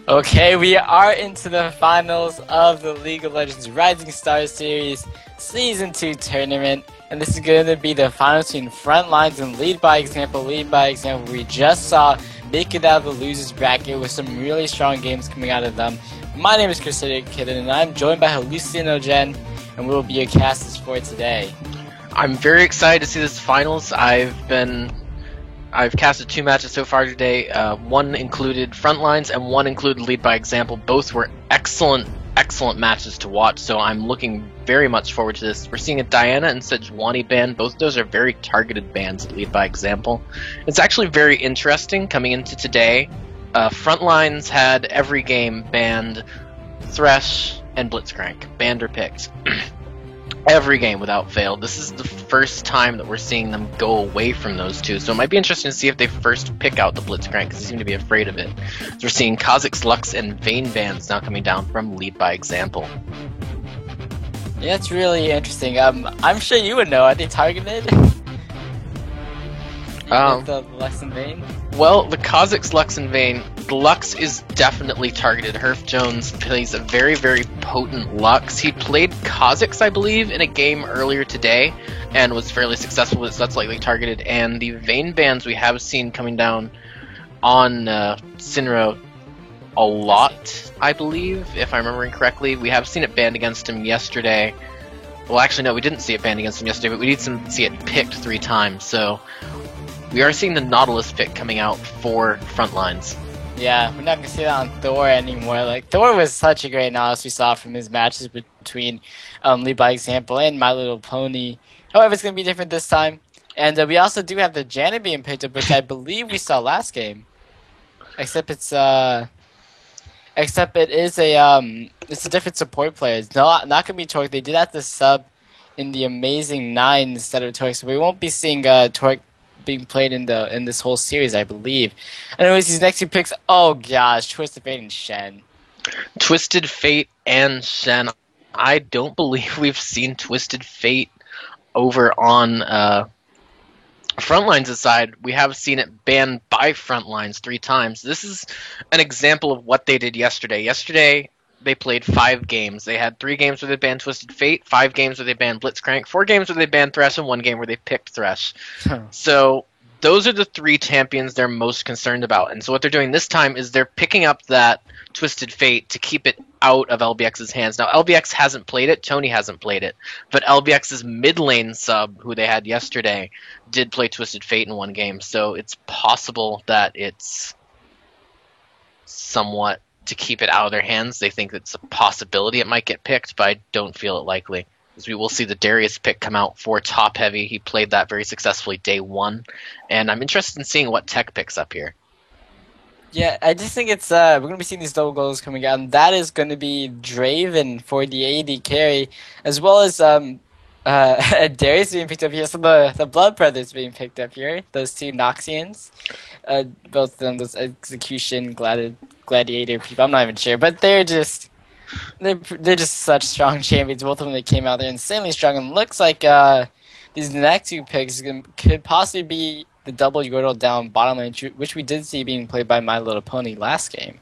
Okay, we are into the finals of the League of Legends Rising Stars Series Season 2 tournament, and this is going to be the final between Frontlines and Lead by Example. Lead by Example, we just saw make it out of the losers bracket with some really strong games coming out of them. My name is Crusader Kitten, and I'm joined by Hallucinogen, and we will be your casters for today. I'm very excited to see this finals. I've casted 2 matches so far today. One included Frontlines and one included Lead by Example. Both were excellent matches to watch, so I'm looking very much forward to this. We're seeing a Diana and Sejuani ban. Both of those are very targeted bans at Lead by Example. It's actually very interesting coming into today. Frontlines had every game banned Thresh and Blitzcrank. Banned or picked. Every game without fail. This is the first time that we're seeing them go away from those two, so it might be interesting to see if they first pick out the Blitzcrank, because they seem to be afraid of it. So we're seeing Kha'Zix, Lux, and Vayne bans now coming down from Lead by Example. Yeah, it's really interesting. I'm sure you would know. Are they targeted? The Lux and Vayne? Well, the Kha'Zix, Lux, and Vayne, the Lux is definitely targeted. Herf Jones plays a very, very potent Lux. He played Kha'Zix, I believe, in a game earlier today, and was fairly successful with it, so that's likely targeted. And the Vayne bans we have seen coming down on Sinro a lot, I believe, if I'm remembering correctly. We have seen it banned against him yesterday. Well, actually, no, we didn't see it banned against him yesterday, but we did see it picked 3 times, so we are seeing the Nautilus pick coming out for Frontlines. Yeah, we're not going to see that on Thor anymore. Like, Thor was such a great Nautilus we saw from his matches between Lead by Example and My Little Pony. However, it's going to be different this time. And we also do have the Janet being picked up, which I believe we saw last game. Except it is it's a different support player. It's not going to be Torque. They did have to sub in the Amazing 9 instead of Torque, so we won't be seeing Torque being played in this whole series, I believe. Anyways, these next 2 picks, oh gosh, Twisted Fate and Shen. Twisted Fate and Shen. I don't believe we've seen Twisted Fate over on Frontlines' side. We have seen it banned by Frontlines 3 times. This is an example of what they did yesterday. Yesterday, they played 5 games. They had 3 games where they banned Twisted Fate, 5 games where they banned Blitzcrank, 4 games where they banned Thresh, and 1 game where they picked Thresh. So those are the 3 champions they're most concerned about. And so what they're doing this time is they're picking up that Twisted Fate to keep it out of LBX's hands. Now, LBX hasn't played it, Tony hasn't played it, but LBX's mid lane sub, who they had yesterday, did play Twisted Fate in 1 game. So it's possible that it's somewhat to keep it out of their hands. They think it's a possibility it might get picked, but I don't feel it likely. As we will see the Darius pick come out for top heavy. He played that very successfully day 1, and I'm interested in seeing what tech picks up here. Yeah, I just think it's we're gonna be seeing these double goals coming out, and that is gonna be Draven for the AD carry, as well as Darius being picked up here. So the Blood Brothers being picked up here. Those 2 Noxians, both of them, those execution gladiator people. I'm not even sure, but they're just such strong champions. Both of them, they came out there insanely strong, and looks like these next 2 picks could possibly be the double Yordle down bottom lane, which we did see being played by My Little Pony last game.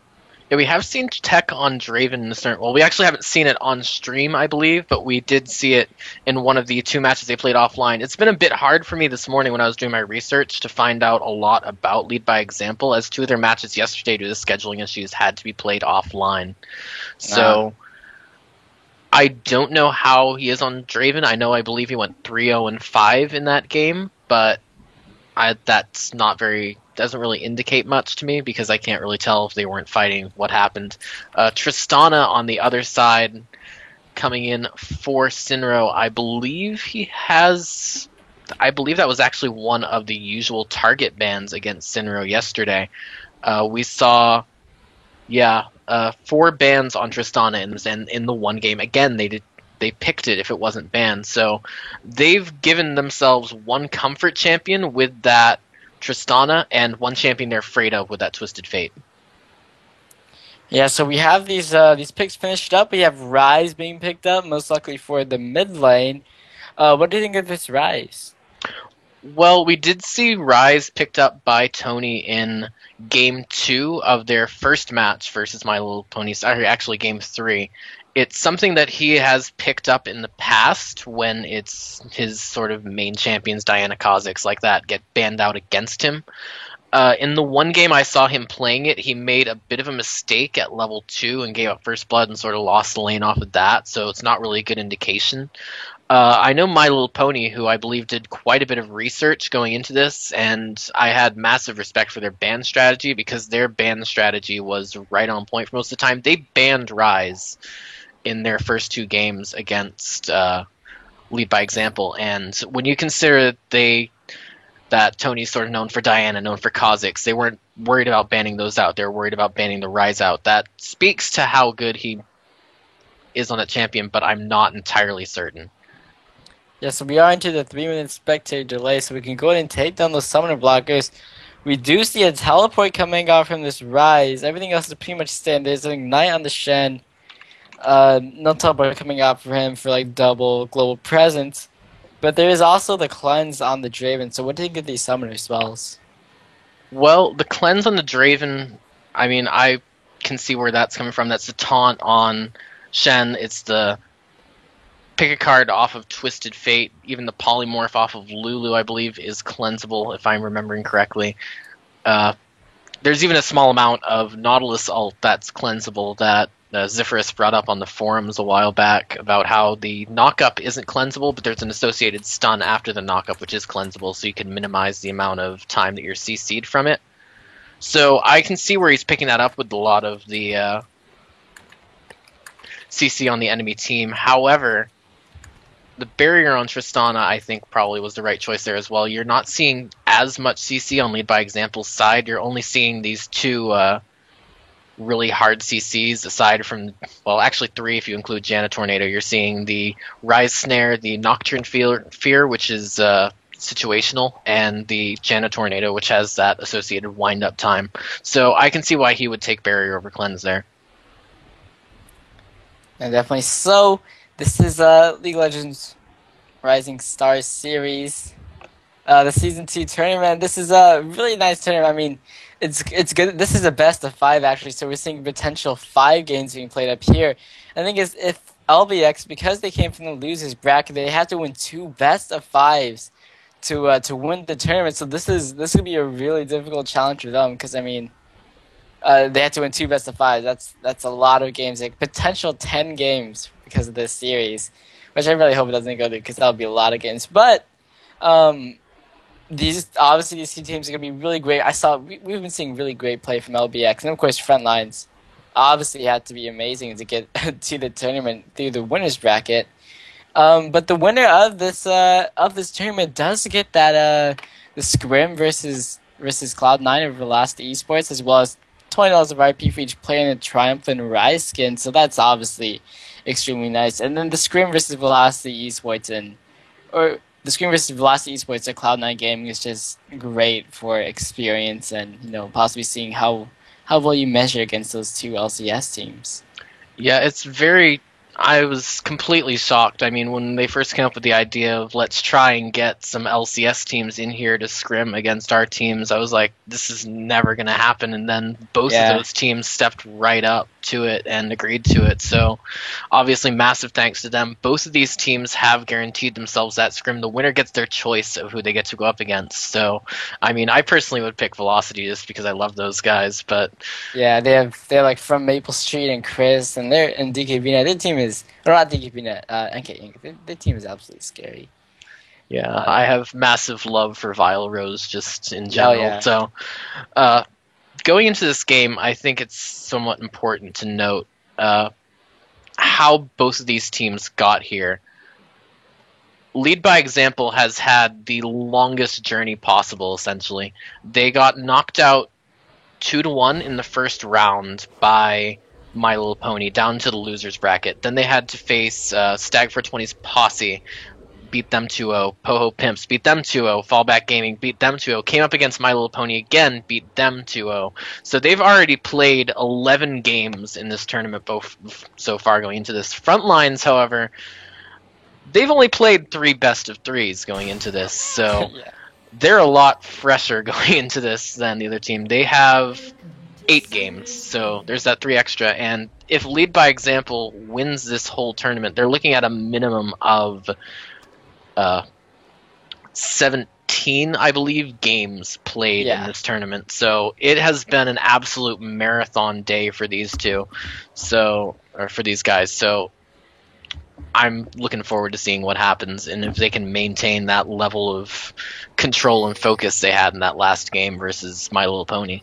Yeah, we have seen tech on Draven in the start. Well, we actually haven't seen it on stream, I believe, but we did see it in one of the 2 matches they played offline. It's been a bit hard for me this morning when I was doing my research to find out a lot about Lead by Example, as 2 of their matches yesterday, due to scheduling issues, had to be played offline. So I don't know how he is on Draven. I believe he went 3-0-5 in that game, but that's not very, doesn't really indicate much to me, because I can't really tell if they weren't fighting what happened. Tristana on the other side coming in for Sinro. I believe that was actually one of the usual target bans against Sinro yesterday. We saw 4 bans on Tristana in the 1 game. Again, they picked it if it wasn't banned. So they've given themselves 1 comfort champion with that Tristana, and 1 champion they're afraid of with that Twisted Fate. Yeah, so we have these picks finished up. We have Ryze being picked up, most likely for the mid lane. What do you think of this Ryze? Well, we did see Rise picked up by Tony in game 2 of their first match versus My Little Pony. Sorry, actually game 3. It's something that he has picked up in the past when it's his sort of main champions, Diana Kha'Zix, like that, get banned out against him. In the one game I saw him playing it, he made a bit of a mistake at level 2 and gave up first blood and sort of lost the lane off of that, so it's not really a good indication. I know My Little Pony, who I believe did quite a bit of research going into this, and I had massive respect for their ban strategy because their ban strategy was right on point for most of the time. They banned Rise in their first 2 games against Lead by Example, and when you consider that Tony's sort of known for Diana, known for Kha'Zix, they weren't worried about banning those out. They were worried about banning the Rise out. That speaks to how good he is on a champion, but I'm not entirely certain. Yeah, so we are into the 3-minute spectator delay, so we can go ahead and take down those summoner blockers. We do see a teleport coming out from this Rise. Everything else is pretty much standard. There's an Ignite on the Shen. No teleport coming out for him for like double global presence. But there is also the cleanse on the Draven. So what do you think of these summoner spells? Well, the cleanse on the Draven, I mean, I can see where that's coming from. That's the taunt on Shen. It's the pick a card off of Twisted Fate. Even the polymorph off of Lulu, I believe, is cleansable, if I'm remembering correctly. There's even a small amount of Nautilus ult that's cleansable that Zephyrus brought up on the forums a while back about how the knockup isn't cleansable, but there's an associated stun after the knockup, which is cleansable, so you can minimize the amount of time that you're CC'd from it. So I can see where he's picking that up with a lot of the CC on the enemy team. However, the barrier on Tristana, I think, probably was the right choice there as well. You're not seeing as much CC on Lead by Example's side. You're only seeing these 2 really hard CCs, aside from, well, actually 3 if you include Janna Tornado. You're seeing the Rise Snare, the Nocturne Fear, which is situational, and the Janna Tornado, which has that associated wind-up time. So I can see why he would take Barrier over Cleanse there. And definitely. So, this is League of Legends Rising Stars Series. The Season 2 tournament. This is a really nice tournament. I mean, it's good. This is a best of 5 actually, so we're seeing potential 5 games being played up here. I think is if LBX, because they came from the losers bracket, they have to win 2 best of 5s to win the tournament. So this could be a really difficult challenge for them because I mean, they have to win 2 best of 5s. That's a lot of games, like potential 10 games because of this series, which I really hope it doesn't go there because that would be a lot of games. But these 2 teams are gonna be really great. We've been seeing really great play from LBX, and of course Frontlines obviously had to be amazing to get to the tournament through the winners bracket. But the winner of this tournament does get that the scrim versus Cloud9 of Velocity Esports, as well as $20 of RP for each player in a Triumphant Rise skin. So that's obviously extremely nice. And then the scrim versus Velocity Esports the Screen versus Velocity Esports at Cloud9 Gaming is just great for experience and, possibly seeing how well you measure against those 2 LCS teams. Yeah, it's very... I was completely shocked. I mean, when they first came up with the idea of let's try and get some LCS teams in here to scrim against our teams, I was like, this is never going to happen. And then both of those teams stepped right up to it and agreed to it. So obviously massive thanks to them. Both of these teams have guaranteed themselves that scrim. The winner gets their choice of who they get to go up against. So, I mean, I personally would pick Velocity just because I love those guys. But yeah, they're like from Maple Street and Chris, and they're in DKBNet. Their team is, or not DKBNet, NK Inc. Their team is absolutely scary. Yeah, I have massive love for Vile Rose just in general. Yeah. So, going into this game, I think it's somewhat important to note how both of these teams got here. Lead by Example has had the longest journey possible, essentially. They got knocked out 2-1 in the first round by My Little Pony, down to the losers bracket. Then they had to face Stag420's Posse, beat them 2-0. Poho Pimps beat them 2-0. Fallback Gaming beat them 2-0. Came up against My Little Pony again, beat them 2-0. So they've already played 11 games in this tournament both so far going into this. Frontlines, however, they've only played 3 best of 3s going into this. So they're a lot fresher going into this than the other team. They have 8 games, so there's that 3 extra. And if Lead by Example wins this whole tournament, they're looking at a minimum of 17, I believe, games played in this tournament. So it has been an absolute marathon day for these two, or for these guys. So I'm looking forward to seeing what happens and if they can maintain that level of control and focus they had in that last game versus My Little Pony.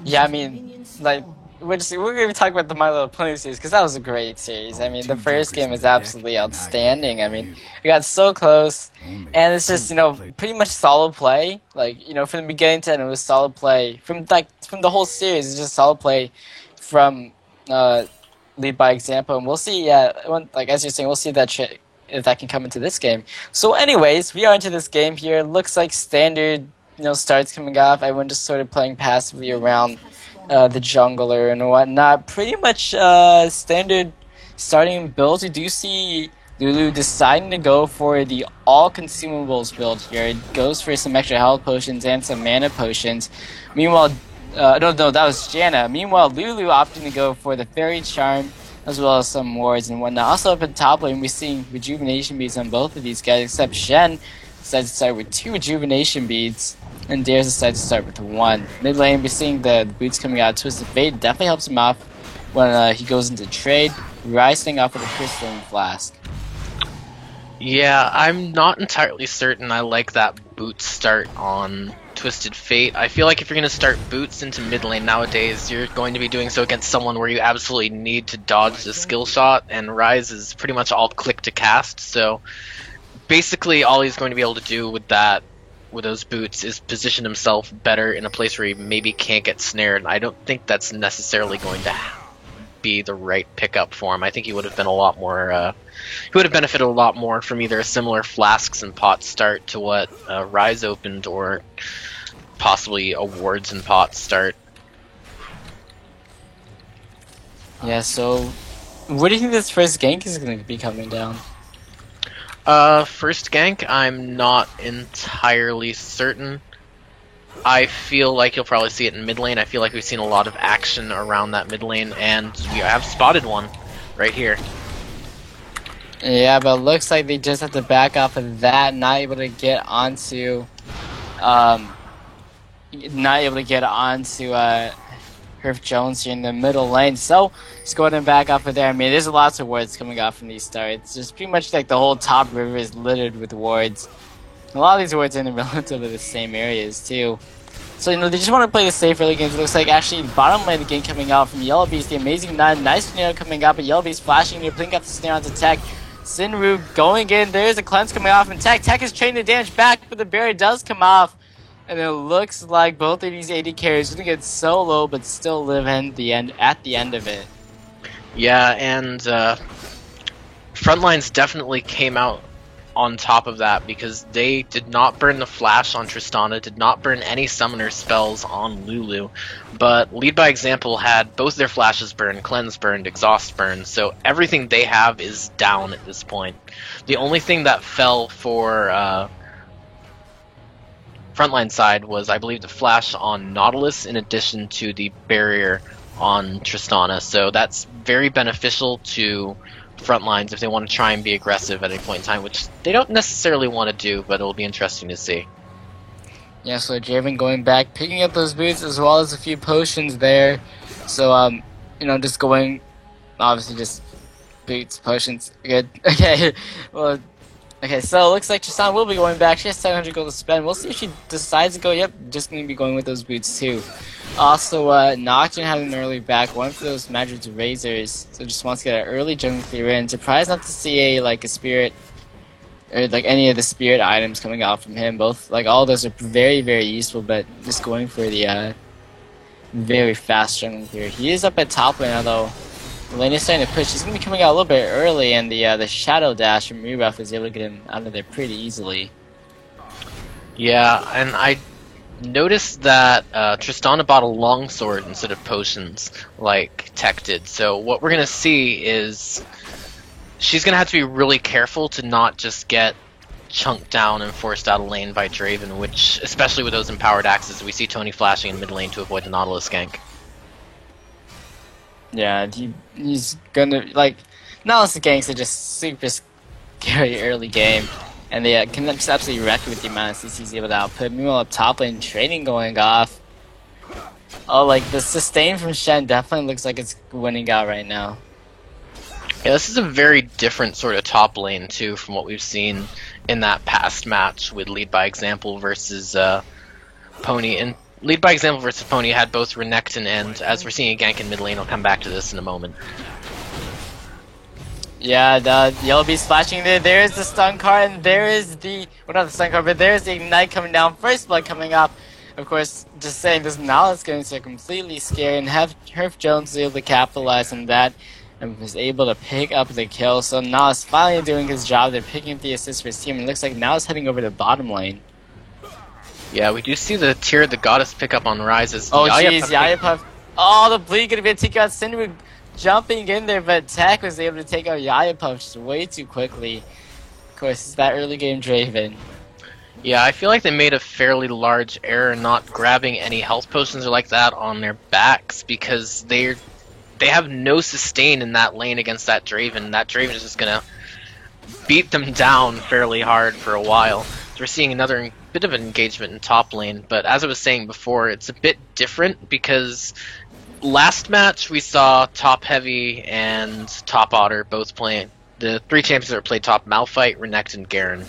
Yeah, I mean, like, we're going to be talking about the My Little Pony series because that was a great series. I mean, the first game was absolutely outstanding. I mean, we got so close, and it's just, pretty much solid play. Like, from the beginning to end, it was solid play. From the whole series, it's just solid play from Lead by Example, and we'll see. As you're saying, we'll see that if that can come into this game. So, anyways, we are into this game here. Looks like standard, starts coming off. Everyone just sort of playing passively around the jungler and whatnot. Pretty much standard starting builds. We do see Lulu deciding to go for the all consumables build here. It goes for some extra health potions and some mana potions. Meanwhile. No, that was Janna. Meanwhile, Lulu opting to go for the Fairy Charm, as well as some wards and whatnot. Also up at top lane, we're seeing Rejuvenation Beads on both of these guys, except Shen decides to start with 2 Rejuvenation Beads, and Darius decides to start with 1. Mid lane, we're seeing the boots coming out. Twisted Fate definitely helps him off when he goes into trade. Rising off with a Crystalline Flask. Yeah, I'm not entirely certain I like that boot start on Twisted Fate. I feel like if you're going to start boots into mid lane nowadays, you're going to be doing so against someone where you absolutely need to dodge the skill shot, and Rise is pretty much all click to cast, so basically all he's going to be able to do with those boots is position himself better in a place where he maybe can't get snared. I don't think that's necessarily going to be the right pickup for him. I think he would have been a lot more he would have benefited a lot more from either a similar flasks and pots start to what Rise opened, or possibly a wards and pots start. Yeah, so what do you think this first gank is going to be coming down? First gank, I'm not entirely certain. I feel like you'll probably see it in mid lane. I feel like we've seen a lot of action around that mid lane, and we have spotted one right here. Yeah, but it looks like they just have to back off of that, not able to get onto Herf Jones here in the middle lane. So just go ahead and back off of there. I mean, there's lots of wards coming off from these starts. Just pretty much like the whole top river is littered with wards. A lot of these wards are in relatively the same areas too. So, they just want to play the safe early games. It looks like actually bottom lane of the game coming out from Yellow Beast. The amazing nice snare coming out, but Yellow Beast flashing here, putting up the snare onto Tech. Sinru going in. There's a cleanse coming off, and Tech is trading the damage back, but the barrier does come off. And it looks like both of these AD carries are going to get so low, but still live at the end of it. Yeah, and Frontlines definitely came out on top of that because they did not burn the flash on Tristana, did not burn any summoner spells on Lulu, but Lead by Example had both their flashes burned, cleanse burned, exhaust burned, so everything they have is down at this point. The only thing that fell for Frontline side was, I believe, the flash on Nautilus in addition to the barrier on Tristana, so that's very beneficial to Frontlines if they want to try and be aggressive at any point in time, which they don't necessarily want to do, but it'll be interesting to see. Yeah, so Draven going back, picking up those boots as well as a few potions there. So, just going, obviously just boots, potions, good. Okay, well, okay, so it looks like Tristana will be going back. She has 700 gold to spend. We'll see if she decides to go, yep, just going to be going with those boots too. Also, Nocturne having an early back, one for those Madrid's Razors, so just wants to get an early jungle clear in. Surprised not to see a spirit, or any of the spirit items coming out from him. Both, all those are very, very useful, but just going for the very fast jungle clear. He is up at top lane, although the lane is starting to push. He's going to be coming out a little bit early, and the Shadow Dash from Rebuff is able to get him out of there pretty easily. Yeah, and I noticed that Tristana bought a longsword instead of potions like Tech did. So what we're going to see is she's going to have to be really careful to not just get chunked down and forced out of lane by Draven, which, especially with those empowered axes, we see Tony flashing in mid lane to avoid the Nautilus gank. Yeah, he's gonna, like, Nautilus ganks are just super scary early game, and they can just absolutely wreck you with the amount of CC he's able to output. Meanwhile, up top lane, trading going off. Oh, like, the sustain from Shen definitely looks like it's winning out right now. Yeah, this is a very different sort of top lane, too, from what we've seen in that past match with Lead by Example versus Pony. And Lead by Example versus Pony had both Renekton and, as we're seeing a gank in mid lane, I'll come back to this in a moment. Yeah, the Yellow Beast flashing there. There's the stun card, and there is the, well, not the stun card, but there's the Ignite coming down. First Blood coming up. Of course, just saying this now is going to completely scary, and Herf Jones was able to capitalize on that and was able to pick up the kill. So now is finally doing his job. They're picking up the assist for his team, and it looks like now is heading over to bottom lane. Yeah, we do see the Tear of the Goddess pick up on Rises. Oh jeez, Yayapuff. Oh, the bleed gonna be able to take out Cinderu jumping in there, but Tech was able to take out Yayapuff just way too quickly. Of course, it's that early game Draven. Yeah, I feel like they made a fairly large error not grabbing any health potions or like that on their backs, because they have no sustain in that lane against that Draven. That Draven is just gonna beat them down fairly hard for a while. So we're seeing another bit of an engagement in top lane, but as I was saying before, it's a bit different because last match we saw Top Heavy and Top Otter both playing. The three champions that played top: Malphite, Renekton, and Garen.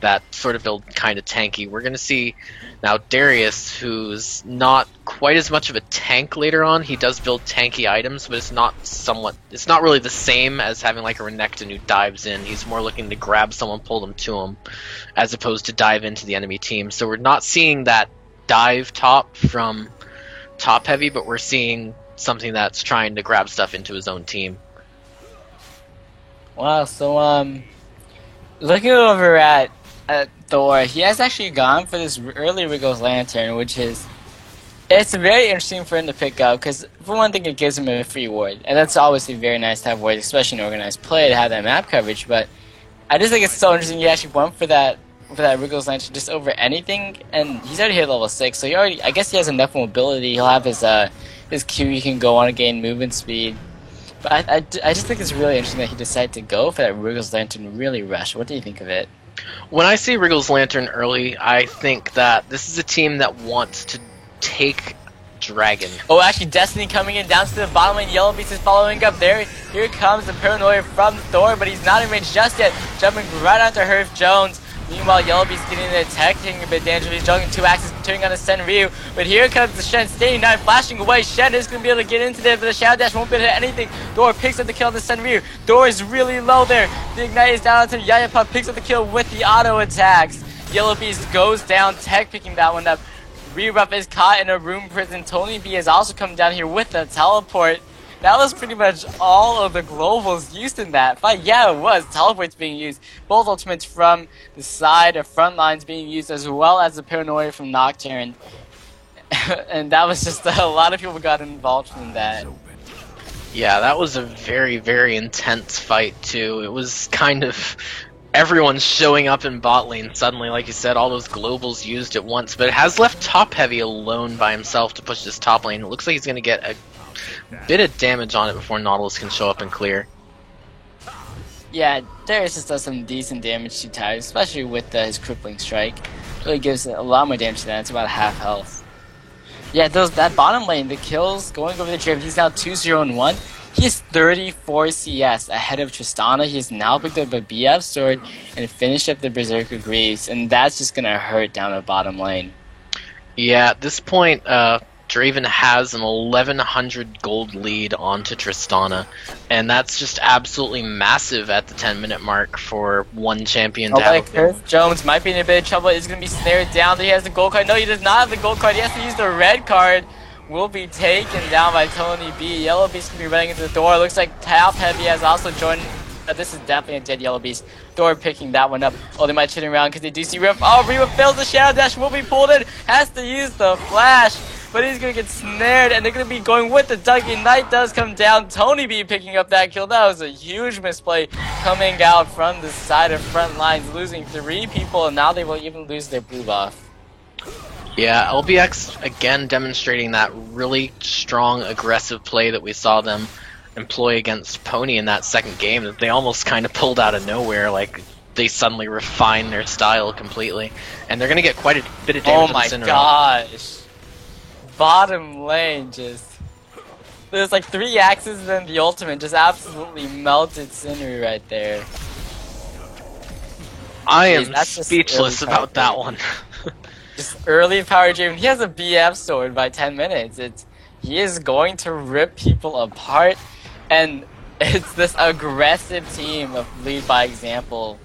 That sort of build kind of tanky. We're going to see now Darius, who's not quite as much of a tank later on. He does build tanky items, but it's not really the same as having like a Renekton who dives in. He's more looking to grab someone, pull them to him, as opposed to dive into the enemy team. So we're not seeing that dive top from Top Heavy, but we're seeing something that's trying to grab stuff into his own team. Wow, so looking over at Thor, he has actually gone for this early Wriggles Lantern, which is, it's very interesting for him to pick up, because for one thing it gives him a free ward, and that's obviously very nice to have wards, especially in organized play, to have that map coverage, but I just think it's so interesting he actually went for that Wriggles Lantern just over anything, and he's already hit level 6, so I guess he has enough mobility. He'll have his Q, he can go on and gain movement speed. But I just think it's really interesting that he decided to go for that Wriggles Lantern really rush. What do you think of it? When I see Wriggles Lantern early, I think that this is a team that wants to take Dragon. Oh, actually, Destiny coming in down to the bottom lane. Yellow Beast is following up there. Here comes the Paranoia from Thor, but he's not in range just yet. Jumping right onto Herf Jones. Meanwhile, Yellow Beast getting the attack, taking a bit dangerous. He's juggling 2 axes, turning on the Senryu. But here comes the Shen, staying down, flashing away. Shen is going to be able to get into there, but the Shadow Dash won't be able to hit anything. Thor picks up the kill on the Senryu. Thor is really low there. The Ignite is down onto Yayapuff, picks up the kill with the auto attacks. Yellow Beast goes down, Tech picking that one up. Reruff is caught in a room prison. Tony B has also come down here with the teleport. That was pretty much all of the globals used in that fight. Yeah, it was. Teleports being used. Both ultimates from the side of front lines being used, as well as the Paranoia from Nocturne. And that was just a lot of people got involved in that. Yeah, that was a very, very intense fight, too. It was kind of everyone showing up in bot lane suddenly, like you said, all those globals used at once. But it has left Top Heavy alone by himself to push this top lane. It looks like he's going to get a bit of damage on it before Nautilus can show up and clear. Yeah, Darius just does some decent damage to Tires, especially with his crippling strike. Really gives a lot more damage to that. It's about half health. Yeah, that bottom lane, the kills going over the Draven. He's now 2-0-1. He is 34 CS ahead of Tristana. He's now picked up a BF sword and finished up the Berserker Greaves, and that's just gonna hurt down the bottom lane. Yeah, at this point, Draven has an 1100 gold lead onto Tristana, and that's just absolutely massive at the 10-minute mark for one champion to have. Herf Jones might be in a bit of trouble. He's going to be snared down. He has the gold card. No, he does not have the gold card. He has to use the red card. Will be taken down by Tony B. Yellow Beast can be running into the door. Looks like Top Heavy has also joined. This is definitely a dead Yellow Beast. Thor picking that one up. Oh, they might turn around because they do see Riff. Oh, Riff fails the Shadow Dash. Will be pulled in. Has to use the flash. but he's gonna get snared, and they're gonna be going with the Ducky. Knight does come down. Tony B picking up that kill. That was a huge misplay coming out from the side of front lines, losing 3 people, and now they will even lose their blue buff. Yeah, LBX again demonstrating that really strong, aggressive play that we saw them employ against Pony in that second game that they almost kind of pulled out of nowhere. Like, they suddenly refined their style completely. And they're going to get quite a bit of damage. Oh my gosh. Bottom lane just... There's like 3 axes and then the ultimate just absolutely melted Cindery right there. I am speechless about that one. Just early power Draven. He has a BF sword by 10 minutes. He is going to rip people apart, and it's this aggressive team of Lead by Example.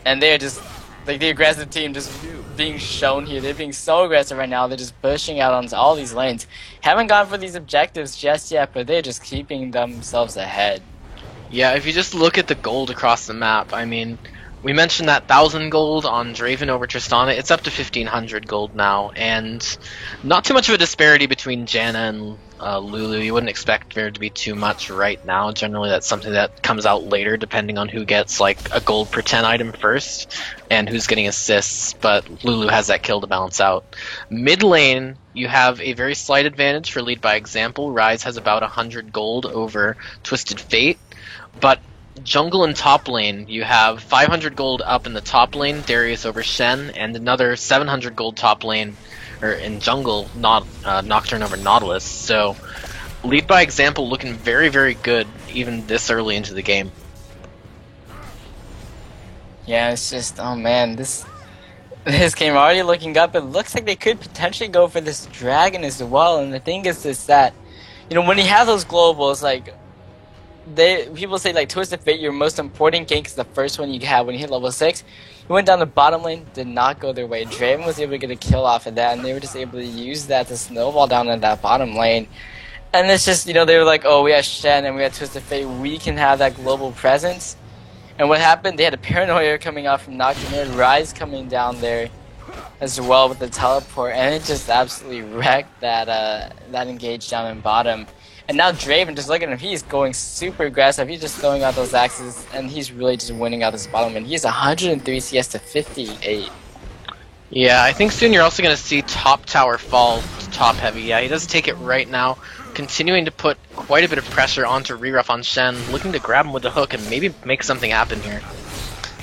And they're just, like, the aggressive team just being shown here. They're being so aggressive right now. They're just pushing out onto all these lanes. Haven't gone for these objectives just yet, but they're just keeping themselves ahead. Yeah, if you just look at the gold across the map, I mean, we mentioned that 1,000 gold on Draven over Tristana. It's up to 1,500 gold now, and not too much of a disparity between Janna and Lulu. You wouldn't expect there to be too much right now. Generally, that's something that comes out later, depending on who gets like a gold per 10 item first, and who's getting assists, but Lulu has that kill to balance out. Mid lane, you have a very slight advantage for Lead by Example. Ryze has about 100 gold over Twisted Fate, but jungle and top lane, you have 500 gold up in the top lane, Darius over Shen, and another 700 gold top lane, or in jungle, Nocturne over Nautilus. So, Lead by Example looking very, very good even this early into the game. Yeah, it's just, oh man, this game already looking up. It looks like they could potentially go for this dragon as well. And the thing is that, you know, when you have those globals, like, people say like Twisted Fate, your most important gank is the first one you have when you hit level 6. You went down the bottom lane, did not go their way. Draven was able to get a kill off of that, and they were just able to use that to snowball down in that bottom lane. And it's just, you know, they were like, oh, we have Shen and we have Twisted Fate, we can have that global presence. And what happened? They had a Paranoia coming out from Nocturne, Ryze coming down there as well with the teleport, and it just absolutely wrecked that engage down in bottom. And now Draven, just look at him, he's going super aggressive, he's just throwing out those axes, and he's really just winning out this bottom, and he has 103 CS to 58. Yeah, I think soon you're also going to see top tower fall to top heavy. Yeah, he does take it right now, continuing to put quite a bit of pressure onto Reruff on Shen, looking to grab him with the hook and maybe make something happen here.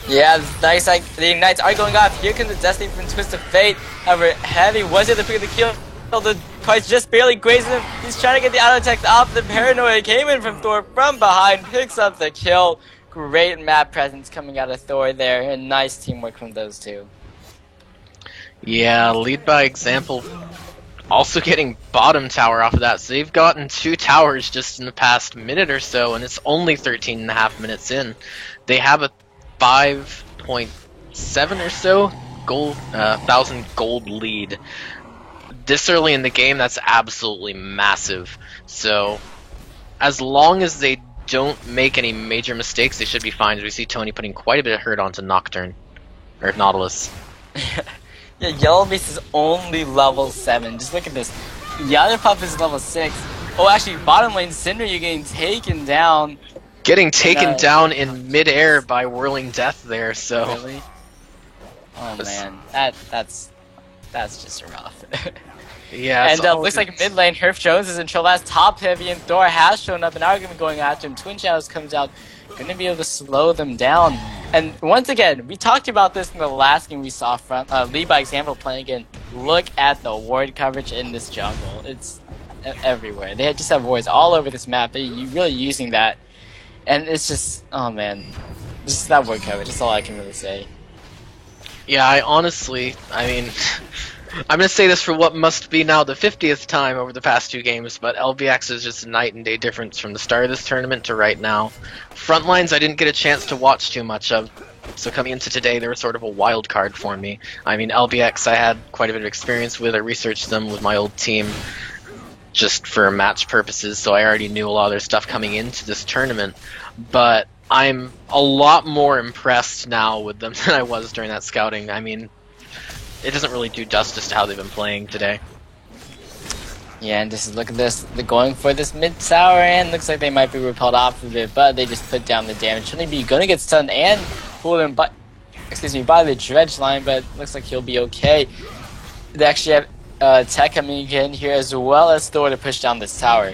Yeah, nice, like, the ignites are going off. Here comes the Destiny from Twisted Fate. However, Heavy was able to pick up the kill. The Price just barely grazing him. He's trying to get the auto attack off. The Paranoia came in from Thor from behind, picks up the kill. Great map presence coming out of Thor there, and nice teamwork from those two. Yeah, Lead by Example also getting bottom tower off of that. So they've gotten 2 towers just in the past minute or so, and it's only 13.5 minutes in. They have a 5.7 or so gold, 1,000 gold lead. This early in the game, that's absolutely massive. So, as long as they don't make any major mistakes, they should be fine. As we see Tony putting quite a bit of hurt onto Nocturne, or Nautilus. Yeah, Yellow Beast is only level 7. Just look at this. Yaldapup is level 6. Oh, actually, bottom lane, Cinder, you're getting taken down. Getting taken down in midair by Whirling Death there, so... Really? Oh man, that's just rough. Yeah, and looks like mid lane, Herf Jones is in trouble. That's top heavy, and Thor has shown up, and now we're going to be going after him. Twin Shadows comes out, going to be able to slow them down. And once again, we talked about this in the last game we saw from Lead by Example playing again. Look at the ward coverage in this jungle. It's everywhere. They just have wards all over this map. They're really using that. And it's just, oh man, just that word coverage. That's all I can really say. Yeah, I mean, I'm going to say this for what must be now the 50th time over the past 2 games, but LBX is just a night and day difference from the start of this tournament to right now. Frontlines I didn't get a chance to watch too much of, so coming into today they were sort of a wild card for me. I mean, LBX I had quite a bit of experience with. I researched them with my old team just for match purposes, so I already knew a lot of their stuff coming into this tournament, but I'm a lot more impressed now with them than I was during that scouting. I mean, it doesn't really do justice to how they've been playing today. Yeah, and just look at this. They're going for this mid tower, and looks like they might be repelled off of it, but they just put down the damage. Shouldn't be gonna get stunned and pulled in by, by the dredge line, but looks like he'll be okay. They actually have Tech coming in here as well as Thor to push down this tower.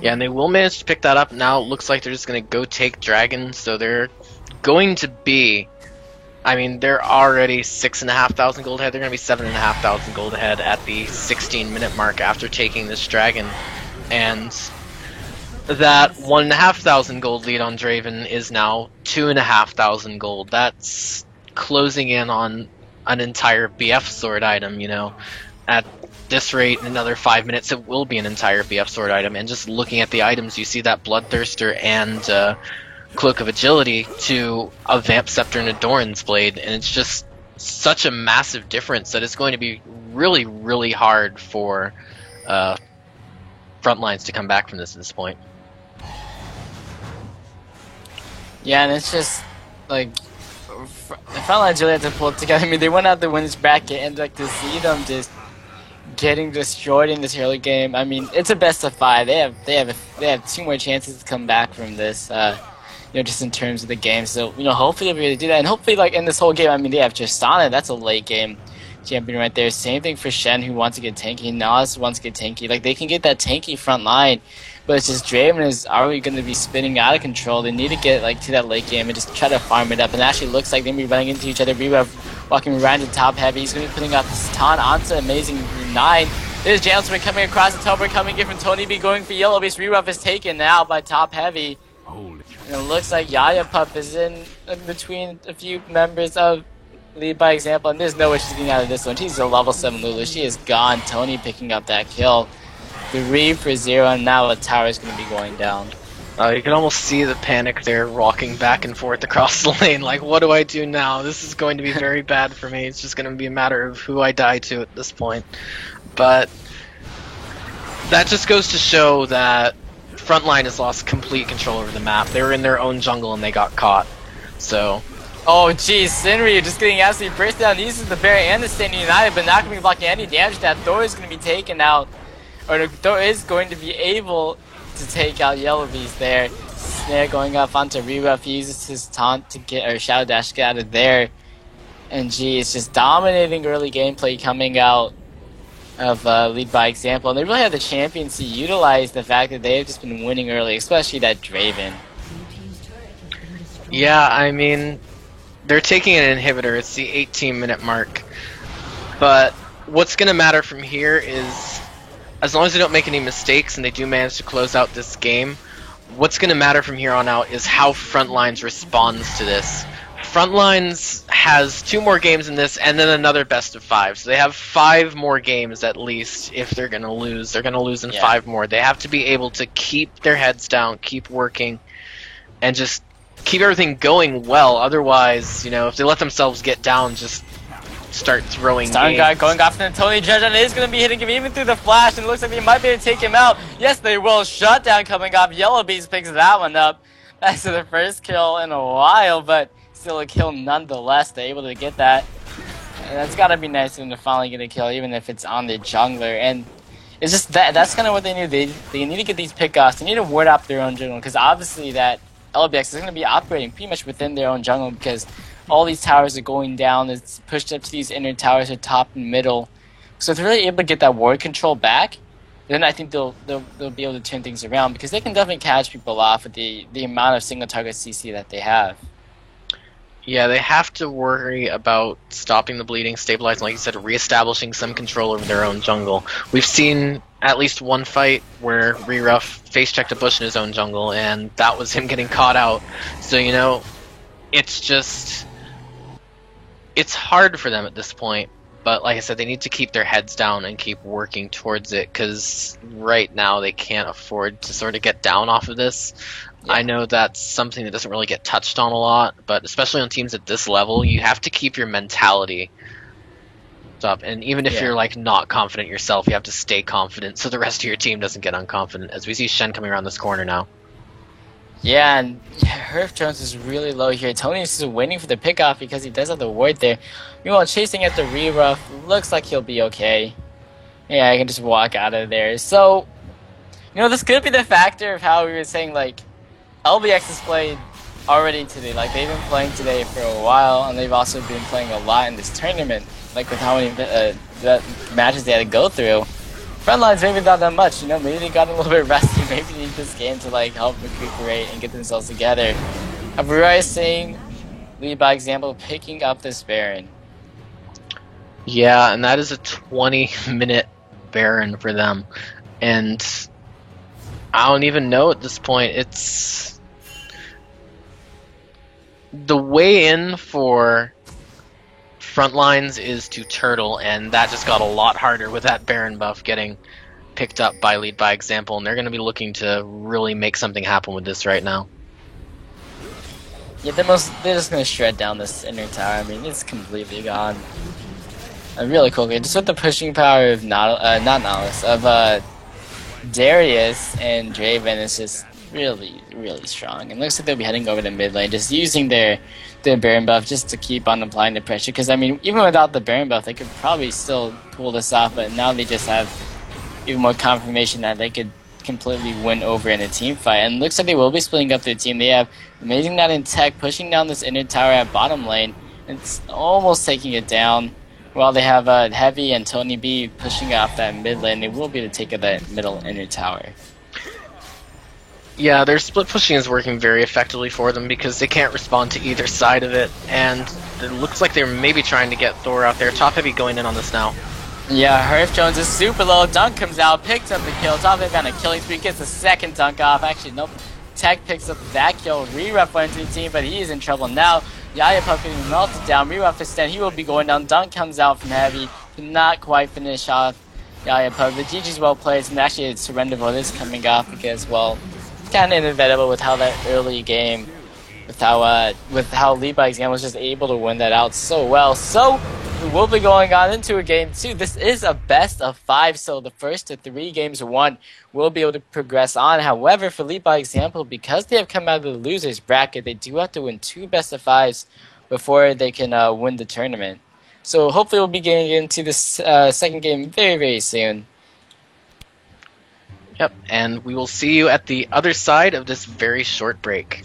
Yeah, and they will manage to pick that up. Now it looks like they're just going to go take Dragon, so they're going to be... I mean, they're already 6,500 gold ahead. They're going to be 7,500 gold ahead at the 16-minute mark after taking this Dragon. And that 1,500 gold lead on Draven is now 2,500 gold. That's closing in on an entire BF sword item, you know. At this rate, in another 5 minutes, it will be an entire BF sword item. And just looking at the items, you see that Bloodthirster and Cloak of Agility to a Vamp Scepter and a Doran's Blade, and it's just such a massive difference that it's going to be really, really hard for Frontlines to come back from this at this point. Yeah, and it's just like the Frontlines really have to pull it together. I mean, they went out the winners bracket, and like to see them just getting destroyed in this early game. I mean, it's a best of 5. They have 2 more chances to come back from this. You know, just in terms of the game. So, you know, hopefully they'll be able to do that. And hopefully, like, in this whole game, I mean, they have Tristana. That's a late game champion right there. Same thing for Shen, who wants to get tanky. Nas wants to get tanky. Like, they can get that tanky front line. But it's just Draven is already going to be spinning out of control. They need to get, like, to that late game and just try to farm it up. And it actually looks like they're going to be running into each other. Rebuff walking around to top heavy. He's going to be putting out this taunt onto Amazing 9. There's Jansen coming across the top. Coming in from Tony B going for yellow base. Rebuff is taken now by top heavy. And it looks like Yaya Pup is in between a few members of Lead by Example, and there's no way she's getting out of this one. She's a level 7 Lulu. She is gone. Tony picking up that kill. 3 for 0, and now the tower is going to be going down. You can almost see the panic there, rocking back and forth across the lane. Like, what do I do now? This is going to be very bad for me. It's just going to be a matter of who I die to at this point. But that just goes to show that Frontline has lost complete control over the map. They were in their own jungle and they got caught. So... Oh jeez, Sinryu just getting absolutely burst down. He uses the Bear and the Standing United, but not going to be blocking any damage. That Thor is going to be taken out. Or Thor is going to be able to take out Yellow Beast there. Snare going up onto Rebuff. He uses his taunt to get, or Shadow Dash to get out of there. And gee, it's just dominating early gameplay coming out of Lead by Example, and they really have the champions to utilize the fact that they've just been winning early, especially that Draven. Yeah, I mean, they're taking an inhibitor. It's the 18-minute mark. But what's going to matter from here is, as long as they don't make any mistakes and they do manage to close out this game, what's going to matter from here on out is how Frontlines responds to this. Frontlines has 2 more games in this, and then another best of 5. So they have 5 more games at least. If they're gonna lose, they're gonna lose in 5 more. They have to be able to keep their heads down, keep working, and just keep everything going well. Otherwise, you know, if they let themselves get down, just start throwing. Starting guy going after the Tony Judge, and it is gonna be hitting him even through the flash, and it looks like they might be able to take him out. Yes, they will. Shutdown coming off. Yellow Beast picks that one up. That's the first kill in a while, but still a kill nonetheless. They're able to get that. And that's gotta be nice for them to finally get a kill, even if it's on the jungler. And it's just that's kind of what they need. They need to get these pickoffs. They need to ward up their own jungle, because obviously that LBX is going to be operating pretty much within their own jungle, because all these towers are going down. It's pushed up to these inner towers, or top and middle. So if they're really able to get that ward control back, then I think they'll be able to turn things around, because they can definitely catch people off with the amount of single target CC that they have. Yeah, they have to worry about stopping the bleeding, stabilizing, like you said, reestablishing some control over their own jungle. We've seen at least one fight where Reruff face-checked a bush in his own jungle, and that was him getting caught out. So, you know, it's just... it's hard for them at this point. But like I said, they need to keep their heads down and keep working towards it, because right now they can't afford to sort of get down off of this. Yeah. I know that's something that doesn't really get touched on a lot, but especially on teams at this level, you have to keep your mentality up. And even if you're like not confident yourself, you have to stay confident so the rest of your team doesn't get unconfident, as we see Shen coming around this corner now. Yeah, and Herf Jones is really low here. Tony is just waiting for the pickoff because he does have the ward there. Meanwhile, chasing at the Reruff, looks like he'll be okay. Yeah, I can just walk out of there. So, this could be the factor of how we were saying, like, LBX has played already today. Like, they've been playing today for a while, and they've also been playing a lot in this tournament. Like, with how many matches they had to go through. Frontlines maybe not that much, maybe they got a little bit rusty. Maybe they need this game to, like, help recuperate and get themselves together. Aurora is saying, lead by example, picking up this Baron. Yeah, and that is a 20-minute Baron for them. And I don't even know at this point. It's the way in for Frontlines is to turtle, and that just got a lot harder with that Baron buff getting picked up by lead by example, and they're going to be looking to really make something happen with this right now. Yeah, they're just going to shred down this inner tower. I mean, it's completely gone. A really cool game. Just with the pushing power of not Nautilus, of Darius and Draven is just really, really strong. And looks like they'll be heading over to mid lane, just using their Baron buff just to keep on applying the pressure. Because, I mean, even without the Baron buff, they could probably still pull this off, but now they just have even more confirmation that they could completely win over in a team fight. And looks like they will be splitting up their team. They have Amazing Knight and Tech pushing down this inner tower at bottom lane. It's almost taking it down. While they have Heavy and Tony B pushing off that mid lane, they will be able to take that middle inner tower. Yeah, their split pushing is working very effectively for them because they can't respond to either side of it, and it looks like they're maybe trying to get Thor out there. Top Heavy going in on this now. Yeah, Herf Jones is super low. Dunk comes out, picks up the kill. Top Heavy on a killing spree, gets the second dunk off. Actually, nope. Tech picks up that kill. Re-Ref went to the team, but he is in trouble now. Yaya Pup getting melted down. Re-Ref is stand. He will be going down. Dunk comes out from Heavy. Cannot quite finish off Yaya Pup. The GG's well played, and actually it's Surrender Vote is coming off because, well, kind of inevitable with how that early game, with how Lead by Example was just able to win that out so well. So we will be going on into a game 2. This is a best of 5, so the first to 3 games won will be able to progress on. However, for Lead by Example, because they have come out of the losers bracket, they do have to win 2 best of 5s before they can win the tournament. So hopefully we'll be getting into this second game very, very soon. Yep, and we will see you at the other side of this very short break.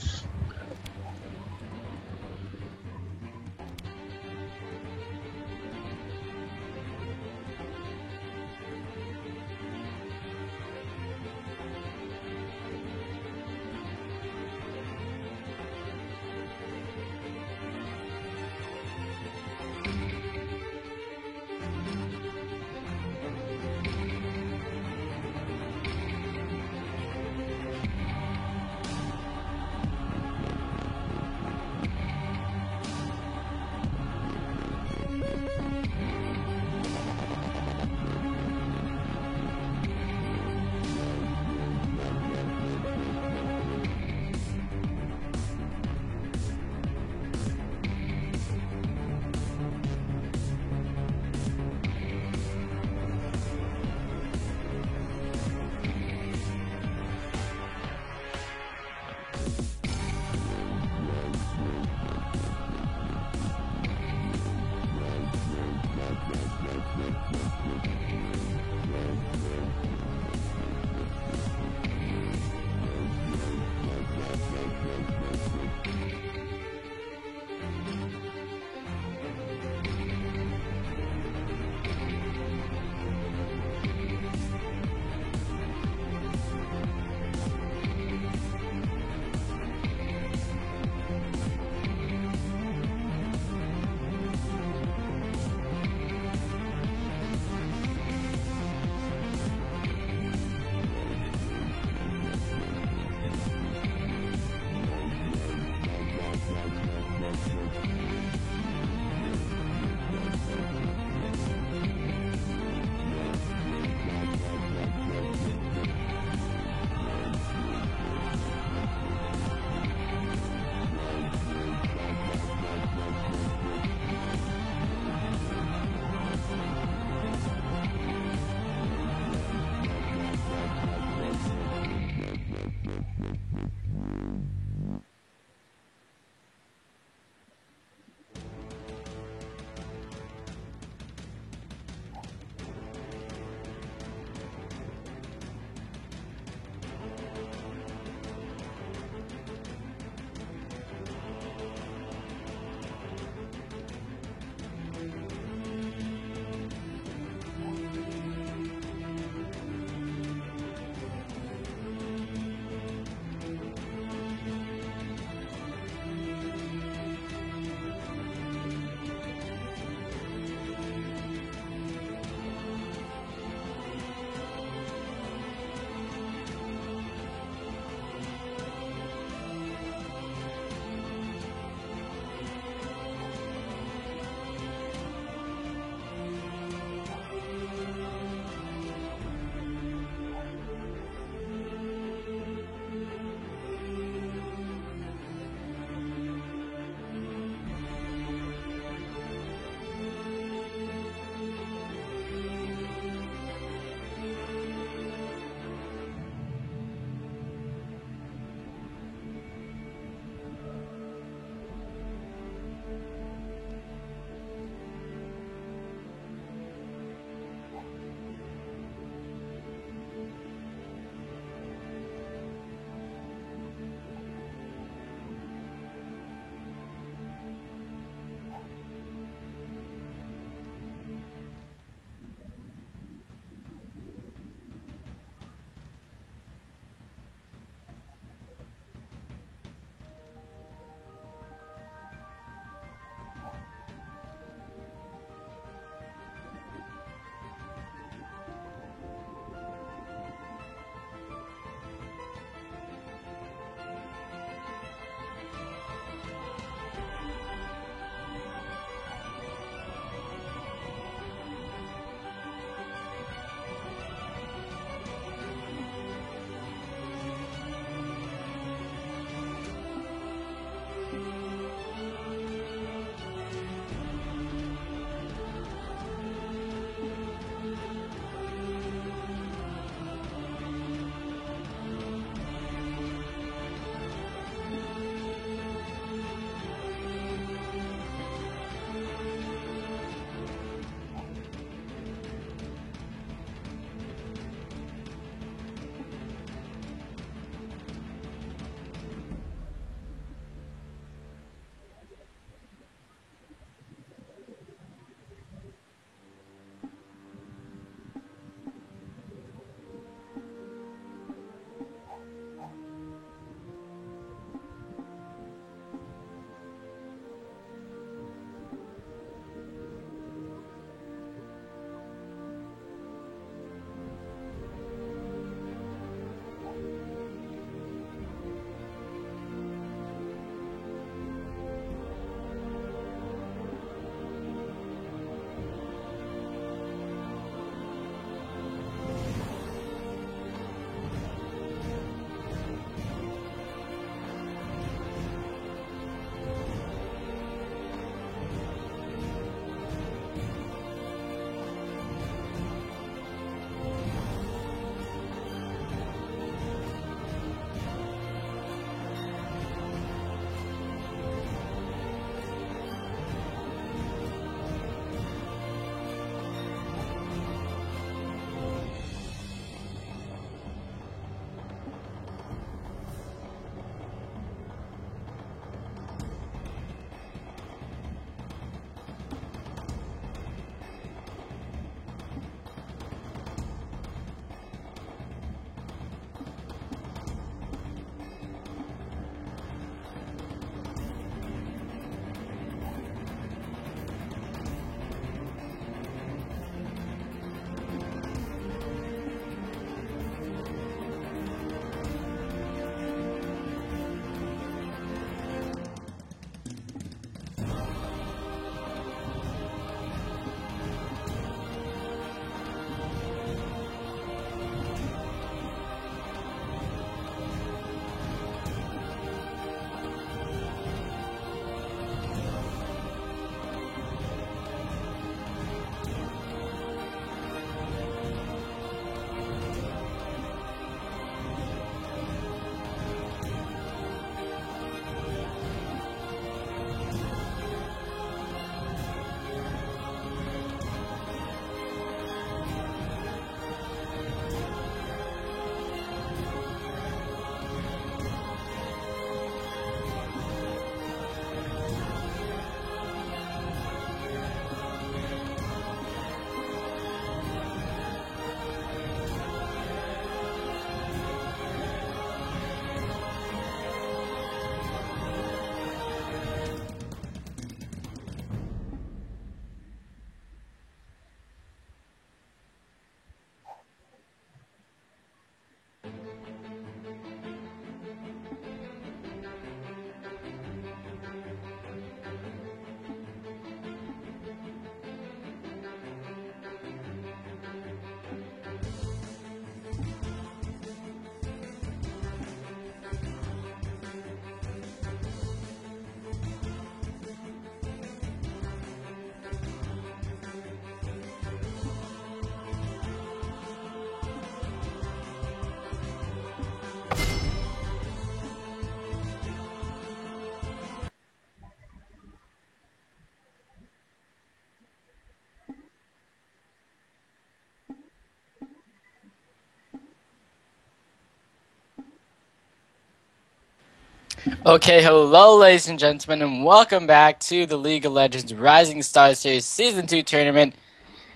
Okay, hello, ladies and gentlemen, and welcome back to the League of Legends Rising Star Series Season 2 tournament.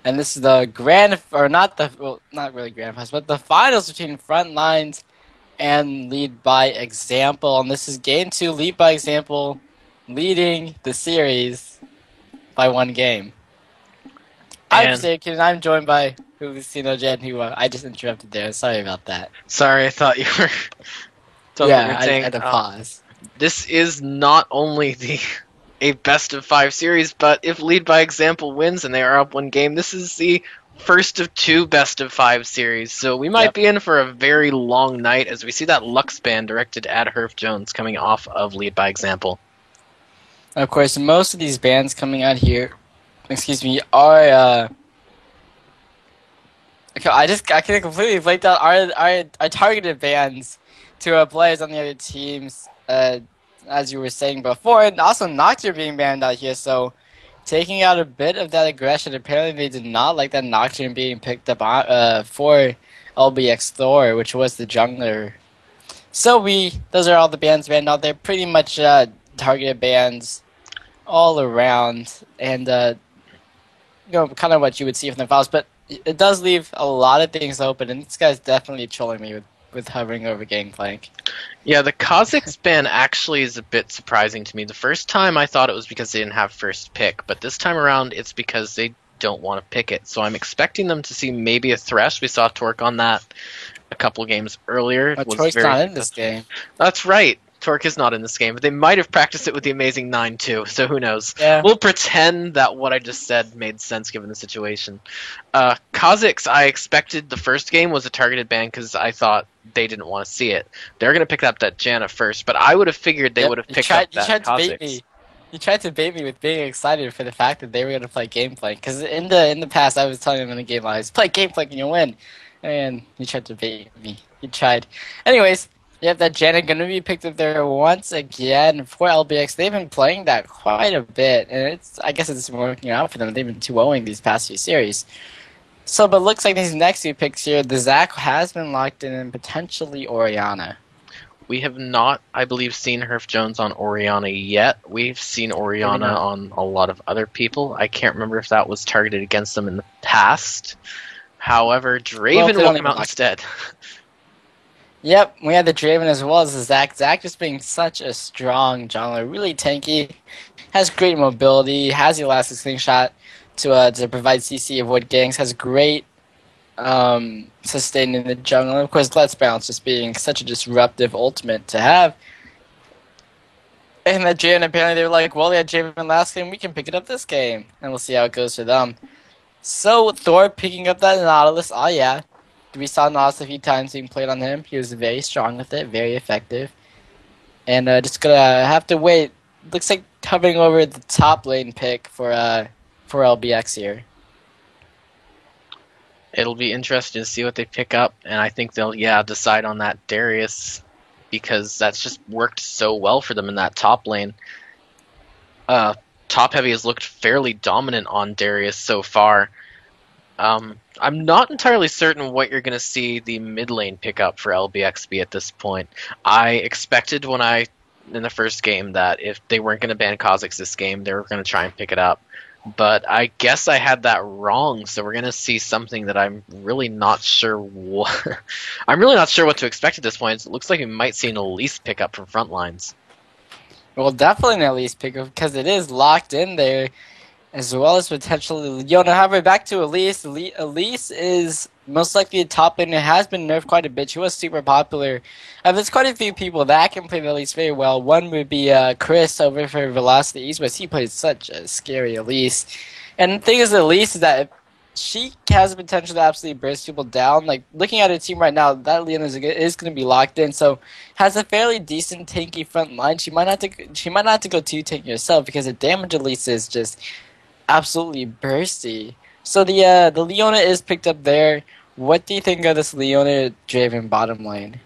And this is the grand, or not the, well, not really grand finals, but the finals between Frontlines and Lead by Example. And this is Game 2, Lead by Example, leading the series by one game. I'm And Jake, and I'm joined by Lucino Jen, who I just interrupted there. Sorry about that. sorry, I thought you were done what Yeah, you're I saying. had to pause. This is not only a best of 5 series, but if Lead by Example wins and they are up one game, this is the first of 2 best of 5 series. So we might Yep. be in for a very long night as we see that Lux ban directed at Herf Jones coming off of Lead by Example. Of course, most of these bands coming out here, excuse me, are okay, I can completely blanked out our targeted bans to players on the other teams, as you were saying before, and also Nocturne being banned out here. So taking out a bit of that aggression. Apparently, they did not like that Nocturne being picked up for LBX Thor, which was the jungler. So those are all the bans banned out there. Pretty much targeted bans all around, and kind of what you would see from the files, but it does leave a lot of things open, and this guy's definitely trolling me with hovering over Gangplank. Yeah, the Kha'Zix ban actually is a bit surprising to me. The first time I thought it was because they didn't have first pick, but this time around it's because they don't want to pick it. So I'm expecting them to see maybe a Thresh. We saw Torque on that a couple games earlier. But Was Troy's very not in this successful. game. That's right. Torque is not in this game, but they might have practiced it with the Amazing Nine too, so who knows. Yeah. We'll pretend that what I just said made sense given the situation. Kha'Zix, I expected the first game was a targeted ban because I thought they didn't want to see it. They're going to pick up that Janna first, but I would have figured they would have picked up that You tried to bait Kha'Zix. me. You tried to bait me with being excited for the fact that they were going to play Gangplank. Because in the past, I was telling them in the game, I was play Gangplank and you'll win. And you tried to bait me. You tried. Anyways, you have that Janet going to be picked up there once again for LBX. They've been playing that quite a bit, and I guess it's been working out for them. They've been 2-0ing these past few series. So, but looks like these next few picks here, the Zac has been locked in, and potentially Orianna. We have not, I believe, seen Herf Jones on Orianna yet. We've seen Orianna not. on a lot of other people. I can't remember if that was targeted against them in the past. However, Draven they will don't come even out like- instead. Yep, we had the Draven as well as the Zac. Zac just being such a strong jungler, really tanky, has great mobility, has the elastic slingshot to provide CC, avoid ganks, has great sustain in the jungle. And of course, Let's Bounce just being such a disruptive ultimate to have. And that Jalen, apparently they were like, well, they had Draven last game, we can pick it up this game. And we'll see how it goes for them. So, Thor picking up that Nautilus, oh yeah. We saw Nautilus a few times being played on him. He was very strong with it, very effective. And just gonna have to wait. Looks like hovering over the top lane pick for LBX here. It'll be interesting to see what they pick up, and I think they'll, decide on that Darius, because that's just worked so well for them in that top lane. Top heavy has looked fairly dominant on Darius so far. I'm not entirely certain what you're going to see the mid lane pick up for LBXB at this point. I expected in the first game that if they weren't going to ban Kha'Zix this game, they were going to try and pick it up. But I guess I had that wrong, so we're going to see something that I'm really not sure what I'm really not sure what to expect at this point. It looks like we might see an Elise pick up from Frontlines. Well, definitely an Elise pick up because it is locked in there, as well as potentially Leona. However, back to Elise. Elise is most likely a top laner. It has been nerfed quite a bit. She was super popular. There's quite a few people that can play the Elise very well. One would be Chris over for Velocity East West. He plays such a scary Elise. And the thing is, Elise is that she has the potential to absolutely burst people down. Like, looking at her team right now, that Leona is going to be locked in. So, has a fairly decent tanky front line. She might not have to go too tanky herself because the damage Elise is just absolutely bursty. So the Leona is picked up there. What do you think of this Leona Draven bottom lane?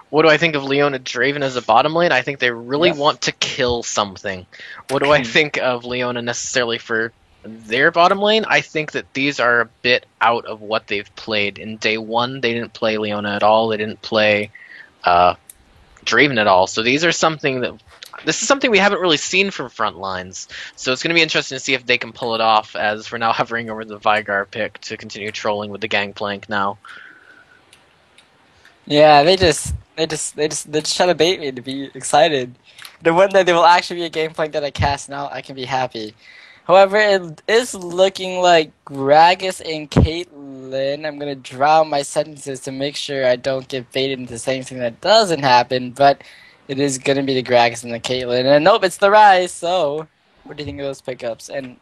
What do I think of Leona Draven as a bottom lane? I think they really Yep. want to kill something. What do I think of Leona necessarily for their bottom lane? I think that these are a bit out of what they've played. In day one, they didn't play Leona at all. They didn't play Draven at all. So this is something we haven't really seen from Frontlines. So it's going to be interesting to see if they can pull it off, as we're now hovering over the Vygar pick to continue trolling with the Gangplank now. Yeah, they just try to bait me to be excited. The one that there will actually be a game plan that I cast now, I can be happy. However, it is looking like Gragas and Caitlyn. I'm gonna draw my sentences to make sure I don't get baited into saying something that doesn't happen, but it is gonna be the Gragas and the Caitlyn. And nope, it's the Rise, so what do you think of those pickups? And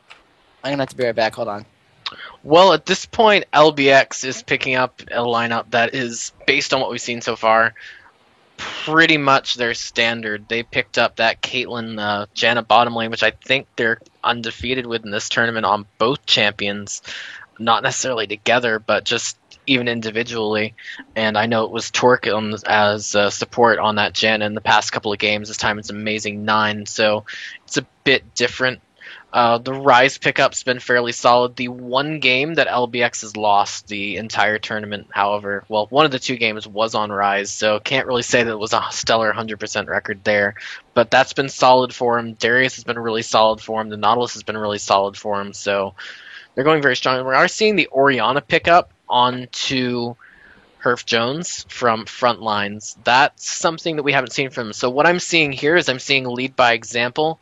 I'm gonna have to be right back, hold on. Well, at this point, LBX is picking up a lineup that is, based on what we've seen so far, pretty much their standard. They picked up that Caitlyn Janna bottom lane, which I think they're undefeated with in this tournament on both champions. Not necessarily together, but just even individually. And I know it was Torque as support on that Janna in the past couple of games. This time it's Amazing 9, so it's a bit different. The Rise pickup's been fairly solid. The one game that LBX has lost the entire tournament, however, well, one of the two games was on Rise, so can't really say that it was a stellar 100% record there. But that's been solid for him. Darius has been really solid for him. The Nautilus has been really solid for him, so they're going very strong. We are seeing the Orianna pickup onto Herf Jones from Frontlines. That's something that we haven't seen from him. So what I'm seeing here is I'm seeing lead by example.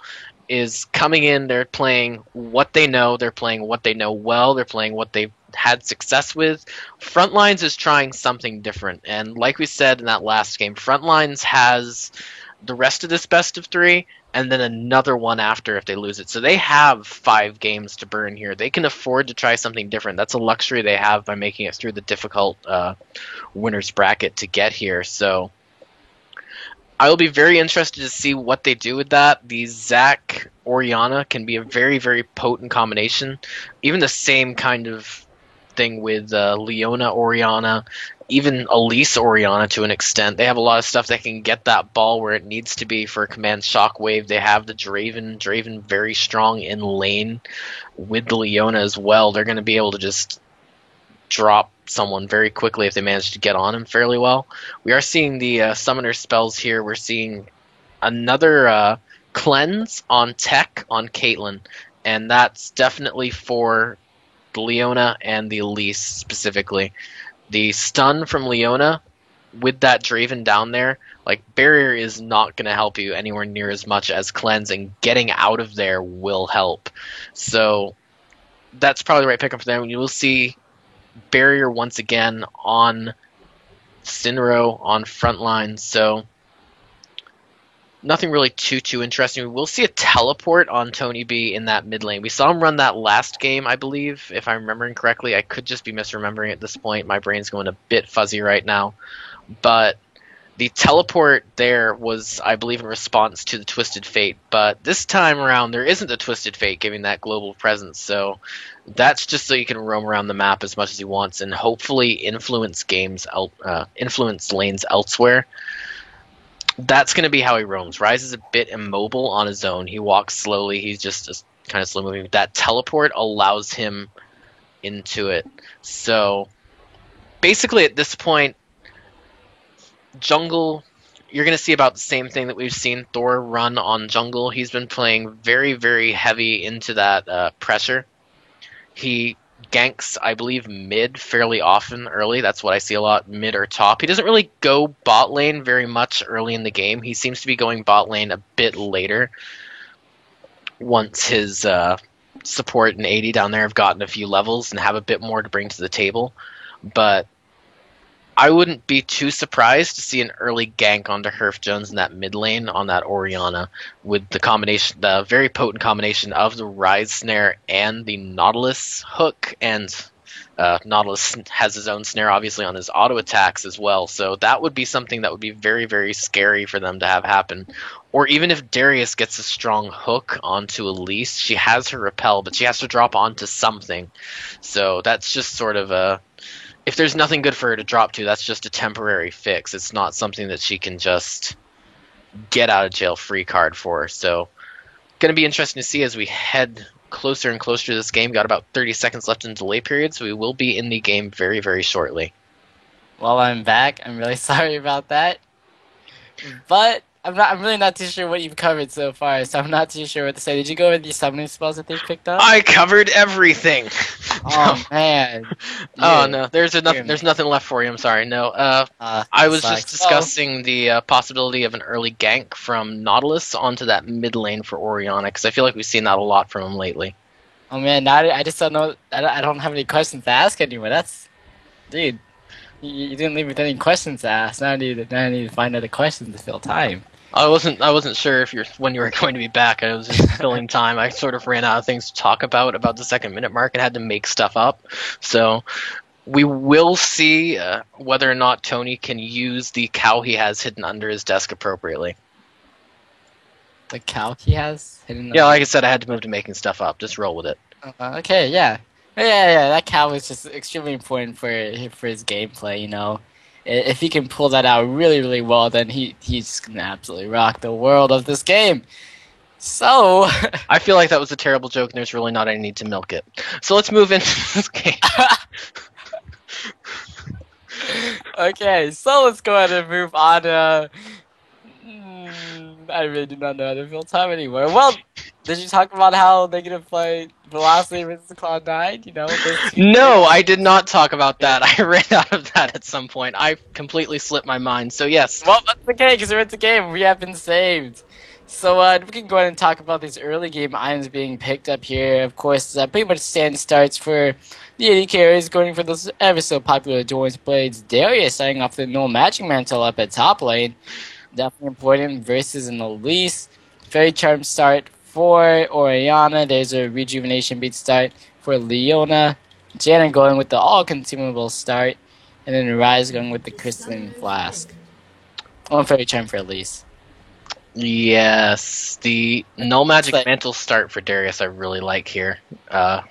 Is coming in, they're playing what they know, they're playing what they know well, they're playing what they've had success with. Frontlines is trying something different, and like we said in that last game, Frontlines has the rest of this best of 3, and then another one after if they lose it. So they have 5 games to burn here. They can afford to try something different. That's a luxury they have by making it through the difficult winner's bracket to get here. So I will be very interested to see what they do with that. The Zac Orianna can be a very, very potent combination. Even the same kind of thing with Leona Orianna, even Elise Orianna to an extent. They have a lot of stuff that can get that ball where it needs to be for command shockwave. They have the Draven very strong in lane with the Leona as well. They're going to be able to just drop someone very quickly if they manage to get on him fairly well. We are seeing the summoner spells here. We're seeing another cleanse on tech on Caitlyn, and that's definitely for the Leona and the Elise specifically. The stun from Leona with that Draven down there, like barrier is not going to help you anywhere near as much as cleanse, and getting out of there will help. So that's probably the right pickup for them. You will see barrier once again on Sinro on Frontline, so nothing really too interesting. We'll see a teleport on Tony B in that mid lane. We saw him run that last game, I believe, if I'm remembering correctly. I could just be misremembering at this point. My brain's going a bit fuzzy right now. But the teleport there was, I believe, in response to the Twisted Fate. But this time around, there isn't a Twisted Fate giving that global presence, so that's just so you can roam around the map as much as you want and hopefully influence influence lanes elsewhere. That's going to be how he roams. Rise is a bit immobile on his own. He walks slowly. He's just kind of slow moving. That teleport allows him into it. So basically at this point, jungle, you're going to see about the same thing that we've seen Thor run on jungle. He's been playing very, very heavy into that pressure. He ganks, I believe, mid fairly often early. That's what I see a lot, mid or top. He doesn't really go bot lane very much early in the game. He seems to be going bot lane a bit later once his support and AD down there have gotten a few levels and have a bit more to bring to the table. But I wouldn't be too surprised to see an early gank onto Herf Jones in that mid lane on that Orianna with the very potent combination of the Rise Snare and the Nautilus hook, and Nautilus has his own snare obviously on his auto attacks as well, so that would be something that would be very, very scary for them to have happen. Or even if Darius gets a strong hook onto Elise, she has her repel, but she has to drop onto something, so that's just sort of a... If there's nothing good for her to drop to, that's just a temporary fix. It's not something that she can just get out of jail free card for. So, going to be interesting to see as we head closer and closer to this game. Got about 30 seconds left in delay period, so we will be in the game very, very shortly. Well, I'm back. I'm really sorry about that. but I'm really not too sure what you've covered so far, so I'm not too sure what to say. Did you go over the summoning spells that they've picked up? I covered everything. No. Oh man, Oh you, no, there's you're enough. There's amazing. nothing left for you. I'm sorry. No. I That was just sucks. Well, discussing the possibility of an early gank from Nautilus onto that mid lane for Oriana because I feel like we've seen that a lot from him lately. oh man, now I just don't know. I don't have any questions to ask anymore. That's, dude, you didn't leave with any questions to ask. Now I need to find other questions to fill time. I wasn't sure if you're when you were going to be back. I was just filling time. I sort of ran out of things to talk about the second minute mark and had to make stuff up. So we will see whether or not Tony can use the cow he has hidden under his desk appropriately. The calc he has hidden. Yeah, like I said, I had to move to making stuff up. Just roll with it. Okay, yeah. Yeah. That cow is just extremely important for his gameplay. You know, if he can pull that out really, really well, then he's just gonna absolutely rock the world of this game. So, I feel like that was a terrible joke, and there's really not any need to milk it. So let's move into this game. okay, so let's go ahead and move on. I really do not know how to fill time anymore. Well, did you talk about how they're gonna play Velocity versus Cloud9? You know, those two No, I did not talk about that. I ran out of that at some point. I completely slipped my mind. So yes. well, that's okay, because we're at the game. We have been saved. So we can go ahead and talk about these early game items being picked up here. Of course, pretty much standard starts for the AD carries, going for those ever so popular Doran's Blades. Darius starting off the null Magic Mantle up at top lane. Definitely important versus an Elise. Fairy Charm start for Oriana. There's a Rejuvenation Beat start for Leona. Janna going with the all-consumable start. And then Rise going with the Crystalline Flask. Oh, and Fairy Charm for Elise. Yes, the null magic like- mantle start for Darius I really like here. Gonna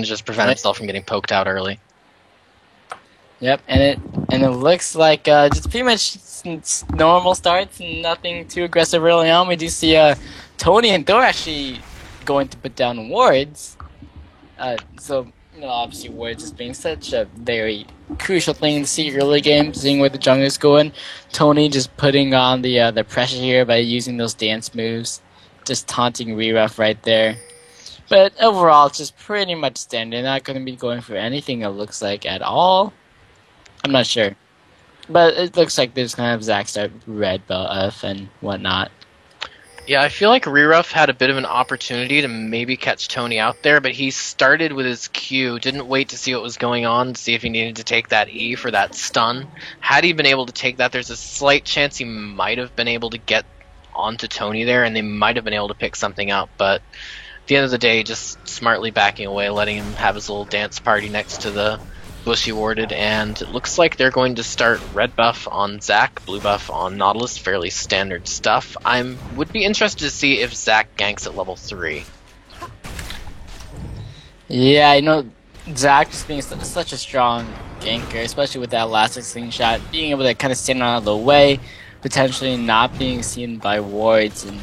just prevent himself from getting poked out early. Yep, and it looks like just pretty much normal starts, nothing too aggressive early on. We do see Tony and Thor actually going to put down wards. So you know, obviously wards just being such a very crucial thing to see early game, seeing where the jungler's going. Tony just putting on the pressure here by using those dance moves, just taunting Reruff right there. But overall, it's just pretty much standard. Not going to be going for anything it looks like at all. I'm not sure. But it looks like there's kind of Zac start red buff and whatnot. Yeah, I feel like Reruff had a bit of an opportunity to maybe catch Tony out there, but he started with his Q, didn't wait to see what was going on, to see if he needed to take that E for that stun. Had he been able to take that, there's a slight chance he might have been able to get onto Tony there, and they might have been able to pick something up, but at the end of the day, just smartly backing away, letting him have his little dance party next to the bush he warded, and it looks like they're going to start red buff on Zac, blue buff on Nautilus, fairly standard stuff. I would be interested to see if Zac ganks at level 3. Yeah, you know, Zac just being such a strong ganker, especially with that elastic slingshot, being able to kind of stand out of the way, potentially not being seen by wards, and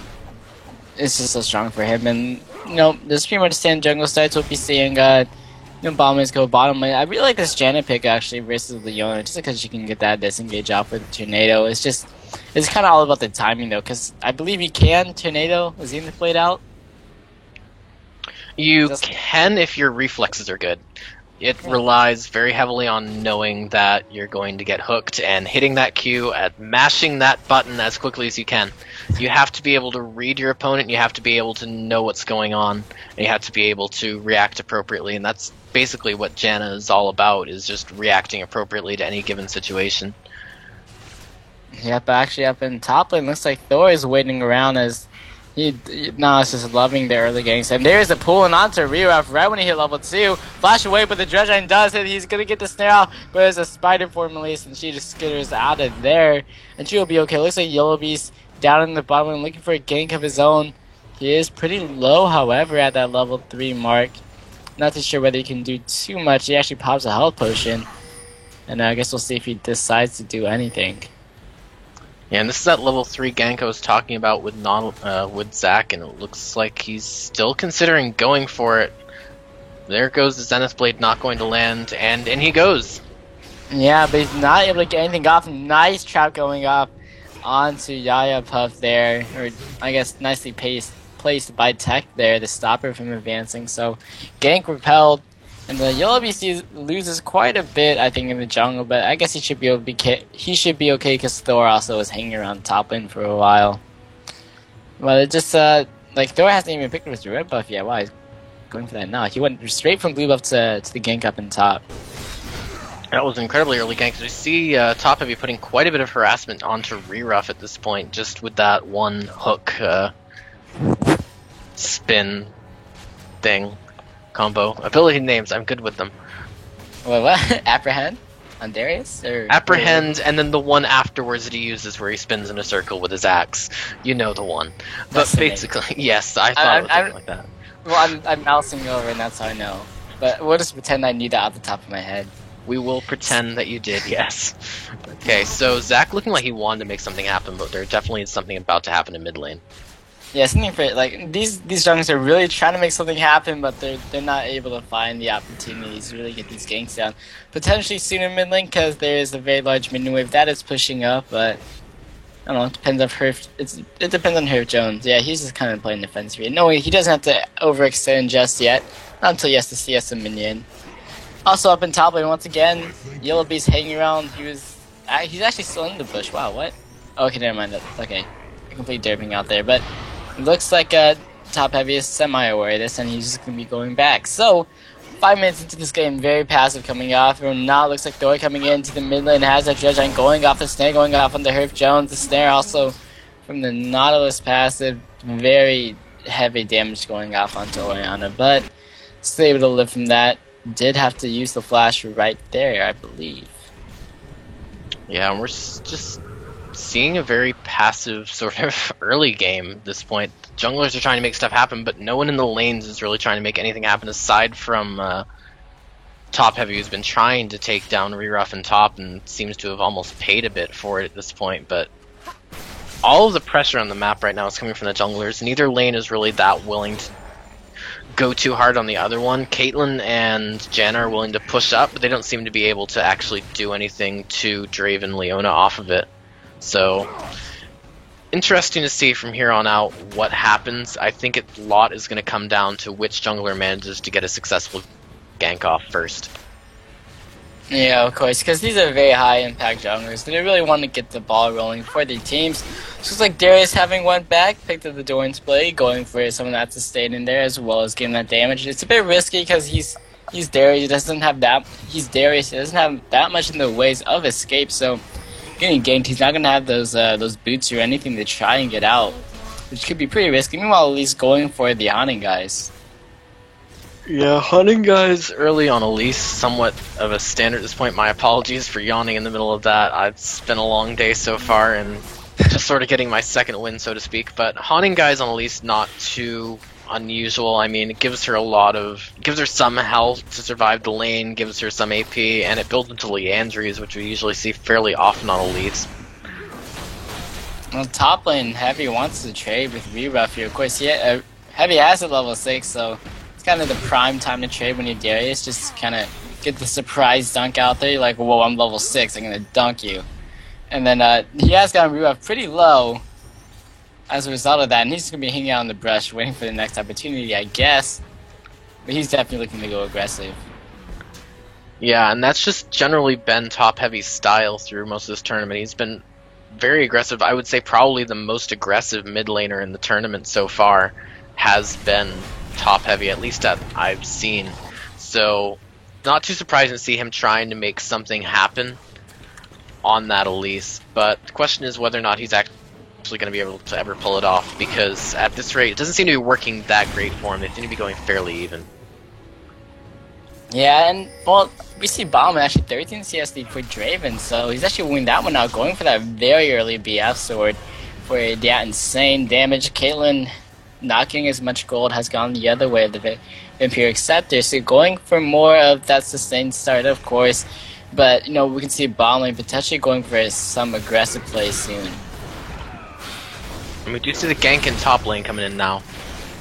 it's just so strong for him. And you know, this pretty much standard jungle starts. We'll be seeing bottom lanes go bottom lane. I really like this Janna pick actually versus Leona, just because she can get that disengage off with Tornado. It's kind of all about the timing though, because I believe you can Tornado. Was he in the played out? You can if your reflexes are good. It relies very heavily on knowing that you're going to get hooked and hitting that Q and mashing that button as quickly as you can. You have to be able to read your opponent, you have to be able to know what's going on, and you have to be able to react appropriately, and that's basically what Janna is all about, is just reacting appropriately to any given situation. Yep, actually up in top lane, looks like Thor is waiting around as it's just loving the early games. And there's a pulling onto Reruff right when he hit level 2. Flash away, but the Dredge does hit. He's going to get the snare out, but there's a spider form release, and she just skitters out of there. And she'll be okay. Looks like Yellow Beast down in the bottom lane looking for a gank of his own. He is pretty low, however, at that level 3 mark. Not too sure whether he can do too much. He actually pops a health potion. And I guess we'll see if he decides to do anything. Yeah, and this is that level 3 gank I was talking about with Zac, and it looks like he's still considering going for it. There goes the Zenith Blade, not going to land, and in he goes. Yeah, but he's not able to get anything off. Nice trap going off onto Yaya Puff there, or I guess nicely placed by Tech there to stop her from advancing. So gank repelled, and the Yellow BC loses quite a bit, I think, in the jungle. But I guess he should be okay. He should be okay because Thor also was hanging around top lane for a while. Well, it just like Thor hasn't even picked up his red buff yet. Wow, he's going for that now. He went straight from blue buff to the gank up in top. That was an incredibly early gank. We see Top Heavy putting quite a bit of harassment onto Reruff at this point, just with that one hook spin thing combo. Ability names, I'm good with them. Wait, what? Apprehend? On Darius? Or Apprehend, and then the one afterwards that he uses where he spins in a circle with his axe. You know the one. But basically, yes, I thought it was something like that. Well, I'm mousing over and that's how I know. But we'll just pretend I knew that off the top of my head. We will pretend that you did, yes. Okay, so Zach looking like he wanted to make something happen, but there definitely is something about to happen in mid lane. Yeah, something for like these junglers are really trying to make something happen, but they're not able to find the opportunities to really get these ganks down. Potentially soon in mid lane because there is a very large minion wave that is pushing up, but I don't know. It depends on it depends on Herb Jones. Yeah, he's just kind of playing defense here. No, he doesn't have to overextend just yet. Not until he has to CS a minion. Also up in top lane once again, Yellow Beast hanging around. He's actually still in the bush. Wow, what? Okay, never mind. Okay, complete derping out there, but it looks like Top Heavy is semi-aware of this, and he's just gonna be going back. So 5 minutes into this game, very passive coming off. Now looks like Thor coming into the mid lane has that dredge line going off the snare, going off on the Herb Jones. The snare also from the Nautilus passive, very heavy damage going off onto Orianna, but still able to live from that. Did have to use the flash right there, I believe. Yeah, and we're just seeing a very passive sort of early game at this point. Junglers are trying to make stuff happen, but no one in the lanes is really trying to make anything happen aside from Top Heavy, who's been trying to take down Reruff and top and seems to have almost paid a bit for it at this point. But all of the pressure on the map right now is coming from the junglers. Neither lane is really that willing to go too hard on the other one. Caitlyn and Janna are willing to push up, but they don't seem to be able to actually do anything to Draven Leona off of it. So, interesting to see from here on out what happens. I think a lot is going to come down to which jungler manages to get a successful gank off first. Yeah, of course, because these are very high-impact junglers. They really want to get the ball rolling for their teams. So it's like Darius having went back, picked up the Doran's play, going for someone that's stayed in there as well as getting that damage. It's a bit risky because he's Darius. He doesn't have that. He's Darius. He doesn't have that much in the ways of escape. So getting ganked, he's not gonna have those boots or anything to try and get out, which could be pretty risky. Meanwhile, at least going for the hunting guys. Yeah, hunting guys early on Elise, somewhat of a standard at this point. My apologies for yawning in the middle of that. It's been a long day so far and just sort of getting my second win, so to speak. But haunting guys on Elise, not too unusual. I mean, it gives her some health to survive the lane, gives her some AP, and it builds into Liandry's, which we usually see fairly often on Elise. Well, top lane, Heavy wants to trade with Reruff here. Of course, Heavy has a level 6, so kind of the prime time to trade when you're Darius. Just kind of get the surprise dunk out there. You're like, whoa, I'm level 6, I'm going to dunk you. And then he has gotten Reruff pretty low as a result of that, and he's going to be hanging out in the brush waiting for the next opportunity, I guess. But he's definitely looking to go aggressive. Yeah, and that's just generally been Top Heavy's style through most of this tournament. He's been very aggressive. I would say probably the most aggressive mid laner in the tournament so far has been Top Heavy, at least that I've seen. So, not too surprising to see him trying to make something happen on that Elise. But the question is whether or not he's actually going to be able to ever pull it off, because at this rate, it doesn't seem to be working that great for him. They seem to be going fairly even. Yeah, and, well, we see Bauman actually 13 CSD for Draven, so he's actually winning that one out, going for that very early BF sword for that insane damage. Caitlyn not getting as much gold has gone the other way of the Vampiric Scepter, so going for more of that sustained start, of course, but, you know, we can see Bomb Lane potentially going for some aggressive play soon. And we do see the gank in top lane coming in now.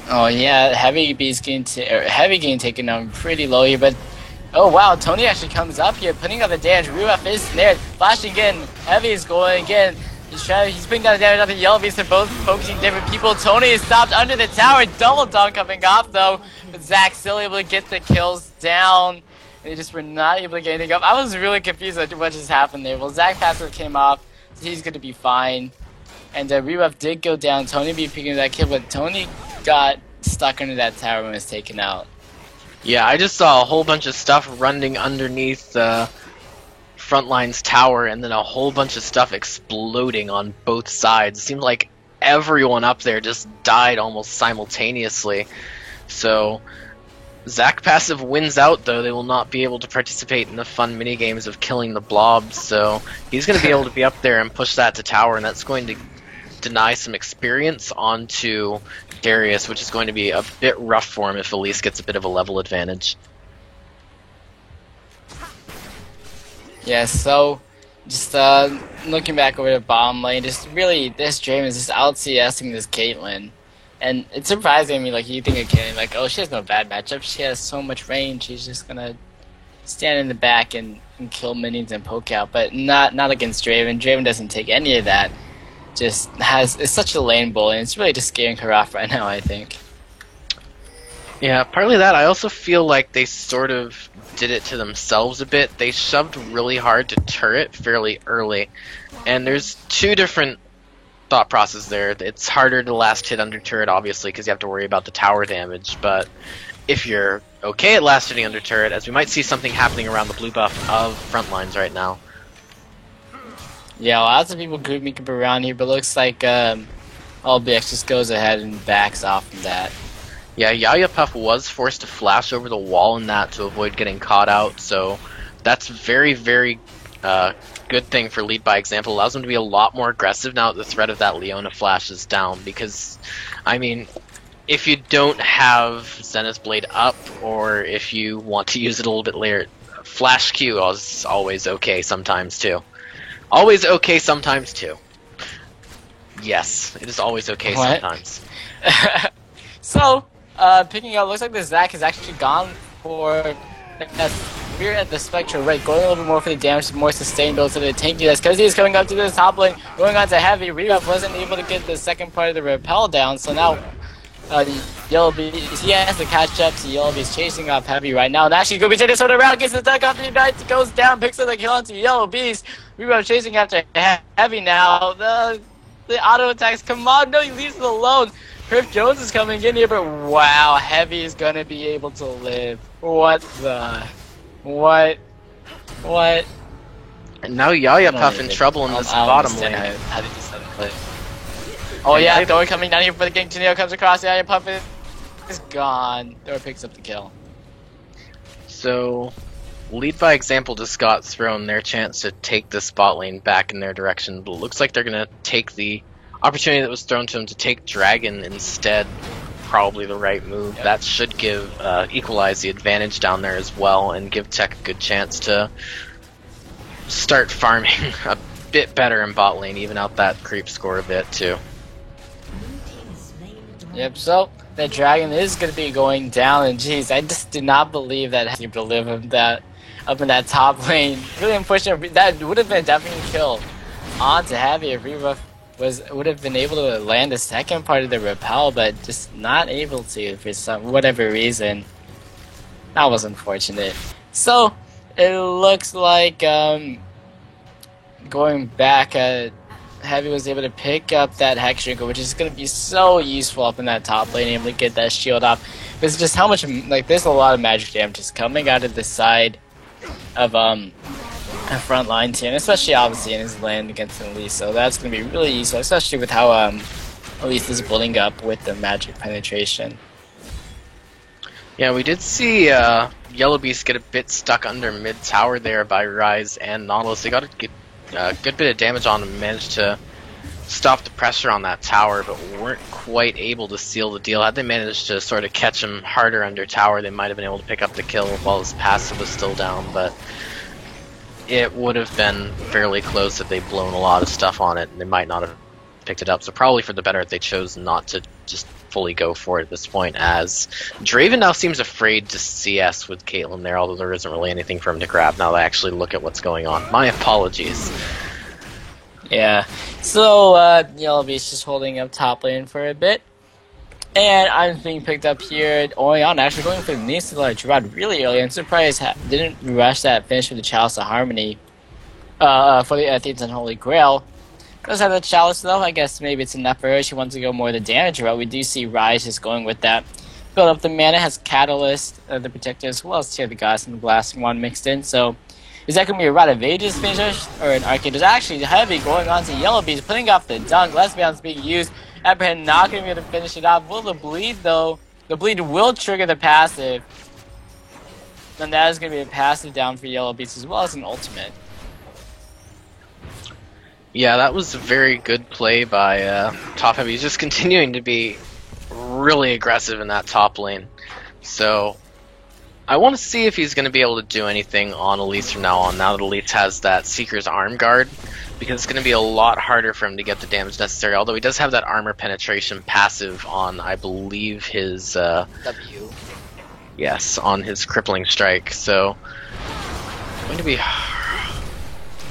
Oh yeah, Heavy getting taken down pretty low here, but oh wow, Tony actually comes up here, putting up the damage. Reruff is snared, flashing again. Heavy is going again. He's putting down damage on the Yellow Beast. They're both focusing different people. Tony is stopped under the tower. Double dunk coming off though. But Zach still able to get the kills down. They just were not able to get anything up. I was really confused at what just happened there. Well, Zach passive came off, so he's going to be fine. And Rebuff did go down. Tony be picking that kill, but Tony got stuck under that tower when it was taken out. Yeah, I just saw a whole bunch of stuff running underneath Frontline's tower, and then a whole bunch of stuff exploding on both sides. It seemed like everyone up there just died almost simultaneously. So Zach passive wins out, though. They will not be able to participate in the fun minigames of killing the blobs, so he's going to be able to be up there and push that to tower, and that's going to deny some experience onto Darius, which is going to be a bit rough for him if Elise gets a bit of a level advantage. Yeah, so just looking back over the bottom lane, just really this Draven is just out CSing this Caitlyn. And it's surprising me, like, you think of Caitlyn, like, oh, she has no bad matchup. She has so much range. She's just gonna stand in the back and kill minions and poke out. But not against Draven. Draven doesn't take any of that. Just is such a lane bull, and it's really just scaring her off right now, I think. Yeah, partly that. I also feel like they sort of did it to themselves a bit. They shoved really hard to turret fairly early, and there's two different thought process there. It's harder to last hit under turret, obviously, because you have to worry about the tower damage, but if you're okay at last hitting under turret, as we might see something happening around the blue buff of Frontlines right now. Yeah, lots of people grouping up around here, but looks like LBX just goes ahead and backs off of that. Yeah, Yaya Puff was forced to flash over the wall in that to avoid getting caught out, so that's very, very good thing for lead by example. Allows them to be a lot more aggressive now that the threat of that Leona flash is down, because, I mean, if you don't have Zenith Blade up, or if you want to use it a little bit later, Flash Q is always okay sometimes too. Always okay sometimes too. Yes, it is always okay sometimes. So, picking up, looks like the Zac has actually gone for we're at the Spectre, right? Going a little bit more for the damage, more sustained build to the tankiness. Because he's coming up to the top lane, going on to heavy. Rebuff wasn't able to get the second part of the repel down, so now Yellow Beast, he has to catch up to Yellow Beast chasing off heavy right now. And actually, Gobi this one around, gets the duck off the United, goes down, picks up the kill onto Yellow Beast. Rebuff chasing after heavy now. The auto attacks, come on, no, he leaves it alone. Griff Jones is coming in here, but wow, Heavy is gonna be able to live. What the? What? And now Yaya Puff in trouble in this bottom lane. How did you set it play? Oh yeah, Thor coming down here for the gank. Janelle comes across. Yaya Puff is gone. Thor picks up the kill. So, lead by example just got thrown their chance to take the spot lane back in their direction, but it looks like they're gonna take the opportunity that was thrown to them to take Dragon instead. Probably the right move. Yep. That should give equalize the advantage down there as well, and give Tech a good chance to start farming a bit better in bot lane, even out that creep score a bit too. Yep. So that Dragon is going to be going down, and geez, I just do not believe that he to live him that up in that top lane. Really unfortunate. That would have been definitely a kill onto Heavy if Rebuff would have been able to land the second part of the repel, but just not able to for some whatever reason. That was unfortunate. So it looks like going back, Heavy was able to pick up that Hex Drinker, which is going to be so useful up in that top lane, able to get that shield off. Because just how much, like, there's a lot of magic damage just coming out of the side of a front line team, especially obviously in his land against Elise, so that's going to be really useful, especially with how Elise is building up with the magic penetration. Yeah, we did see Yellow Beast get a bit stuck under mid tower there by Rise and Nautilus. They got a good bit of damage on him, managed to stop the pressure on that tower, but weren't quite able to seal the deal. Had they managed to sort of catch him harder under tower, they might have been able to pick up the kill while his passive was still down, but it would have been fairly close if they'd blown a lot of stuff on it, and they might not have picked it up. So probably for the better if they chose not to just fully go for it at this point, as Draven now seems afraid to CS with Caitlyn there, although there isn't really anything for him to grab now that I actually look at what's going on. My apologies. Yeah, So, Yellow Beast just holding up top lane for a bit. And I'm being picked up here. Orion actually going for the Nisla Gerard really early. I'm surprised didn't rush that finish with the Chalice of Harmony for the Thieves and Holy Grail. Does have the Chalice though. I guess maybe it's enough for her. She wants to go more the damage route. We do see Rise just going with that. Build up the mana, has Catalyst, the Protector, as well as Tear the Goddess and the Blasting One mixed in. So, is that going to be a Rite of Ages finish or an Arcade? There's actually Heavy going on to Yellow Beast, putting off the dunk. Let's be honest, being used. Apprehend not going to be able to finish it off. Will the bleed, though? The bleed will trigger the passive. And that is going to be a passive down for Yellow Beast as well as an ultimate. Yeah, that was a very good play by Top Heavy. He's just continuing to be really aggressive in that top lane. So, I want to see if he's going to be able to do anything on Elise from now on, now that Elise has that Seeker's Arm Guard, because it's going to be a lot harder for him to get the damage necessary, although he does have that armor penetration passive on, I believe, his... W. Yes, on his Crippling Strike, so... going to be...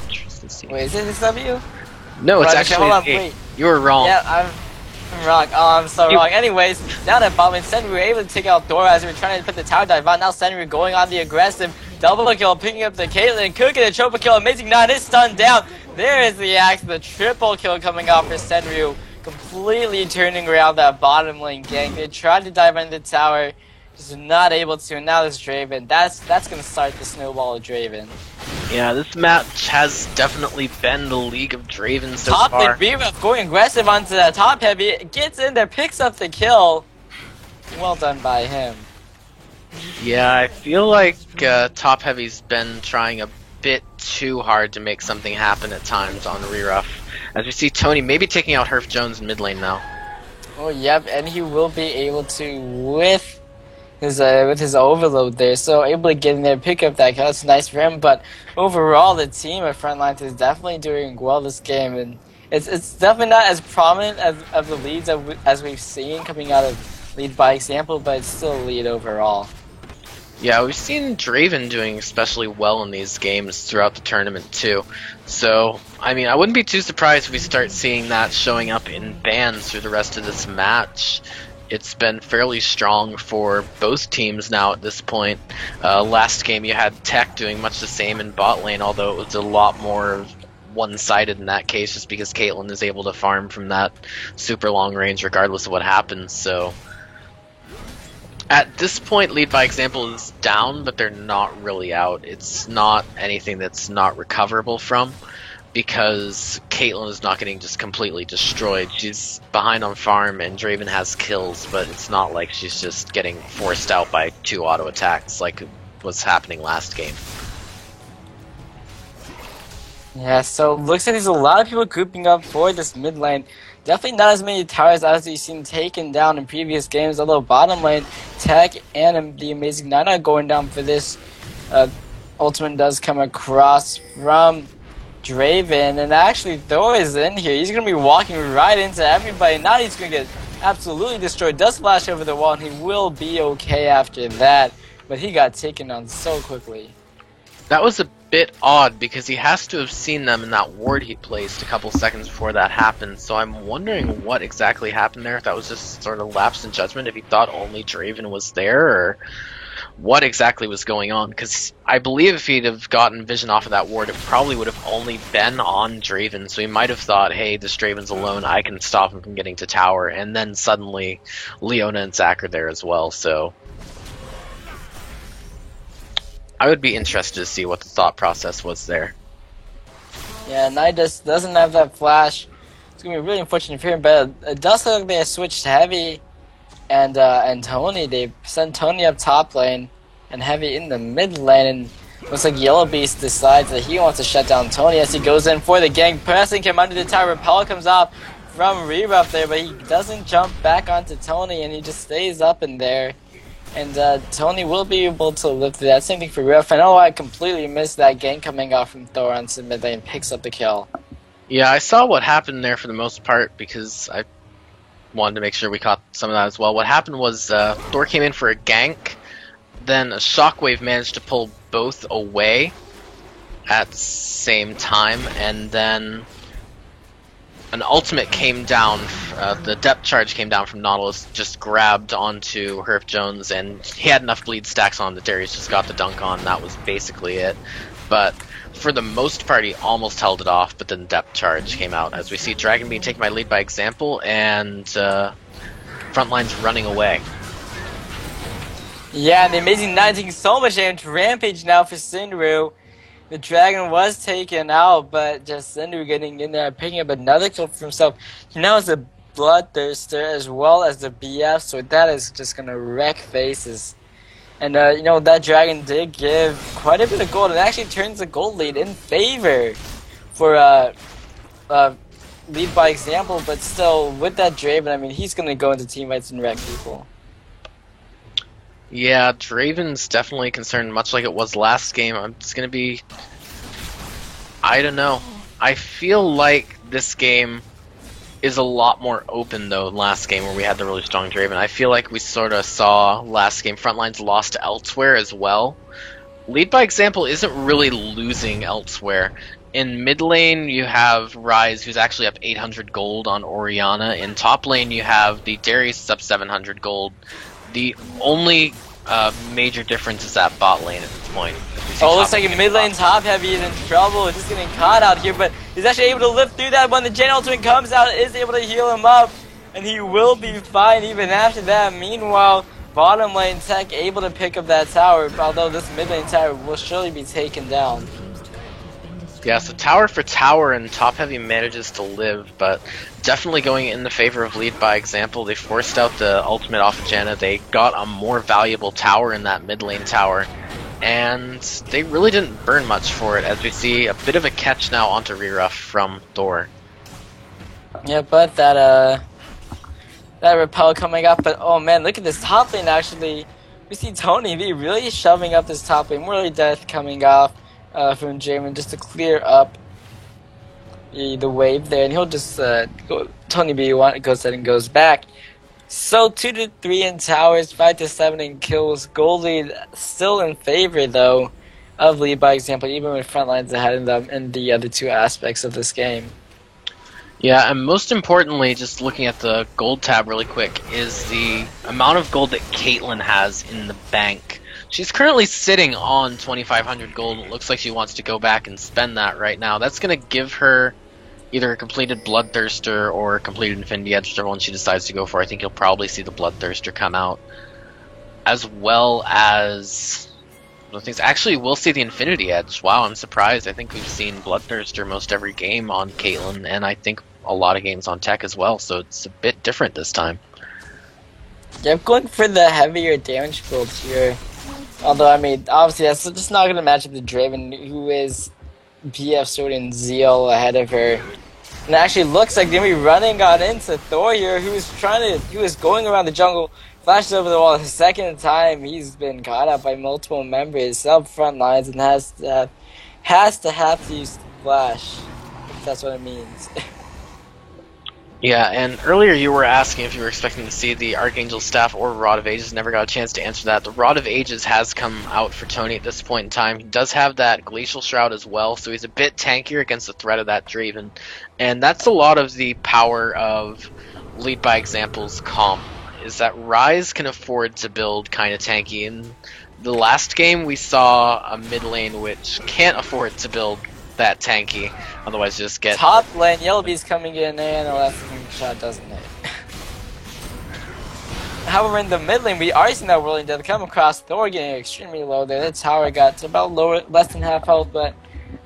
interesting to see. Wait, is it this W? No, it's Right, actually hold on, A. wait. You were wrong. Yeah, I'm wrong. Oh, I'm so wrong. Anyways, now that bottom lane, Senru were able to take out Dora as we were trying to put the tower dive on. Now Senru going on the aggressive double kill, picking up the Caitlyn, could get a triple kill. Amazing Nine is stunned down. There is the axe, the triple kill coming off for Senru, completely turning around that bottom lane gang. They tried to dive into the tower, just not able to. And now there's Draven. That's gonna start the snowball of Draven. Yeah, this match has definitely been the League of Draven so Top far. lane Rebuff going aggressive onto that top heavy, gets in there, picks up the kill. Well done by him. Yeah, I feel like Top Heavy's been trying a bit too hard to make something happen at times on Reruff. As we see Tony maybe taking out Herf Jones in mid lane now. Oh, yep, and he will be able to with his overload there, so able to get in there, pick up that kill. That's nice for him. But overall, the team at Frontline is definitely doing well this game, and it's definitely not as prominent of the leads as we've seen coming out of Lead by Example, but it's still a lead overall. Yeah, we've seen Draven doing especially well in these games throughout the tournament too. So, I mean, I wouldn't be too surprised if we start seeing that showing up in bans through the rest of this match. It's been fairly strong for both teams now at this point. Last game you had Tech doing much the same in bot lane, although it was a lot more one-sided in that case just because Caitlyn is able to farm from that super long range regardless of what happens. So at this point, Lead by Example is down, but they're not really out. It's not anything that's not recoverable from, because Caitlyn is not getting just completely destroyed. She's behind on farm, and Draven has kills, but it's not like she's just getting forced out by 2 auto attacks like was happening last game. Yeah, so looks like there's a lot of people grouping up for this mid lane. Definitely not as many towers as we've seen taken down in previous games, although bottom lane, Tech and the Amazing Nine are going down for this. Ultimate does come across from Draven, and actually Thor is in here. He's going to be walking right into everybody. Now he's going to get absolutely destroyed. Does flash over the wall, and he will be okay after that, but he got taken on so quickly. That was a bit odd because he has to have seen them in that ward he placed a couple seconds before that happened, so I'm wondering what exactly happened there. If that was just sort of lapse in judgment, if he thought only Draven was there, or what exactly was going on, because I believe if he'd have gotten vision off of that ward, it probably would have only been on Draven, so he might have thought, hey, this Draven's alone, I can stop him from getting to tower, and then suddenly Leona and Zac are there as well, so I would be interested to see what the thought process was there. Yeah, Knight just doesn't have that flash. It's going to be really unfortunate for him, but it does look like they have switched Heavy and Tony. They sent Tony up top lane and Heavy in the mid lane, and looks like Yellow Beast decides that he wants to shut down Tony as he goes in for the gank, pressing him under the tower. Repel comes off from Rebuff there, but he doesn't jump back onto Tony, and he just stays up in there. And Tony will be able to live through that. Same thing for Riff. I know I completely missed that gank coming off from Thor on mid lane and picks up the kill. Yeah, I saw what happened there for the most part because I wanted to make sure we caught some of that as well. What happened was Thor came in for a gank, then a Shockwave managed to pull both away at the same time, and then an ultimate came down, the depth charge came down from Nautilus, just grabbed onto Herb Jones, and he had enough bleed stacks on that Darius just got the dunk on. That was basically it. But for the most part, he almost held it off, but then depth charge came out. As we see Dragon being taken by lead by example, and Frontline's running away. Yeah, the Amazing Nine taking so much damage. Rampage now for Synderew. The Dragon was taken out, but just Synderew getting in there, picking up another kill for himself. He now has a Bloodthirster as well as the BF, so that is just going to wreck faces. And, that Dragon did give quite a bit of gold. It actually turns the gold lead in favor for lead by example, but still, with that Draven, I mean, he's going to go into team fights and wreck people. Yeah, Draven's definitely concerned, much like it was last game. It's going to be... I don't know. I feel like this game is a lot more open, though, than last game where we had the really strong Draven. I feel like we sort of saw last game Frontlines lost elsewhere as well. Lead by example isn't really losing elsewhere. In mid lane, you have Ryze, who's actually up 800 gold on Orianna. In top lane, you have the Darius up 700 gold. The only major difference is at bot lane at this point. Oh, looks like mid lane top heavy is in trouble. Just getting caught out here, but he's actually able to lift through that when the Gen Ultimate comes out. Is able to heal him up, and he will be fine even after that. Meanwhile, bottom lane Tech able to pick up that tower, although this mid lane tower will surely be taken down. Yeah, so tower for tower, and top heavy manages to live, but definitely going in the favor of lead by example. They forced out the ultimate off of Janna. They got a more valuable tower in that mid lane tower, and they really didn't burn much for it, as we see a bit of a catch now onto Reruff from Thor. Yeah, but that repel coming up, but oh man, look at this top lane actually. We see Tony B really shoving up this top lane. Really death coming off from Jamin just to clear up the wave there, and he'll just go. Tony B goes ahead and goes back. So 2-3 in towers, 5-7 in kills. Gold lead still in favor though of lead by example, even with Frontlines ahead of them in the other two aspects of this game. Yeah, and most importantly, just looking at the gold tab really quick, is the amount of gold that Caitlyn has in the bank. She's currently sitting on 2,500 gold. It looks like she wants to go back and spend that right now. That's going to give her either a completed Bloodthirster or a completed Infinity Edge, whichever one she decides to go for. I think you'll probably see the Bloodthirster come out. As well as... things. Actually, we'll see the Infinity Edge. Wow, I'm surprised. I think we've seen Bloodthirster most every game on Caitlyn, and I think a lot of games on Tech as well, so it's a bit different this time. Yeah, I'm going for the heavier damage build here. Although, I mean, obviously that's just not going to match up the Draven, who is BF Sword and Zeal ahead of her. And it actually looks like they're going to be running on into Thor here, who is going around the jungle, flashes over the wall a second time. He's been caught up by multiple members up front lines and has to have to use the flash, if that's what it means. Yeah, and earlier you were asking if you were expecting to see the Archangel Staff or Rod of Ages. Never got a chance to answer that. The Rod of Ages has come out for Tony at this point in time. He does have that Glacial Shroud as well, so he's a bit tankier against the threat of that Draven. And that's a lot of the power of Lead by Example's comp, is that Ryze can afford to build kind of tanky. In the last game, we saw a mid lane which can't afford to build that tanky, otherwise just get... Top lane, Yellowbee's coming in and the last shot doesn't hit. However, in the mid lane, we are seeing that Whirling Death come across. Thor getting extremely low there. The tower got to about less than half health, but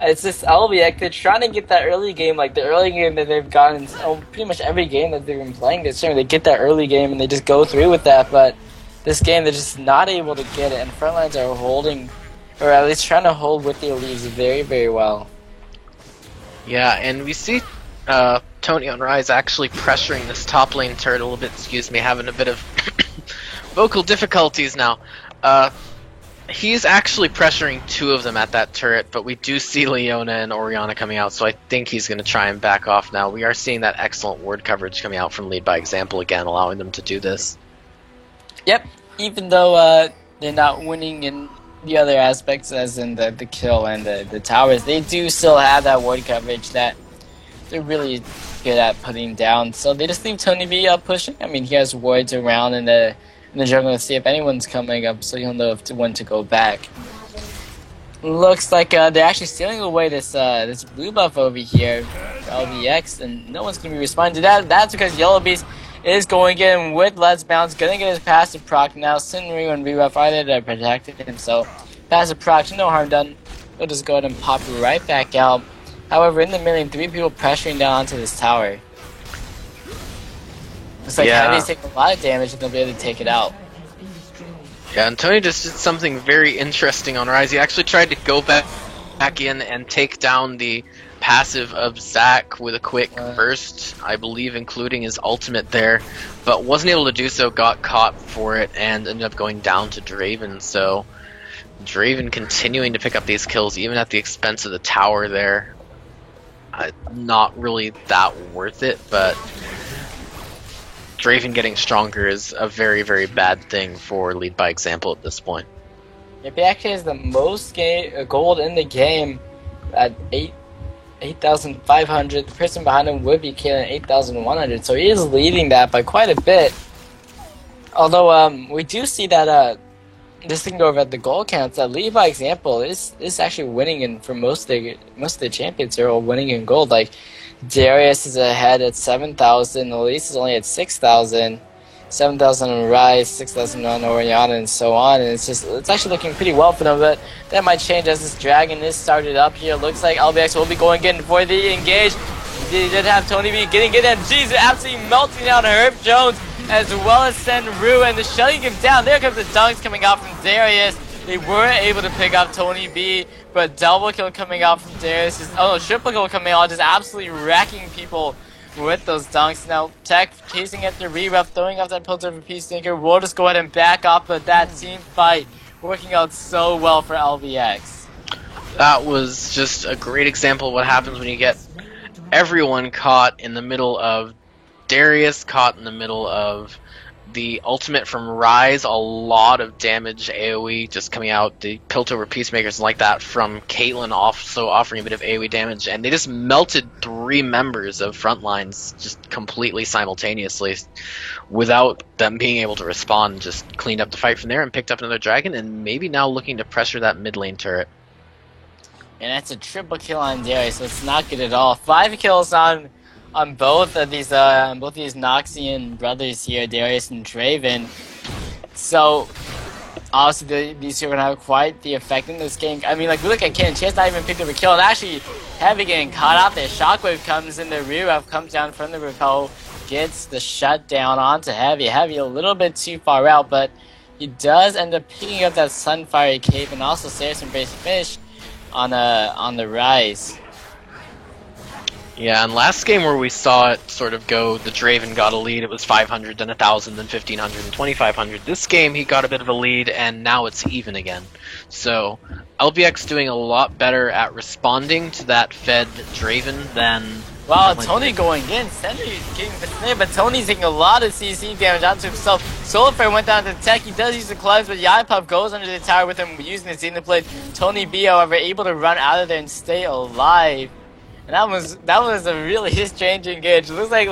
it's just LBX. They're trying to get that early game, like the early game that they've gotten pretty much every game that they've been playing this year. They get that early game and they just go through with that, but this game they're just not able to get it, and Frontlines are holding, or at least trying to hold with their leads very, very well. Yeah, and we see Tony on Ryze actually pressuring this top lane turret a little bit, having a bit of vocal difficulties now. He's actually pressuring two of them at that turret, but we do see Leona and Orianna coming out, so I think he's going to try and back off now. We are seeing that excellent ward coverage coming out from Lead by Example again, allowing them to do this. Yep, even though they're not winning in the other aspects, as in the kill and the towers, they do still have that ward coverage that they're really good at putting down. So they just leave Tony B up pushing. I mean, he has wards around in the jungle to see if anyone's coming up, so he'll know when to go back. Looks like they're actually stealing away this blue buff over here for LVX, and no one's gonna be responding to that. That's because Yellow Beast is going in with Let's Bounce, gonna get his passive proc now. Sinri and Rebuff are there to protect him, so passive proc, no harm done. We'll just go ahead and pop right back out. However, in the mid lane, 3 people pressuring down onto this tower. Looks like Heavy's taking a lot of damage and they'll be able to take it out. Yeah, and Tony just did something very interesting on Rise. He actually tried to go back in and take down the passive of Zac with a quick burst, I believe including his ultimate there, but wasn't able to do so, got caught for it, and ended up going down to Draven. So Draven continuing to pick up these kills even at the expense of the tower there. Not really that worth it, but Draven getting stronger is a very, very bad thing for Lead by Example at this point. Yep, he actually has the most gold in the game at 8,500. The person behind him would be Caitlyn 8,100, so he is leading that by quite a bit. Although we do see that this thing over at the gold counts, that Lead by Example is actually winning, and for most of the champions they're all winning in gold. Like Darius is ahead at 7,000, Elise is only at 6,000, 7,000 on Rise, 6,000 on Orianna, and so on. And it's actually looking pretty well for them, but that might change as this Dragon is started up here. Looks like LBX will be going in for the engage. They did have Tony B getting it, and jeez, absolutely melting down Herb Jones, as well as Senru, and shutting him down. There comes the dunks coming out from Darius. They weren't able to pick up Tony B, but double kill coming out from Darius. Oh no, triple kill coming out, just absolutely wrecking people with those dunks. Now Tech chasing at the re-ref, throwing off that Piltover for Peacemaker. We'll just go ahead and back up, but that team fight working out so well for LVX. That was just a great example of what happens when you get everyone caught in the middle of Darius, caught in the middle of the ultimate from Rise, a lot of damage AoE just coming out, the Piltover Peacemakers like that from Caitlyn also offering a bit of AoE damage, and they just melted 3 members of Frontlines just completely simultaneously without them being able to respond. Just cleaned up the fight from there and picked up another Dragon, and maybe now looking to pressure that mid lane turret. And that's a triple kill on Darius, so it's not good at all. 5 kills on both of these Noxian brothers here, Darius and Draven. So obviously these two are gonna have quite the effect in this game. I mean, like, we look at Ken, she has not even picked up a kill, and actually Heavy getting caught out there. Shockwave comes in, the rear ref comes down from the repel, gets the shutdown onto Heavy. Heavy a little bit too far out, but he does end up picking up that Sunfire Cape, and also Saracen Brace finish on the Rise. Yeah, and last game where we saw it sort of go, the Draven got a lead, it was 500, then 1,000, then 1,500, and 2,500. This game, he got a bit of a lead, and now it's even again. So, LBX doing a lot better at responding to that fed Draven than... Wow, Tony going in, Sentry getting the snare, but Tony's taking a lot of CC damage onto himself. Solarflare went down to Tech, he does use the clubs, but Yaipup goes under the tower with him using the Xenoblade. Tony B, however, able to run out of there and stay alive. And that was a really strange engage. It looks like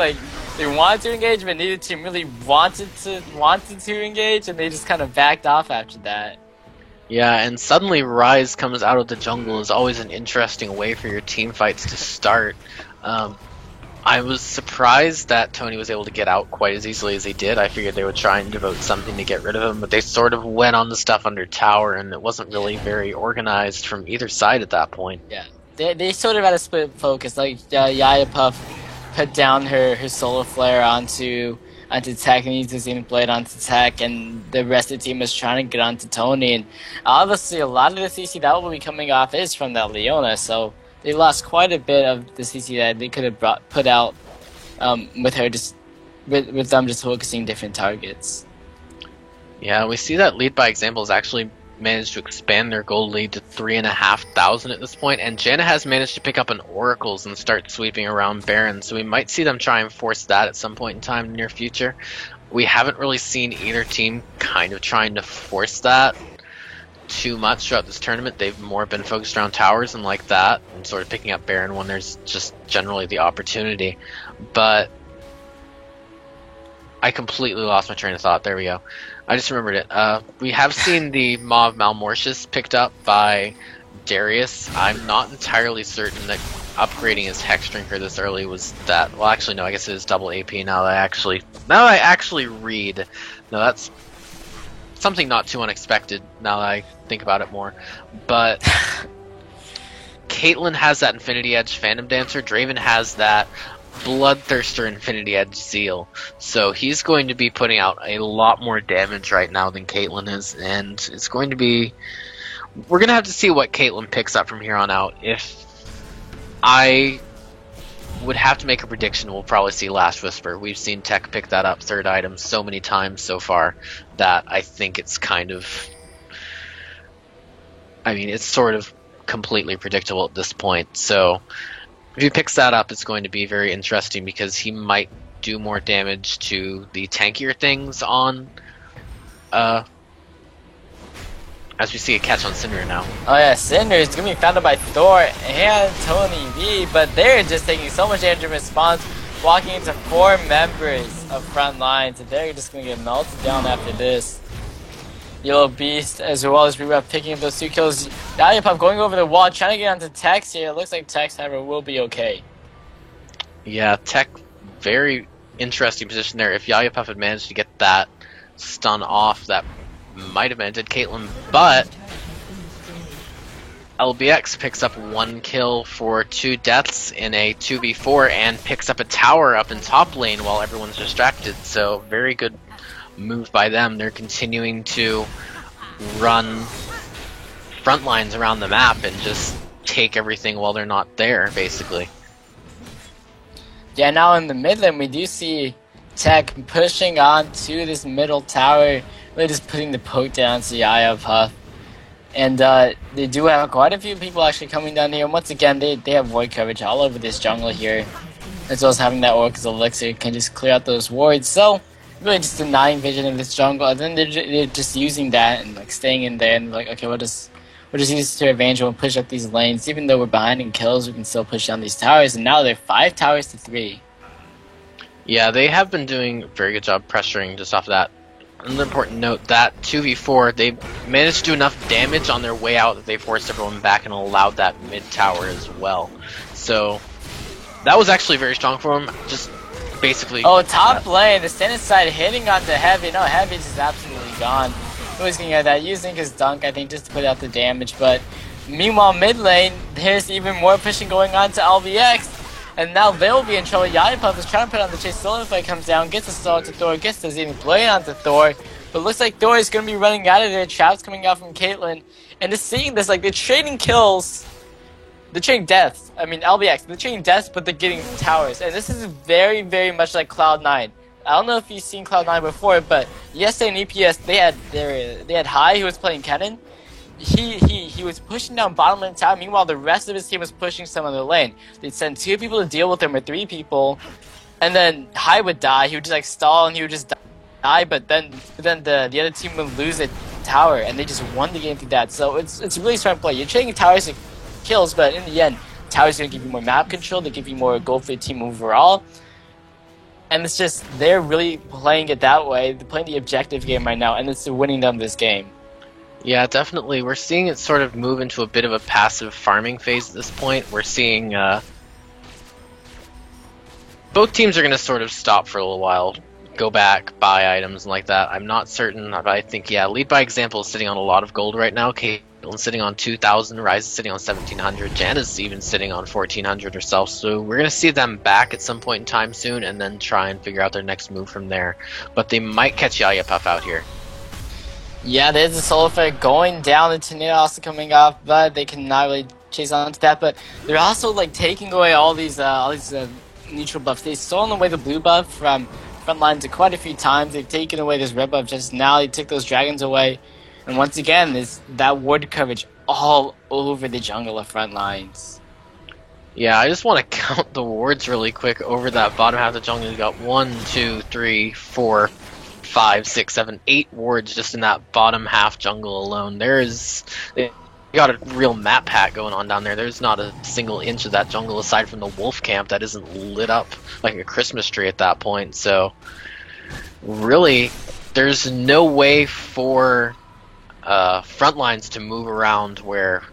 they wanted to engage, but neither team really wanted to engage, and they just kind of backed off after that. Yeah, and suddenly Rise comes out of the jungle is always an interesting way for your team fights to start. I was surprised that Tony was able to get out quite as easily as he did. I figured they would try and devote something to get rid of him, but they sort of went on the stuff under tower, and it wasn't really very organized from either side at that point. Yeah. They sort of had a split focus. Like Yaipup put down her Solar Flare onto Tech, and used the Xenoblade onto Tech, and the rest of the team was trying to get onto Tony. And obviously, a lot of the CC that will be coming off is from that Leona, so they lost quite a bit of the CC that they could have put out with her with them just focusing different targets. Yeah, we see that Lead by Example is actually managed to expand their gold lead to 3,500 at this point, and Janna has managed to pick up an Oracles and start sweeping around Baron, so we might see them try and force that at some point in time in the near future. We haven't really seen either team kind of trying to force that. too much throughout this tournament. They've more been focused around towers and like that, and sort of picking up Baron when there's just generally the opportunity. But I completely lost my train of thought. There we go. I just remembered it. We have seen the Maw of Malmortius picked up by Darius. I'm not entirely certain that upgrading his Hex Drinker this early was that. Well, actually, no. I guess it is double AP now that I actually read. No, that's something not too unexpected now that I think about it more. But Caitlyn has that Infinity Edge Phantom Dancer. Draven has that Bloodthirster Infinity Edge Zeal. So he's going to be putting out a lot more damage right now than Caitlyn is, and it's going to be... We're going to have to see what Caitlyn picks up from here on out. If I would have to make a prediction, we'll probably see Last Whisper. We've seen Tech pick that up, third item, so many times so far that I think it's kind of... I mean, it's sort of completely predictable at this point. So if he picks that up, it's going to be very interesting because he might do more damage to the tankier things on... as we see a catch on Cinder now. Oh yeah, Cinder is going to be founded by Thor and Tony V, but they're just taking so much damage in response, walking into 4 members of front lines, and they're just going to get melted down after this. Yellow Beast, as well as Reba picking up those 2 kills. Yayapov going over the wall, trying to get onto Tex here. It looks like Tex, however, will be okay. Yeah, Tech, very interesting position there. If Yayapov had managed to get that stun off, that might have ended Caitlyn, but LBX picks up 1 kill for 2 deaths in a 2v4 and picks up a tower up in top lane while everyone's distracted. So very good move by them. They're continuing to run front lines around the map and just take everything while they're not there, basically. Yeah, now in the mid lane we do see Tech pushing on to this middle tower, really just putting the poke down to Yayapov. And they do have quite a few people actually coming down here. And once again, they have void coverage all over this jungle here, as well as having that Orcus Elixir can just clear out those wards. So really just denying vision of this jungle, and then they're just using that and like staying in there and like, okay, we'll just use this to our advantage and we'll push up these lanes. Even though we're behind in kills, we can still push down these towers. And now they're 5 towers to 3. Yeah, they have been doing a very good job pressuring just off of that. Another important note, that 2v4, they managed to do enough damage on their way out that they forced everyone back and allowed that mid tower as well. So that was actually very strong for them. Just basically... Oh, top lane, the Stannis side hitting onto Heavy. No, Heavy just absolutely gone. He was getting at that, using his dunk, I think, just to put out the damage. But meanwhile, mid lane, there's even more pushing going on to LBX. And now they'll be in trouble. Yayapov is trying to put on the chase. Solidify comes down, gets a stall to Thor, gets the Zenith Blade onto Thor. But looks like Thor is going to be running out of there. Traps coming out from Caitlyn. And just seeing this, like, they're trading kills. They're trading deaths. I mean, LBX. They're trading deaths, but they're getting towers. And this is very, very much like Cloud9. I don't know if you've seen Cloud9 before, but yesterday in EPS, they had High, who was playing Kennen. He was pushing down bottom lane tower. Meanwhile, the rest of his team was pushing some other lane. They'd send 2 people to deal with him or 3 people, and then High would die. He would just like stall and he would just die. But then the other team would lose a tower, and they just won the game through that. So it's really smart play. You're trading towers and kills, but in the end, towers are gonna give you more map control. They give you more gold for your team overall. And it's just they're really playing it that way. They're playing the objective game right now, and it's winning them this game. Yeah, definitely. We're seeing it sort of move into a bit of a passive farming phase at this point. We're seeing both teams are going to sort of stop for a little while, go back, buy items and like that. I'm not certain, but I think, yeah, Lead by Example is sitting on a lot of gold right now. Caitlyn's sitting on 2,000, Ryze is sitting on 1,700, Janna's even sitting on 1,400 herself. So we're going to see them back at some point in time soon and then try and figure out their next move from there. But they might catch Yayapov out here. Yeah, there's a soul effect going down, the tornado also coming off, but they cannot really chase on to that. But they're also like taking away all these neutral buffs. They've stolen away the blue buff from front lines quite a few times. They've taken away this red buff just now. They took those dragons away, and once again, there's that ward coverage all over the jungle of front lines. Yeah, I just want to count the wards really quick over that bottom half of the jungle. You got 1, 2, 3, 4, 5, 6, 7, 8 wards just in that bottom half jungle alone. They got a real map pack going on down there. There's not a single inch of that jungle aside from the wolf camp that isn't lit up like a Christmas tree at that point. So really, there's no way for front lines to move around where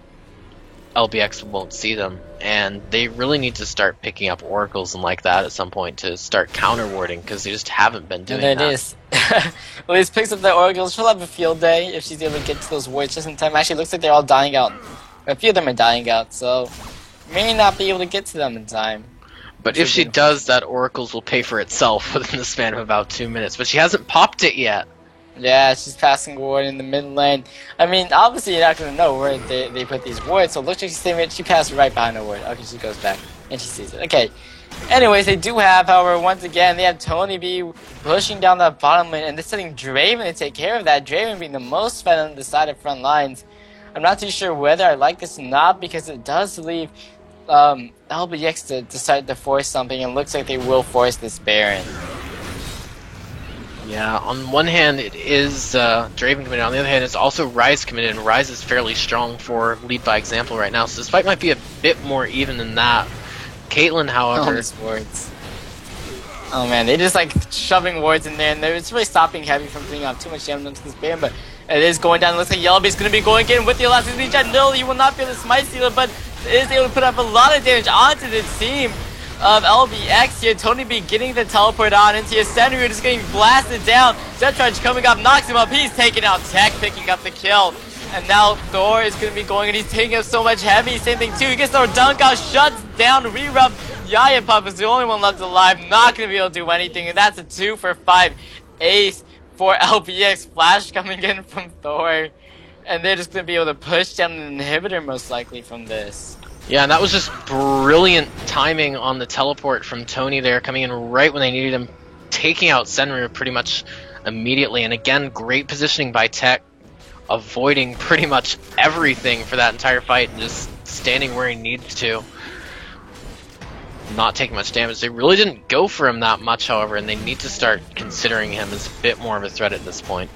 LBX won't see them, and they really need to start picking up oracles and like that at some point to start counter warding, because they just haven't been doing and that. it is. Elise picks up the oracles. She'll have a field day if she's able to get to those wards just in time. Actually, it looks like they're all dying out. A few of them are dying out, so may not be able to get to them in time. But if she does, that oracles will pay for itself within the span of about 2 minutes. But she hasn't popped it yet. Yeah, she's passing ward in the mid lane. I mean, obviously you're not going to know where they put these wards, so it looks like she passed right behind the ward. Okay, she goes back, and she sees it. Okay. Anyways, they do have, however, once again, they have Tony B pushing down that bottom lane, and they're sending Draven to take care of that. Draven being the most fed on the side of front lines. I'm not too sure whether I like this or not, because it does leave LBX to decide to force something, and it looks like they will force this Baron. Yeah, on one hand it is Draven committed, on the other hand it's also Ryze committed, and Ryze is fairly strong for lead by example right now, so this fight might be a bit more even than that. Caitlyn, however... wards. Oh man, they just like shoving wards in there, and it's really stopping Heavy from putting out too much damage into this Baron, but it is going down. It looks like Yellowbee's going to be going in with the Elastic Jet. No, you will not be able to Smite Stealer, but is able to put up a lot of damage onto the team of LBX here. Tony B getting the teleport on into your Senru, just getting blasted down. Jet Charge coming up, knocks him up. He's taking out Tech, picking up the kill. And now Thor is going to be going, and he's taking up so much Heavy. Same thing too. He gets our dunk out, shuts down Re-Rub. Yaya Puff is the only one left alive. Not going to be able to do anything. And that's a 2 for 5 ace for LBX. Flash coming in from Thor. And they're just going to be able to push down an inhibitor most likely from this. Yeah, and that was just brilliant timing on the teleport from Tony there, coming in right when they needed him, taking out Senru pretty much immediately. And again, great positioning by Tech, avoiding pretty much everything for that entire fight and just standing where he needed to. Not taking much damage. They really didn't go for him that much, however, and they need to start considering him as a bit more of a threat at this point.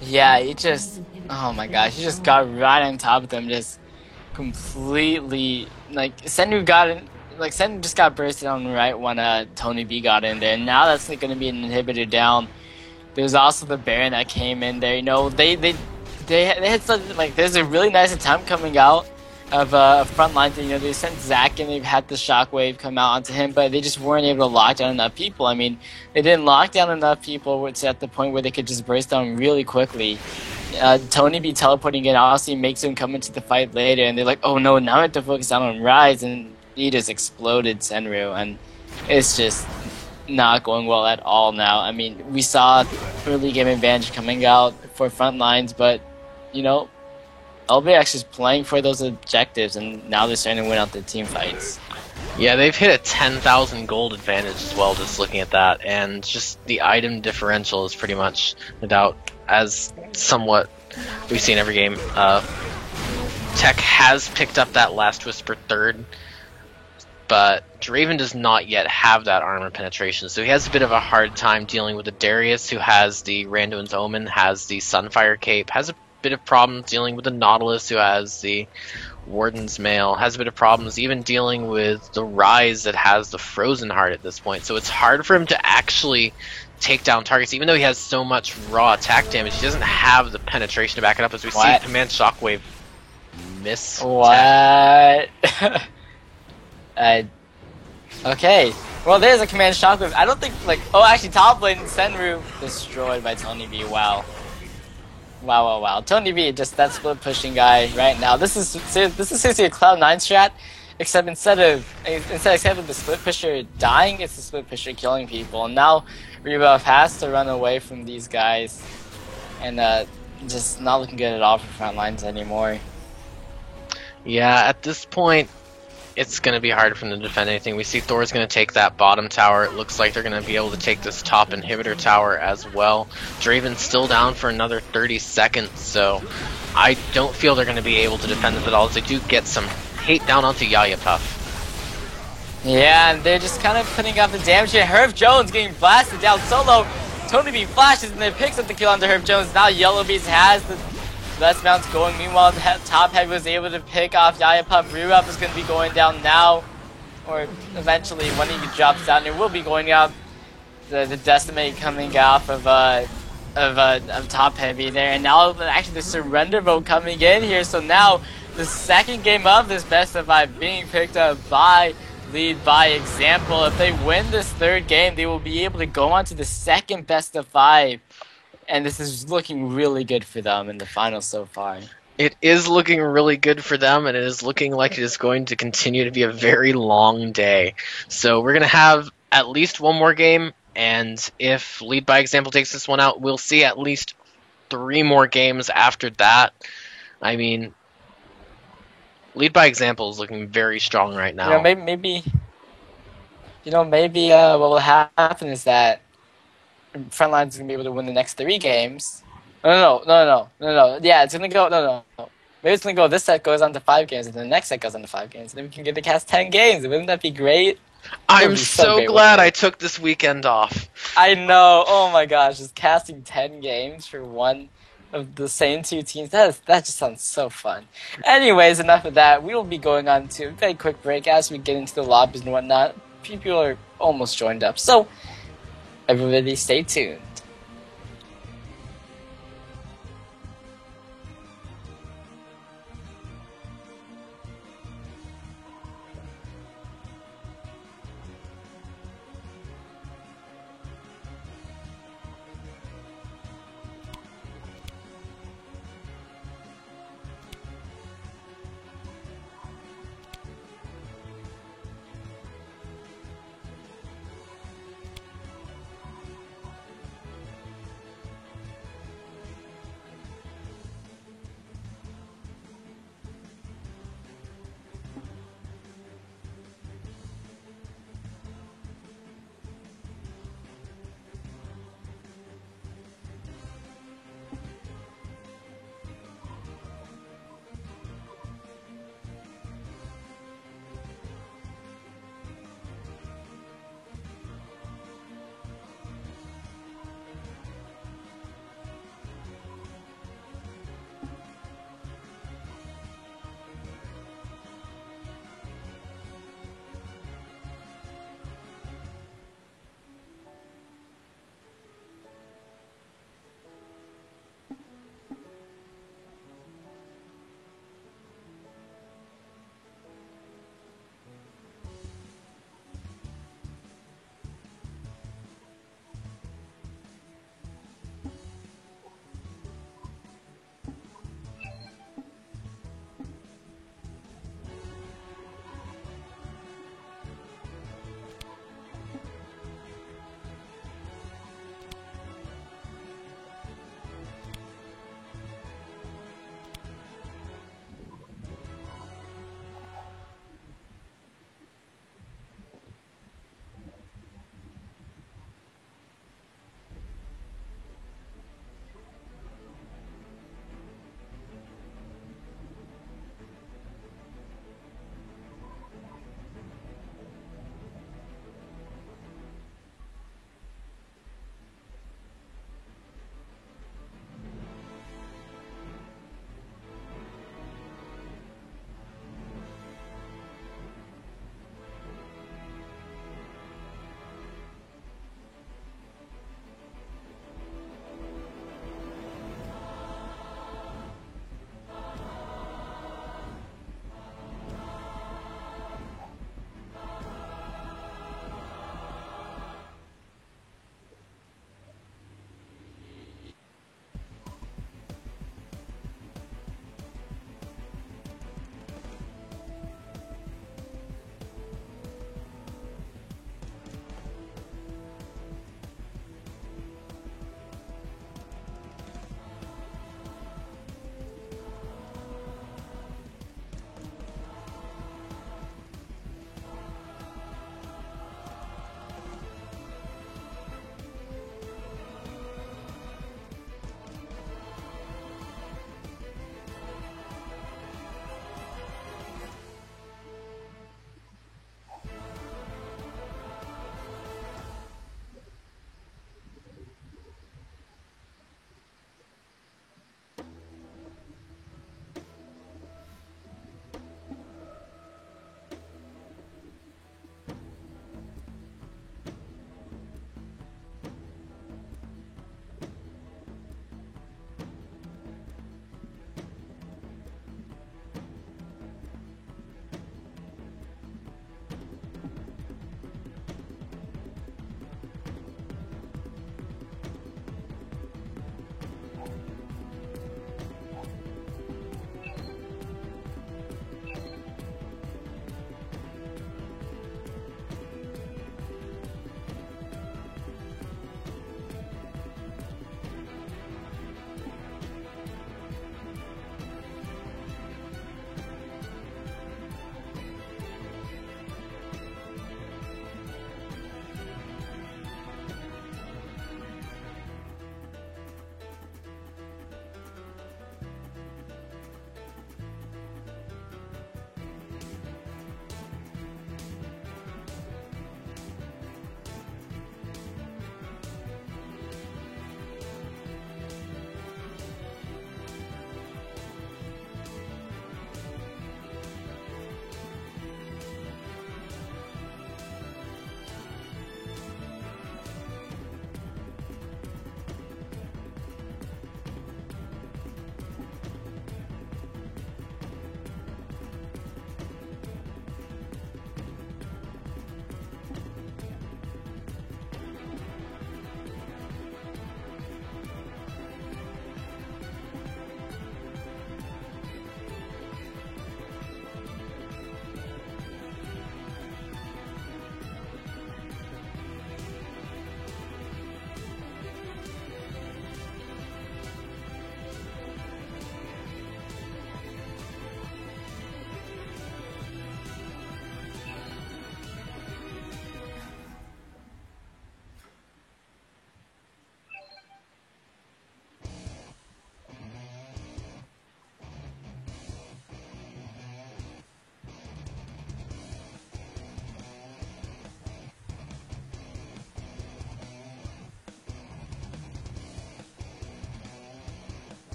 Yeah, he just... Oh my gosh, he just got right on top of them, just completely... Like, Senru got in... Like, Senru just got bursted on right when Tony B got in there, and now that's going to be an inhibitor down. There's also the Baron that came in there. You know, they had something like... There's a really nice attempt coming out of front line. You know, they sent Zac and they've had the shockwave come out onto him, but they just weren't able to lock down enough people. I mean, they didn't lock down enough people at the point where they could just burst down really quickly. Tony B teleporting in obviously makes him come into the fight later, and they're like, oh no, now I have to focus down on Ryze, and he just exploded Senru, and it's just not going well at all now. I mean, we saw early game advantage coming out for front lines, but, you know, LBX is playing for those objectives, and now they're starting to win out the team fights. Yeah, they've hit a 10,000 gold advantage as well, just looking at that, and just the item differential is pretty much without as somewhat we've seen every game. Tech has picked up that Last Whisper third, but Draven does not yet have that armor penetration, so he has a bit of a hard time dealing with the Darius, who has the Randuin's Omen, has the Sunfire Cape, has a bit of problems dealing with the Nautilus, who has the Warden's Mail, has a bit of problems even dealing with the Ryze that has the Frozen Heart at this point. So it's hard for him to actually take down targets, even though he has so much raw attack damage. He doesn't have the penetration to back it up, as we see Command Shockwave miss. What? Okay. Well, there's a Command Shockwave. I don't think, like... Oh, actually, top lane, Senru destroyed by Tony B. Wow. Wow. Tony B, just that split pushing guy right now. This is seriously a Cloud9 strat, except instead of the split pusher dying, it's the split pusher killing people. And now Rebuff has to run away from these guys, and just not looking good at all for front lines anymore. Yeah, at this point, it's going to be hard for them to defend anything. We see Thor's going to take that bottom tower. It looks like they're going to be able to take this top inhibitor tower as well. Draven's still down for another 30 seconds, so I don't feel they're going to be able to defend this at all, as they do get some hate down onto Yaya Puff. Yeah, and they're just kind of putting up the damage here. Herb Jones getting blasted down solo. Tony B flashes and then picks up the kill onto Herb Jones. Now Yellow Beast has the best mounts going. Meanwhile, the top heavy was able to pick off Yaya Pup. Rewrap is going to be going down now. Or eventually, when he drops down, it will be going out. The Decimate coming off of top heavy there. And now, actually, the Surrender Vote coming in here. So now, the second game of this best of 5 being picked up by Lead by Example. If they win this third game, they will be able to go on to the second best of 5. And this is looking really good for them in the finals so far. It is looking really good for them, and it is looking like it is going to continue to be a very long day. So we're going to have at least one more game, and if Lead by Example takes this one out, we'll see at least 3 more games after that. I mean, Lead by Example is looking very strong right now. You know, maybe what will happen is that Frontline's gonna be able to win the next 3 games. No. Yeah, it's gonna go. No. Maybe it's gonna go. This set goes on to 5 games, and the next set goes on to 5 games. And then we can get to cast 10 games. Wouldn't that be great? I'm so glad I took this weekend off. I know. Oh my gosh, just casting 10 games for one of the same 2 teams. That just sounds so fun. Anyways, enough of that. We will be going on to a very quick break as we get into the lobbies and whatnot. People are almost joined up, so everybody stay tuned.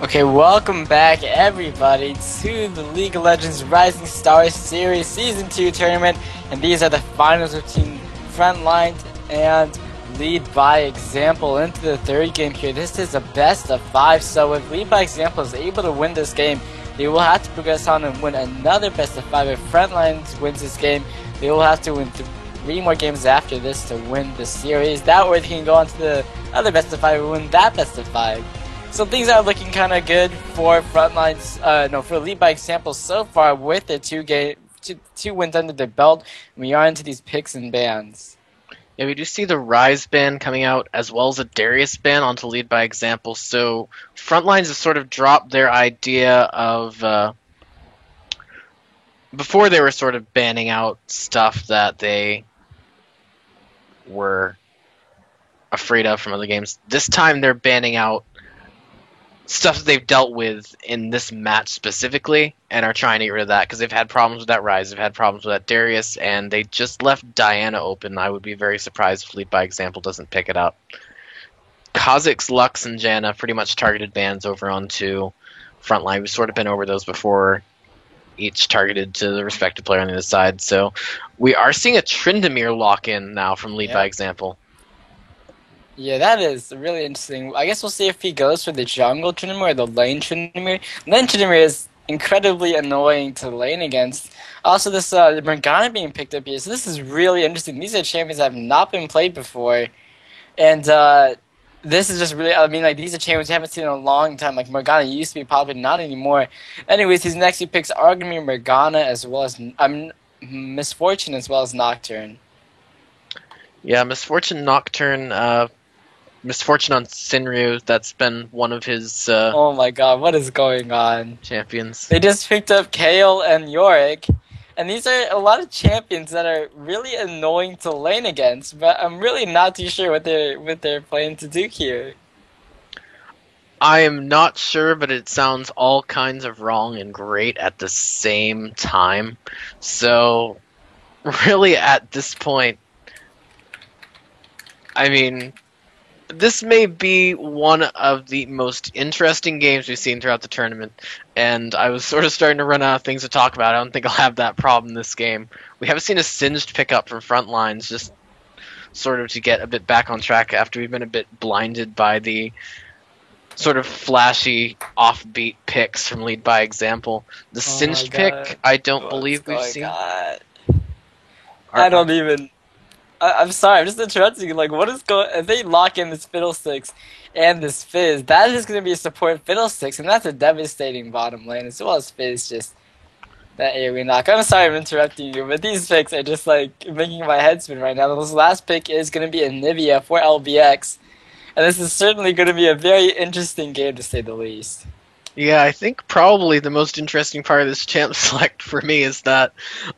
Okay, welcome back everybody to the League of Legends Rising Stars Series Season 2 tournament, and these are the finals between Frontline and Lead by Example into the third game here. This is a best of 5, so if Lead by Example is able to win this game, they will have to progress on and win another best of 5. If Frontline wins this game, they will have to win 3 more games after this to win the series. That way they can go on to the other best of 5 and win that best of 5. So things are looking kind of good for for Lead by Example so far with the two wins under their belt. We are into these picks and bans. Yeah, we do see the Rise ban coming out as well as a Darius ban onto Lead by Example. So Frontlines have sort of dropped their idea of before they were sort of banning out stuff that they were afraid of from other games. This time they're banning out stuff that they've dealt with in this match specifically and are trying to get rid of that because they've had problems with that Rise, they've had problems with that Darius, and they just left Diana open. I would be very surprised if Lead by Example doesn't pick it up. Kha'Zix, Lux, and Janna pretty much targeted bans over onto Frontline. We've sort of been over those before, each targeted to the respective player on the other side. So we are seeing a Tryndamere lock-in now from Lead by Example. Yeah, that is really interesting. I guess we'll see if he goes for the jungle Tryndamere or the lane Tryndamere. Lane Tryndamere is incredibly annoying to lane against. Also, this Morgana being picked up here, so this is really interesting. These are champions that have not been played before, and this is just really, these are champions we haven't seen in a long time. Like, Morgana used to be popular, not anymore. Anyways, his next few picks are going to be Morgana as well as Miss Fortune as well as Nocturne. Yeah, Miss Fortune, Nocturne, Miss Fortune on Sinryu, that's been one of his oh my god, what is going on? Champions. They just picked up Kayle and Yorick, and these are a lot of champions that are really annoying to lane against, but I'm really not too sure what they're planning to do here. I am not sure, but it sounds all kinds of wrong and great at the same time. So, really at this point, I mean, this may be one of the most interesting games we've seen throughout the tournament, and I was sort of starting to run out of things to talk about. I don't think I'll have that problem this game. We haven't seen a Singed pickup from Frontlines, just sort of to get a bit back on track after we've been a bit blinded by the sort of flashy, offbeat picks from Lead by Example. The Singed pick, I don't believe we've seen. I don't even... I'm sorry, I'm just interrupting you. Like, what is going... If they lock in this Fiddlesticks and this Fizz, that is going to be a support Fiddlesticks, and that's a devastating bottom lane, as well as Fizz just... That AoE knock. I'm sorry I'm interrupting you, but these picks are just, like, making my head spin right now. This last pick is going to be Anivia for LBX, and this is certainly going to be a very interesting game, to say the least. Yeah, I think probably the most interesting part of this champ select for me is that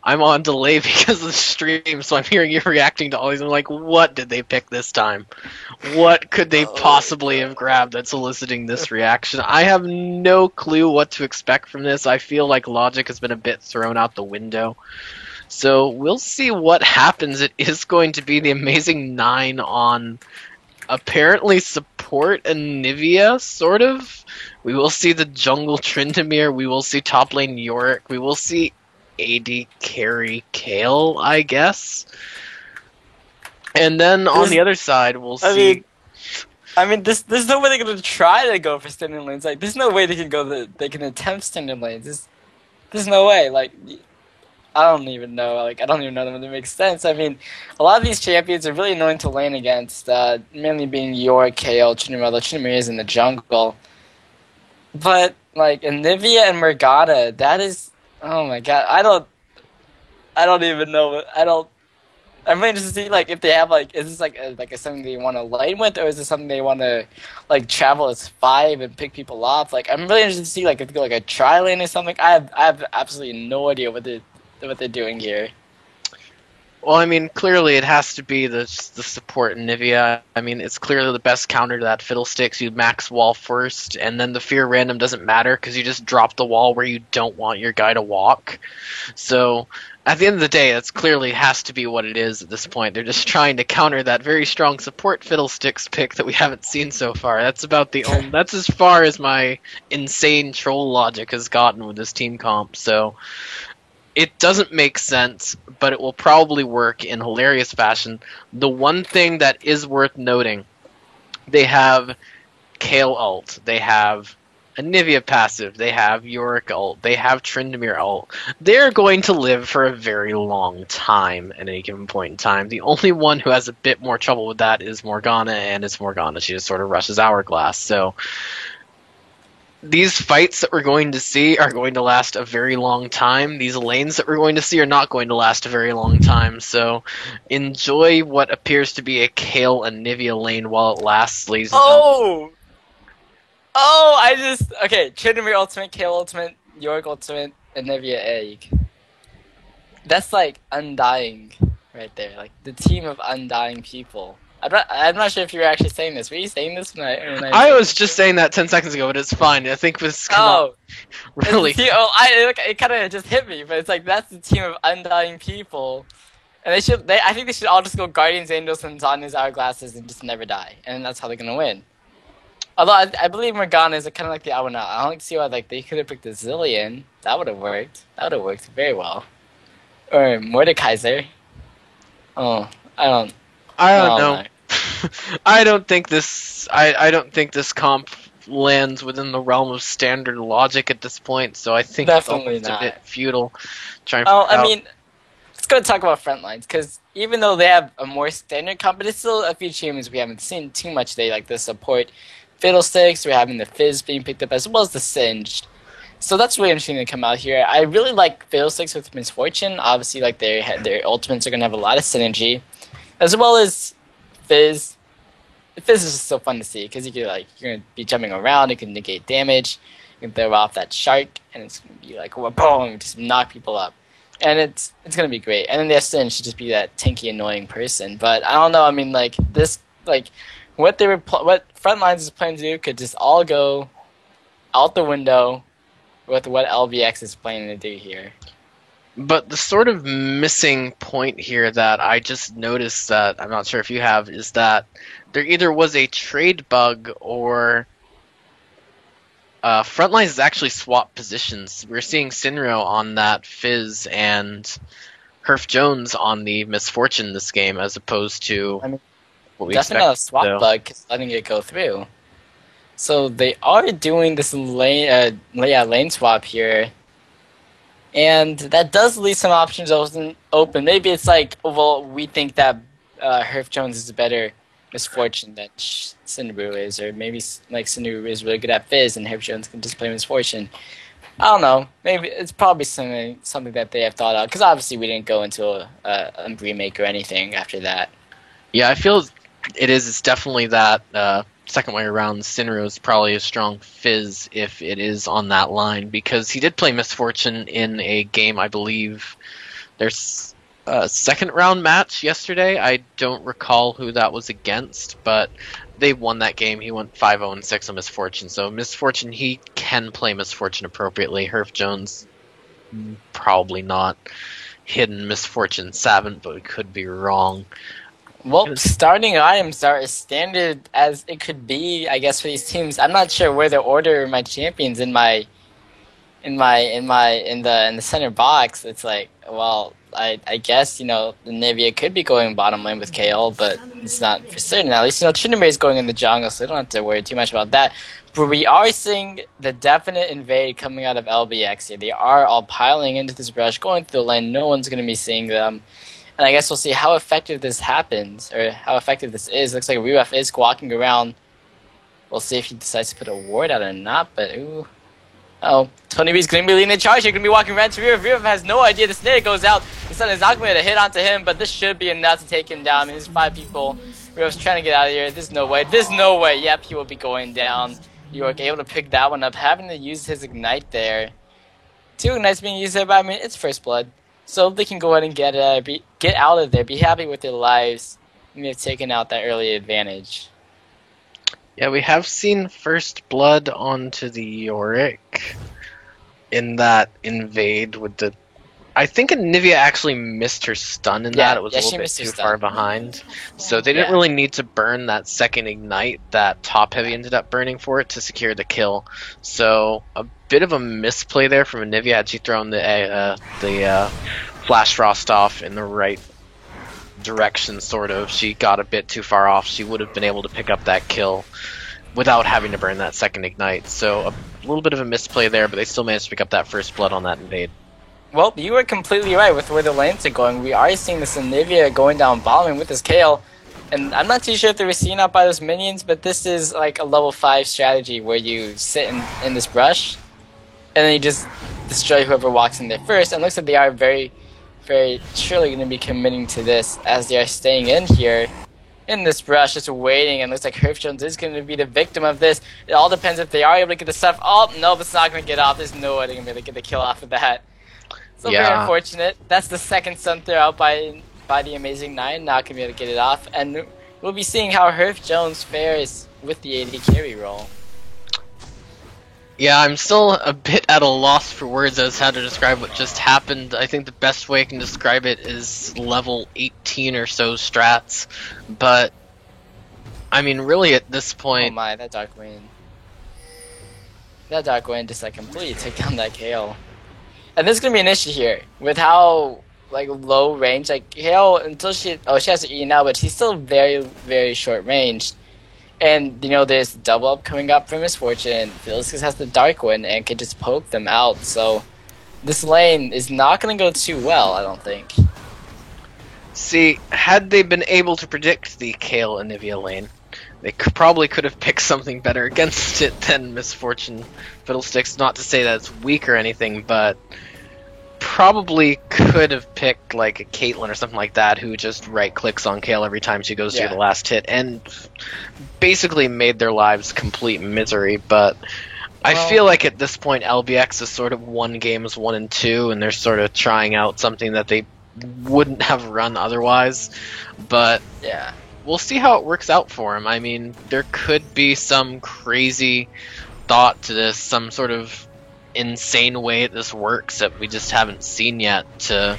I'm on delay because of the stream, so I'm hearing you reacting to all these. I'm like, what did they pick this time? What could they possibly have grabbed that's eliciting this reaction? I have no clue what to expect from this. I feel like logic has been a bit thrown out the window. So we'll see what happens. It is going to be the Amazing 9 on apparently support Anivia, sort of. We will see the jungle Tryndamere, we will see top lane Yorick, we will see AD carry Kayle, I guess. And then on the other side, we'll see... there's no way they're gonna try to go for standing lanes. Like, there's no way they can attempt standing lanes. There's no way. Like, I don't even know. Like, I don't even know them to make sense. I mean, a lot of these champions are really annoying to lane against. Mainly being Yorick, Kayle, Tryndamere is in the jungle. But, like, Anivia and Morgana, that is... Oh my god, I don't even know. I'm really interested to see, like, if they have, like... Is this, like something they want to lane with, or is this something they want to, like, travel as 5 and pick people off? Like, I'm really interested to see, like, if they go, like, a tri-lane or something. I have absolutely no idea what they're doing here. Well, I mean, clearly it has to be the support in Nivea. I mean, it's clearly the best counter to that Fiddlesticks. You max wall first, and then the fear random doesn't matter because you just drop the wall where you don't want your guy to walk. So, at the end of the day, that's clearly has to be what it is at this point. They're just trying to counter that very strong support Fiddlesticks pick that we haven't seen so far. That's about the only. That's as far as my insane troll logic has gotten with this team comp. So. It doesn't make sense, but it will probably work in hilarious fashion. The one thing that is worth noting, they have Kale ult, they have a Nivea passive, they have Yorick ult, they have Tryndamere ult. They're going to live for a very long time at any given point in time. The only one who has a bit more trouble with that is Morgana, and it's Morgana. She just sort of rushes Hourglass. So these fights that we're going to see are going to last a very long time. These lanes that we're going to see are not going to last a very long time. So enjoy what appears to be a Kale and Nivea lane while it lasts, ladies and gentlemen. Okay, Tryndamere ultimate, Kale ultimate, Yorick ultimate, and Nivea egg. That's like undying right there. Like the team of undying people. I'm not sure if you were actually saying this. Were you saying this I was just saying that 10 seconds ago, but it's fine. I think this really. It kind of just hit me, but it's like that's the team of undying people, and I think they should all just go Guardians, Angels, and Zanya's Hourglasses and just never die, and that's how they're gonna win. Although I believe Morgana is kind of like the odd one out. I don't see why like they could have picked a Zillion. That would have worked. That would have worked very well. Or Mordekaiser. Oh, I don't know. I don't think this. I don't think this comp lands within the realm of standard logic at this point. So I think definitely it's not. a bit futile. I mean, let's go talk about front lines because even though they have a more standard comp, but it's still a few champions we haven't seen too much. They like the support Fiddlesticks. We're having the Fizz being picked up as well as the Singed. So that's really interesting to come out here. I really like Fiddlesticks with Misfortune. Obviously, like their ultimates are gonna have a lot of synergy, as well as Fizz. Fizz is just so fun to see because you're gonna be jumping around. It can negate damage. You can throw off that shark, and it's gonna be like boom, just knock people up, and it's gonna be great. And then the Sin should just be that tanky, annoying person. But I don't know. I mean, like this, like what Frontlines is planning to do could just all go out the window with what LBX is planning to do here. But the sort of missing point here that I just noticed that I'm not sure if you have is that there either was a trade bug or Frontlines has actually swapped positions. We're seeing Sinro on that Fizz and Herf Jones on the Misfortune this game as opposed to what we definitely not a swap bug because letting it go through. So they are doing this lane swap here. And that does leave some options open. Maybe it's like, well, we think that Herf Jones is a better Misfortune than Cinderbrew is, or maybe like Cinderbrew is really good at Fizz and Herf Jones can just play Misfortune. I don't know. Maybe it's probably something that they have thought out, because obviously we didn't go into a remake or anything after that. Yeah, I feel it's definitely that second way around. Sinro is probably a strong Fizz if it is on that line, because he did play Misfortune in a game, I believe. There's a second round match yesterday. I don't recall who that was against, but they won that game. He went 5-0-6 on Misfortune. So Misfortune, he can play Misfortune appropriately. Herf Jones, probably not. Hidden Misfortune Savant, but we could be wrong. Well, starting items are as standard as it could be, I guess, for these teams. I'm not sure where the order of my champions in the center box. It's like, well, I guess, the Nivea could be going bottom lane with KL, but it's not for certain. At least, Tryndamere is going in the jungle, so they don't have to worry too much about that. But we are seeing the definite invade coming out of LBX here. They are all piling into this brush, going through the lane. No one's going to be seeing them. And I guess we'll see how effective this happens, or how effective this is. Looks like Rewef is walking around. We'll see if he decides to put a ward out or not, but ooh. Oh, Tony B's going to be leading the charge. He's going to be walking right to Rewef. Rewef has no idea. The snare goes out. The sun is not going to hit onto him, but this should be enough to take him down. I mean, there's 5 people. Rewef's trying to get out of here. There's no way. There's no way. Yep, he will be going down. York able to pick that one up, having to use his Ignite there. 2 Ignites being used there, but I mean, it's First Blood. So they can go ahead and get out of there, be happy with their lives, and they've taken out that early advantage. Yeah, we have seen first blood onto the Yorick in that invade with the. I think Anivia actually missed her stun in Yeah, that. It was yeah, a she little bit missed her too stun. far behind. So they didn't Yeah. really need to burn that second ignite that top heavy ended up burning for it to secure the kill. So a bit of a misplay there from Anivia had she thrown the Flash Frost off in the right direction, sort of. She got a bit too far off. She would have been able to pick up that kill without having to burn that second ignite. So a little bit of a misplay there, but they still managed to pick up that first blood on that invade. Well, you were completely right with where the lanes are going. We are seeing this Anivia going down bottom with this Kale. And I'm not too sure if they were seen out by those minions, but this is like a level 5 strategy where you sit in this brush, and then you just destroy whoever walks in there first. And it looks like they are very, very surely going to be committing to this as they are staying in here in this brush, just waiting. And it looks like Herf Jones is going to be the victim of this. It all depends if they are able to get the stuff. Oh, no, it's not going to get off. There's no way they're going to be able to get the kill off of that. So very Yeah. unfortunate. That's the second stun throw out by the Amazing Nine. Not going to be able to get it off. And we'll be seeing how Herf Jones fares with the AD carry role. Yeah, I'm still a bit at a loss for words as how to describe what just happened. I think the best way I can describe it is level 18 or so strats. But, I mean, really at this Oh point, my, that Dark Wind. That Dark Wind just like completely took down that Kale. And this is going to be an issue here with how like low range, like Kale, until she has to E now, but she's still very, very short range. And, you know, there's double up coming up for Misfortune. Phyllis has the Dark Wind and can just poke them out. So this lane is not going to go too well, I don't think. see, had they been able to predict the Kale Anivia lane, they probably could have picked something better against it than Misfortune Fiddlesticks. Not to say that it's weak or anything, but probably could have picked like a Caitlyn or something like that who just right clicks on Kale every time she goes Yeah. through the last hit and basically made their lives complete misery. But I Well- feel like at this point LBX is sort of won games 1 and 2, and they're sort of trying out something that they wouldn't have run otherwise. But Yeah. we'll see how it works out for him. I mean, there could be some crazy thought to this, some sort of insane way that this works that we just haven't seen yet to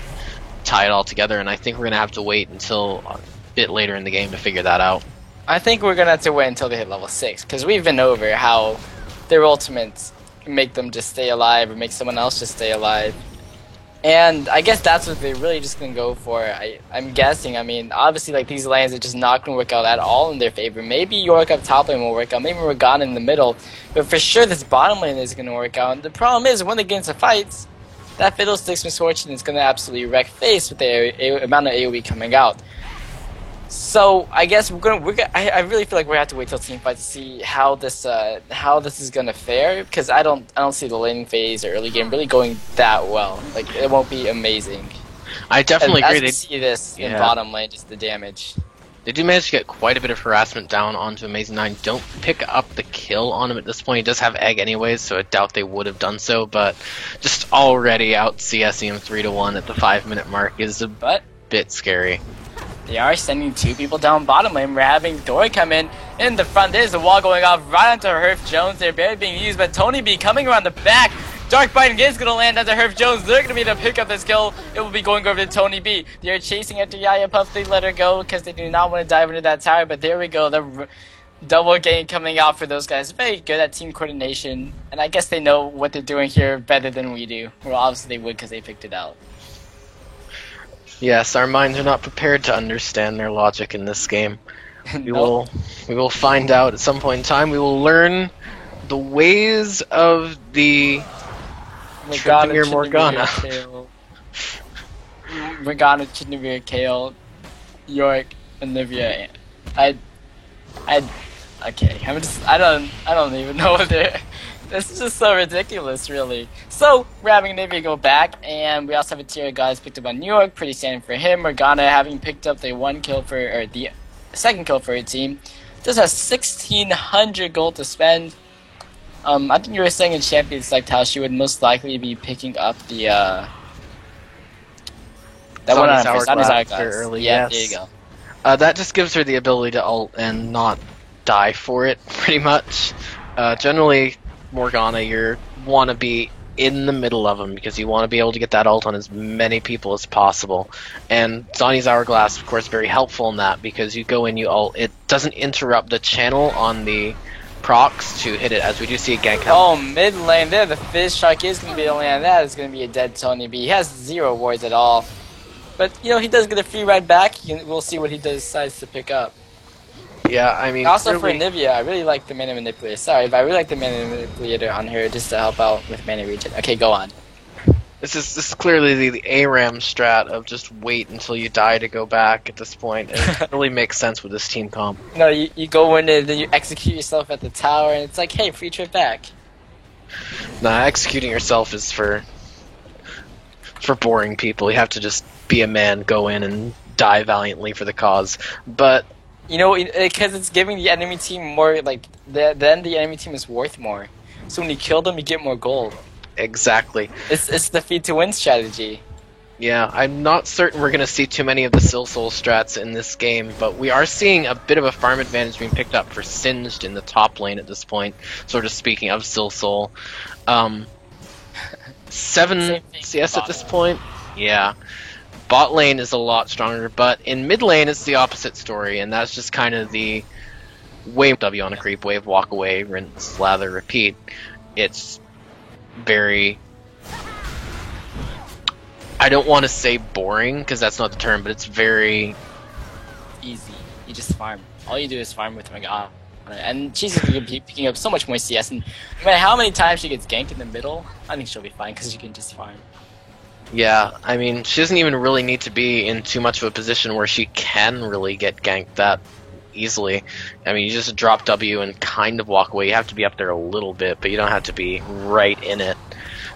tie it all together, and I think we're going to have to wait until a bit later in the game to figure that out. I think we're going to have to wait until they hit level 6, because we've been over how their ultimates make them just stay alive or make someone else just stay alive. And I guess that's what they're really just going to go for. I'm guessing. I mean, obviously, like, these lanes are just not going to work out at all in their favor. Maybe York up top lane will work out. Maybe Morgana in the middle. But for sure, this bottom lane is going to work out. And the problem is, when they get into fights, that Fiddlesticks Misfortune is going to absolutely wreck face with the amount of AoE coming out. So I guess I really feel like we have to wait till team fight to see how this is gonna fare, because I don't see the laning phase or early game really going that well. Like, it won't be amazing. I definitely And agree. as we see this in yeah. bottom lane, just the damage. They do manage to get quite a bit of harassment down onto Amazing 9. Don't pick up the kill on him at this point. He does have Egg anyways, so I doubt they would have done so, but just already out CSing him 3-1 at the 5-minute mark is a But bit scary. they are sending 2 people down bottom lane. We're having Dory come in the front. There's a wall going off right onto Herf Jones. They're barely being used, but Tony B coming around the back. Dark Bite is going to land onto Herf Jones. They're going to be able to pick up this kill. It will be going over to Tony B. They're chasing after Yaya Puff. They let her go because they do not want to dive into that tower, but there we go. The double game coming out for those guys. Very good at team coordination, and I guess they know what they're doing here better than we do. Well, obviously they would because they picked it out. Yes, our minds are not prepared to understand their logic in this game. We will find out at some point in time. We will learn the ways of the Tryndamere Morgana. Morgana, Tryndamere, Kale, York, Anivia. Okay. I don't even know what they're. This is just so ridiculous, really. So, we're having Anivia go back, and we also have a tier of guys picked up on New York, pretty standard for him. Morgana having picked up the second kill for her team. Just has 1,600 gold to spend. I think you were saying in Champions Select how she would most likely be picking up the That one Zani's on first. Hourglass Zani's very Hourglass. early, Yeah, yes. there you go. That just gives her the ability to ult and not die for it, pretty much. Generally, Morgana, you want to be in the middle of them because you want to be able to get that ult on as many people as possible. And Zani's Hourglass, of course, very helpful in that because you go in, you ult. It doesn't interrupt the channel on the procs to hit it, as we do see a gank happen. Oh, mid lane there, the Fizz Shark is going to be the only on that. It's going to be a dead Tony B. He has 0 wards at all. But, you know, he does get a free ride back. We'll see what he decides to pick up. Yeah, I mean... Also really, for Anivia, I really like the Mana Manipulator. Sorry, but I really like the Mana Manipulator on her just to help out with Mana Regen. Okay, go on. This is clearly the ARAM strat of just wait until you die to go back at this point. And it really makes sense with this team comp. No, you go in and then you execute yourself at the tower, and it's like, hey, free trip back. Nah, executing yourself is for boring people. You have to just be a man, go in and die valiantly for the cause. But you know, because it's giving the enemy team more, like, then the enemy team is worth more. So when you kill them, you get more gold. exactly. It's the feed to win strategy. Yeah, I'm not certain we're going to see too many of the Silsoul strats in this game, but we are seeing a bit of a farm advantage being picked up for Singed in the top lane at this point, sort of speaking of Silsoul. 7 CS at this point? Yeah. Bot lane is a lot stronger, but in mid lane it's the opposite story, and that's just kind of the wave W on a creep wave, walk away, rinse, lather, repeat. It's very... I don't want to say boring, because that's not the term, but it's very... Easy. You just farm. All you do is farm with Morgana. And she's going to be picking up so much more CS, and no matter how many times she gets ganked in the middle, I think she'll be fine, because she can just farm. Yeah, I mean, she doesn't even really need to be in too much of a position where she can really get ganked that easily. I mean, you just drop W and kind of walk away. You have to be up there a little bit, but you don't have to be right in it.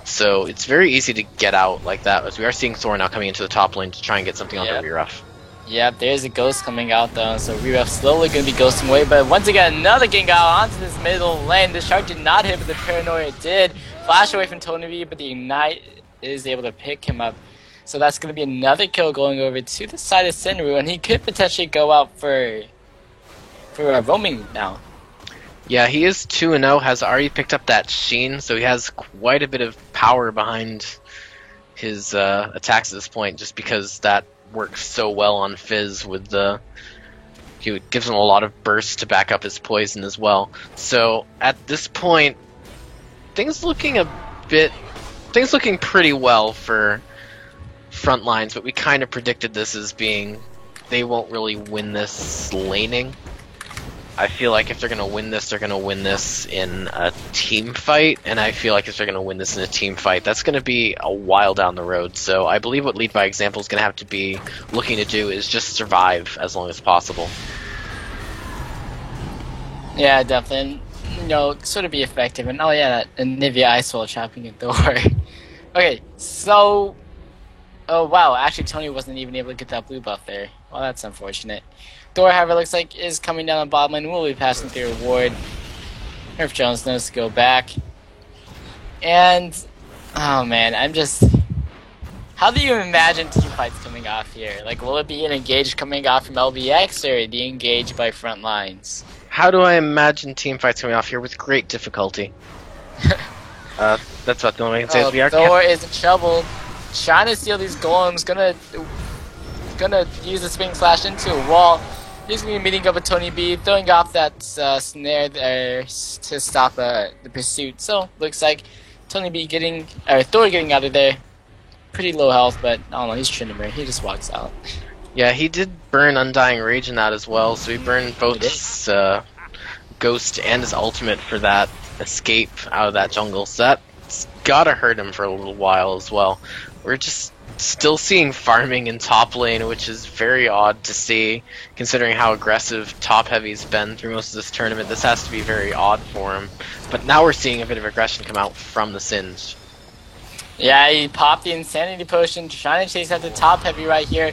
So it's very easy to get out like that, as we are seeing Thor now coming into the top lane to try and get something onto Reref. Yep, there's a ghost coming out though, so Reref slowly going to be ghosting away, but once again, another gank out onto this middle lane. The Shark did not hit, but the Paranoia did. Flash away from Tony V, but the Ignite is able to pick him up. So that's going to be another kill going over to the side of Senru, and he could potentially go out for a roaming now. Yeah, he is 2-0, has already picked up that Sheen, so he has quite a bit of power behind his attacks at this point, just because that works so well on Fizz with the... He gives him a lot of bursts to back up his poison as well. So at this point, things looking pretty well for front lines, but we kind of predicted this as being they won't really win this laning. I feel like if they're going to win this, they're going to win this in a team fight, and I feel like if they're going to win this in a team fight, that's going to be a while down the road. So I believe what Lead by Example is going to have to be looking to do is just survive as long as possible. Yeah, definitely. And, you know, sort of be effective. And oh yeah, that Anivia Ice Wall trapping a door. Okay, so... Oh wow, actually Tony wasn't even able to get that blue buff there. Well, that's unfortunate. Thor, however, looks like is coming down on bottom lane. Will be passing through a ward. Nerf Jones knows to go back. And... Oh man, I'm just... How do you imagine team fights coming off here? Like, will it be an engage coming off from LBX or the engage by front lines? How do I imagine team fights coming off here? With great difficulty. That's about the only way I can say is we are... Thor is in trouble. Trying to steal these golems. Gonna use the Spring Slash into a wall. He's gonna be meeting up with Tony B, throwing off that snare there to stop the pursuit. So looks like Tony B Thor getting out of there. Pretty low health, but I don't know. He's Trinidad. He just walks out. Yeah, he did burn Undying Rage in that as well. So he burned both his Ghost and his ultimate for that escape out of that jungle. So that's gotta hurt him for a little while as well. We're just still seeing farming in top lane, which is very odd to see, considering how aggressive top heavy's been through most of this tournament. This has to be very odd for him. But now we're seeing a bit of aggression come out from the Sins. Yeah, he popped the Insanity Potion, trying to chase out the top heavy right here.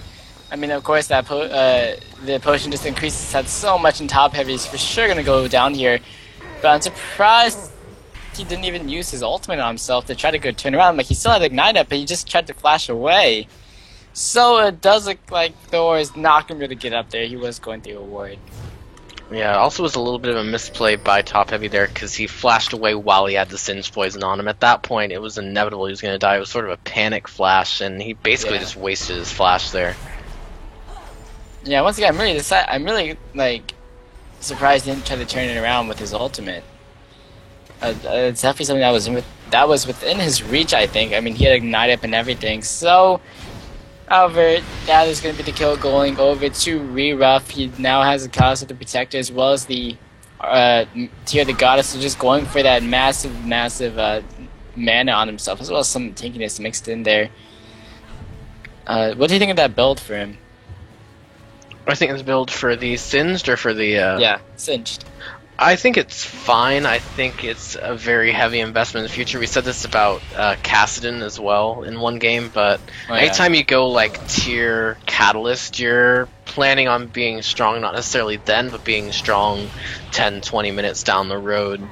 I mean, of course, that the potion just increases had so much in top heavy. He's for sure gonna go down here. But I'm surprised he didn't even use his ultimate on himself to try to go turn around. Like, he still had Ignite up, but he just tried to flash away. So it does look like Thor is not going to be able to get up there. He was going through a ward. Yeah, it also was a little bit of a misplay by Top Heavy there because he flashed away while he had the Singe Poison on him. At that point, it was inevitable he was going to die. It was sort of a panic flash, and he basically just wasted his flash there. Yeah, once again, I'm really like surprised he didn't try to turn it around with his ultimate. It's definitely something that was within his reach, I think. I mean, he had Ignite Up and everything. So, however, that is going to be the kill going over to Reruff. He now has the Cause of the Protector as well as the Tear of the Goddess. So just going for that massive mana on himself, as well as some tankiness mixed in there. What do you think of that build for him? I think it's build for the Singed or for the... Yeah, Singed. I think it's fine. I think it's a very heavy investment in the future. We said this about Kassadin as well in one game, but anytime you go like tier Catalyst, you're planning on being strong, not necessarily then, but being strong 10, 20 minutes down the road.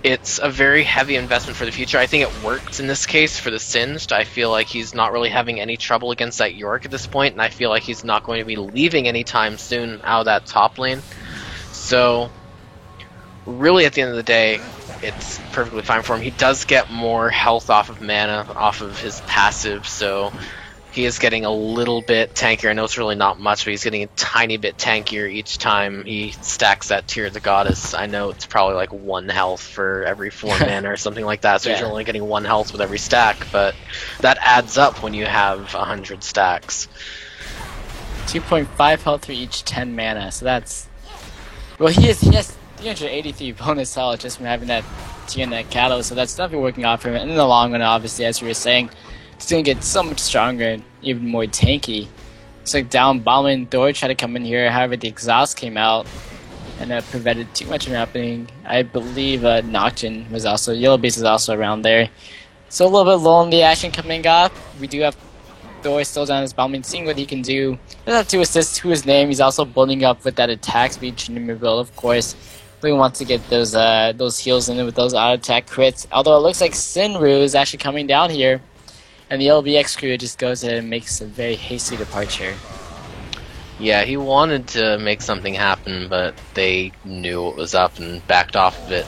It's a very heavy investment for the future. I think it works in this case for the Singed. I feel like he's not really having any trouble against that Yorick at this point, and I feel like he's not going to be leaving anytime soon out of that top lane. So... really, at the end of the day, it's perfectly fine for him. He does get more health off of mana, off of his passive, so he is getting a little bit tankier. I know it's really not much, but he's getting a tiny bit tankier each time he stacks that Tear of the Goddess. I know it's probably like 1 health for every 4 mana or something like that, so he's only getting 1 health with every stack, but that adds up when you have 100 stacks. 2.5 health for each 10 mana, so that's... Well, he has 383 bonus health just from having that Tear and that Catalyst, so that's definitely working out for him. And in the long run, obviously, as you were saying, it's going to get so much stronger and even more tanky. It's like down bottom and Thor tried to come in here, however the exhaust came out and that prevented too much from happening. I believe Nocturne was also, Yellow Beast is also around there. So a little bit low on the action coming up. We do have Thor still down his bottom and seeing what he can do. Does have 2 assists to his name. He's also building up with that attack speed Trinity build, of course. We want to get those heals in with those auto attack crits. Although it looks like Sinru is actually coming down here, and the LBX crew just goes ahead and makes a very hasty departure. Yeah, he wanted to make something happen, but they knew what was up and backed off of it.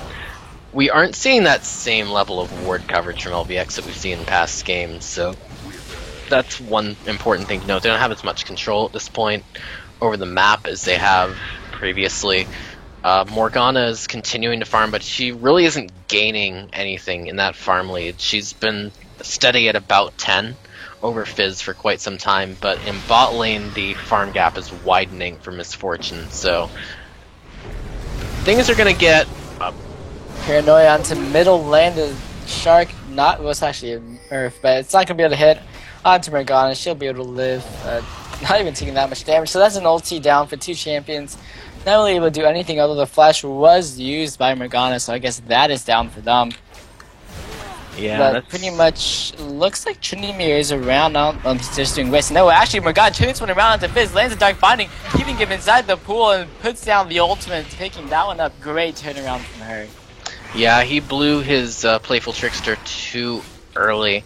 We aren't seeing that same level of ward coverage from LBX that we've seen in past games, so that's one important thing to note. They don't have as much control at this point over the map as they have previously. Morgana is continuing to farm, but she really isn't gaining anything in that farm lead. She's been steady at about 10 over Fizz for quite some time, but in bot lane the farm gap is widening for Misfortune, so things are going to get... Paranoia onto middle lane. The Shark was actually a Earth, but it's not going to be able to hit onto Morgana. She'll be able to live, not even taking that much damage. So that's an ulti down for 2 champions. Not really able to do anything, although the flash was used by Morgana, so I guess that is down for them. Yeah, but pretty much looks like Trinity is around on just doing waste. No, actually Morgana turns this one around into Fizz, lands a Dark Binding, keeping him inside the pool and puts down the ultimate, picking that one up. Great turnaround from her. Yeah, he blew his Playful Trickster too early,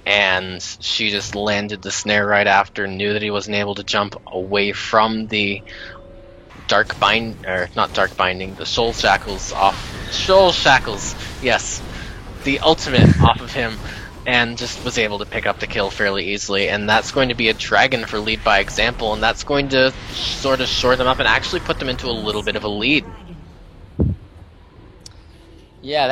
and she just landed the snare right after, knew that he wasn't able to jump away from the the Soul Shackles off. Soul Shackles, yes. The ultimate off of him, and just was able to pick up the kill fairly easily. And that's going to be a dragon for lead by example, and that's going to sort of shore them up and actually put them into a little bit of a lead. Yeah,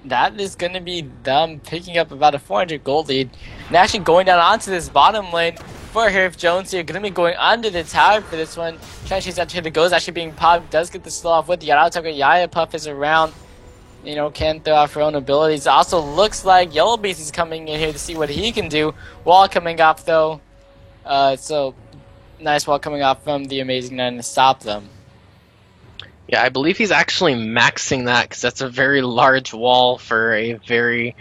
that is going to be them picking up about a 400 gold lead. And actually going down onto this bottom lane for Herif Jones here. Going to be going under the tower for this one. Trying to chase out to the goes. Actually being popped. Does get the slow off with the auto attack. Yaya Puff is around. You know, can throw off her own abilities. Also looks like Yellow Beast is coming in here to see what he can do. Wall coming off though. So nice wall coming off from the Amazing Nine to stop them. Yeah, I believe he's actually maxing that because that's a very large wall for a very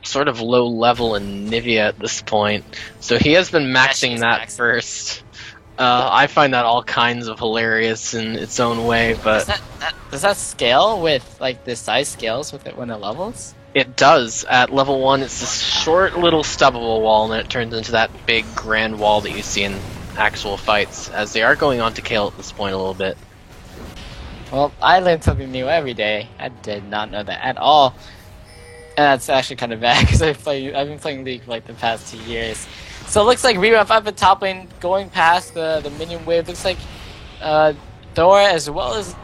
sort of low level in Nivea at this point. So he has been maxing that first. I find that all kinds of hilarious in its own way, but does that scale with like the size scales with it when it levels? It does. At level 1, it's this short little stub of a wall, and it turns into that big grand wall that you see in actual fights, as they are going on to Kale at this point a little bit. Well, I learn something new every day. I did not know that at all. And that's actually kind of bad because I've been playing League for like the past 2 years. So it looks like Reref up at top lane going past the minion wave. Looks like Thora as well as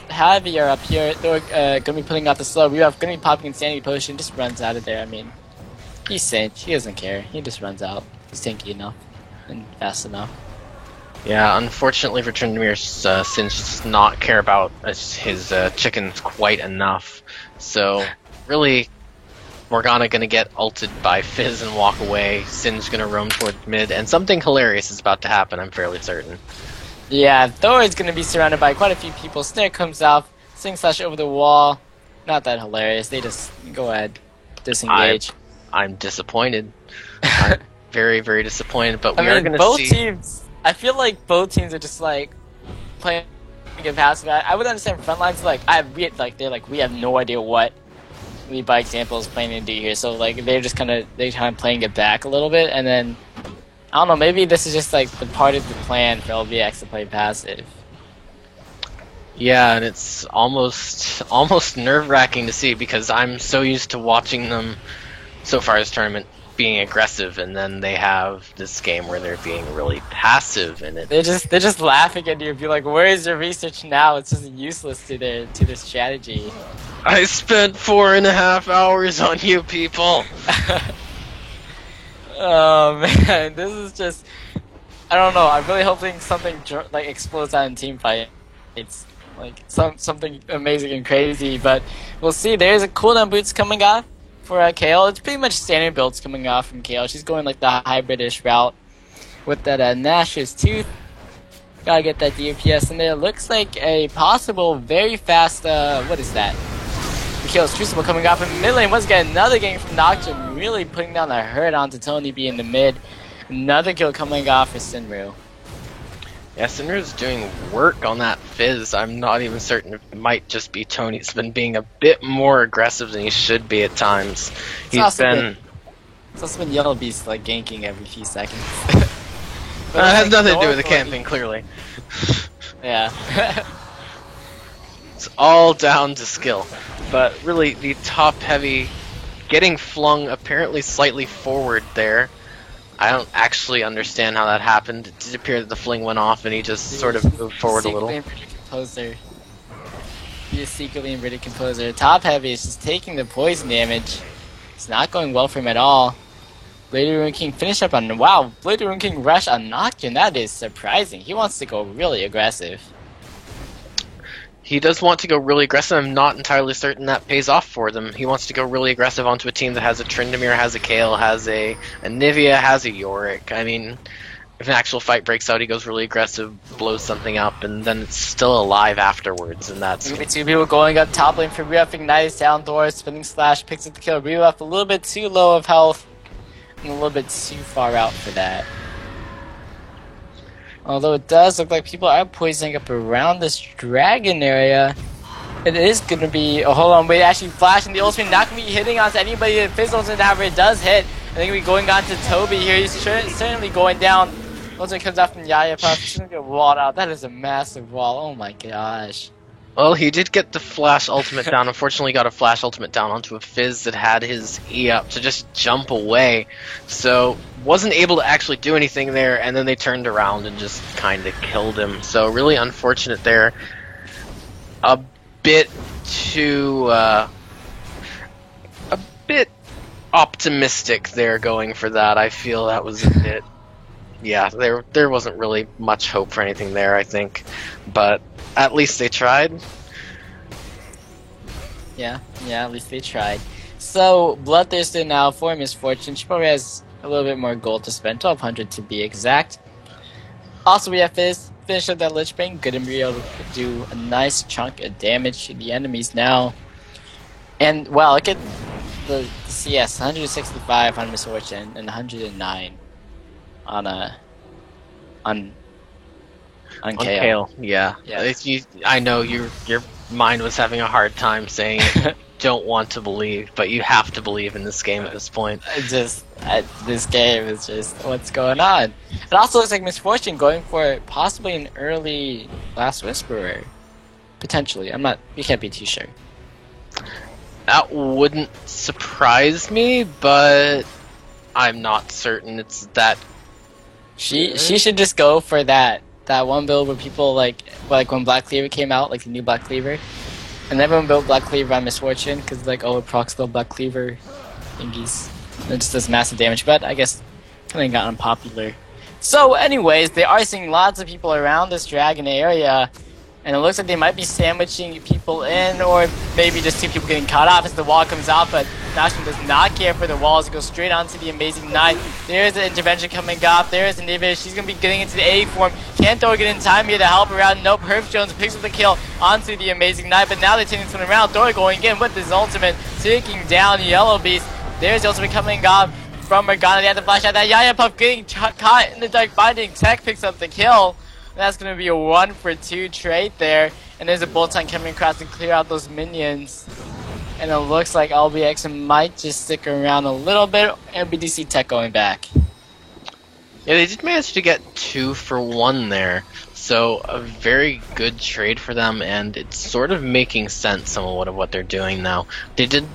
Javi are up here. They're going to be putting out the slow. Reref going to be popping Insanity Potion. Just runs out of there. I mean, he's Cinch. He doesn't care. He just runs out. He's tanky enough and fast enough. Yeah, unfortunately for Tryndamere, Singe does not care about his chickens quite enough. So, really, Morgana gonna get ulted by Fizz and walk away. Singe gonna roam towards mid, and something hilarious is about to happen, I'm fairly certain. Yeah, Thor is going to be surrounded by quite a few people. Snare comes out, Sing Slash over the wall. Not that hilarious. They just go ahead, disengage. I'm disappointed. I'm very, very disappointed, but we I are mean, gonna both see... teams. I feel like both teams are just like playing a passive. I would understand Frontlines they're like we have no idea what we, by example, is planning to do here. So like they're kind of playing it back a little bit, and then I don't know. Maybe this is just like the part of the plan for LBX to play passive. Yeah, and it's almost nerve-wracking to see because I'm so used to watching them so far this tournament being aggressive, and then they have this game where they're being really passive, and they're just laughing at you and be like, "Where is your research now?" It's just useless to their strategy. I spent 4.5 hours on you people. Oh man, this is just, I don't know. I'm really hoping something like explodes out in team fight. It's like something amazing and crazy, but we'll see. There's a cooldown boots coming off for Kale. It's pretty much standard builds coming off from Kale. She's going like the hybridish route with that Nash's Tooth. Gotta get that DPS in there. Looks like a possible very fast, what is that? Kale's Crucible coming off in mid lane. Once again, another gang from Nocturne really putting down the hurt onto Tony B in the mid. Another kill coming off for Sinru. Yeah, Sinru's doing work on that Fizz. I'm not even certain if it might just be Tony's been being a bit more aggressive than he should be at times. It's also been Yellow Beast like ganking every few seconds. It has nothing to do with the camping, clearly. Yeah. It's all down to skill. But really, the top heavy getting flung apparently slightly forward there. I don't actually understand how that happened. It did appear that the fling went off and he just sort of moved forward a little. He is secretly inverted composer. Top heavy is just taking the poison damage. It's not going well for him at all. Blade Rune King finish up on... Wow, Blade Rune King rush on Nocturne. That is surprising. He wants to go really aggressive. He does want to go really aggressive. I'm not entirely certain that pays off for them. He wants to go really aggressive onto a team that has a Tryndamere, has a Kale, has a Nivea, has a Yorick. I mean, if an actual fight breaks out, he goes really aggressive, blows something up, and then it's still alive afterwards, and that's... Two people going up top lane for Reref, ignites down Thor, spinning slash, picks up the kill. Reref a little bit too low of health, and a little bit too far out for that. Although it does look like people are poisoning up around this dragon area. It is going to be... Oh, hold on, wait, actually flashing the ultimate, not going to be hitting onto anybody that fizzles into, however it does hit. I think we're going on to Toby here. He's certainly going down. Ultimate comes out from Yaya Puff. He's going to get walled out. That is a massive wall. Oh my gosh. Well, he did get the flash ultimate down. Unfortunately, got a flash ultimate down onto a Fizz that had his E up to just jump away. So, wasn't able to actually do anything there, and then they turned around and just kind of killed him. So, really unfortunate there. A bit too... a bit optimistic there going for that. I feel that was a bit... Yeah, there wasn't really much hope for anything there, I think. But at least they tried. Yeah, at least they tried. So, Bloodthirster now for Misfortune. She probably has a little bit more gold to spend, 1200 to be exact. Also, we have Fizz. Finish up that Lich Bane. Good and be able to do a nice chunk of damage to the enemies now. And, wow, look at the CS. 165 on Misfortune and 109 on Kale. Yeah. I know your mind was having a hard time saying it don't want to believe, but you have to believe in this game at this point. This game is just what's going on. It also looks like Misfortune going for possibly an early Last Whisperer, potentially. We can't be too sure. That wouldn't surprise me, but I'm not certain it's that. She should just go for that one build where people like when Black Cleaver came out, like the new Black Cleaver, and everyone built Black Cleaver on Misfortune because like it procs the Black Cleaver thingies. It just does massive damage, but I guess kind of got unpopular. So, anyways, they are seeing lots of people around this dragon area. And it looks like they might be sandwiching people in, or maybe just see people getting caught off as the wall comes out, but Nashville does not care for the walls. It goes straight onto the Amazing Knight. There's an intervention coming up. There's Anivia. She's going to be getting into the A form. Can't throw get in time here to help her out. Nope, Herb Jones picks up the kill onto the Amazing Knight, but now they're taking this one around. Thor going in with his ultimate, taking down Yellow Beast. There's the ultimate coming up from Morgana. They have to flash out that Yaya Puff getting caught in the Dark Binding. Tech picks up the kill. That's going to be a 1-for-2 trade there. And there's a Bolton coming across to clear out those minions. And it looks like LBX might just stick around a little bit. And BDC Tech going back. Yeah, they did manage to get 2 for 1 there. So a very good trade for them, and it's sort of making sense, some of what they're doing now. They did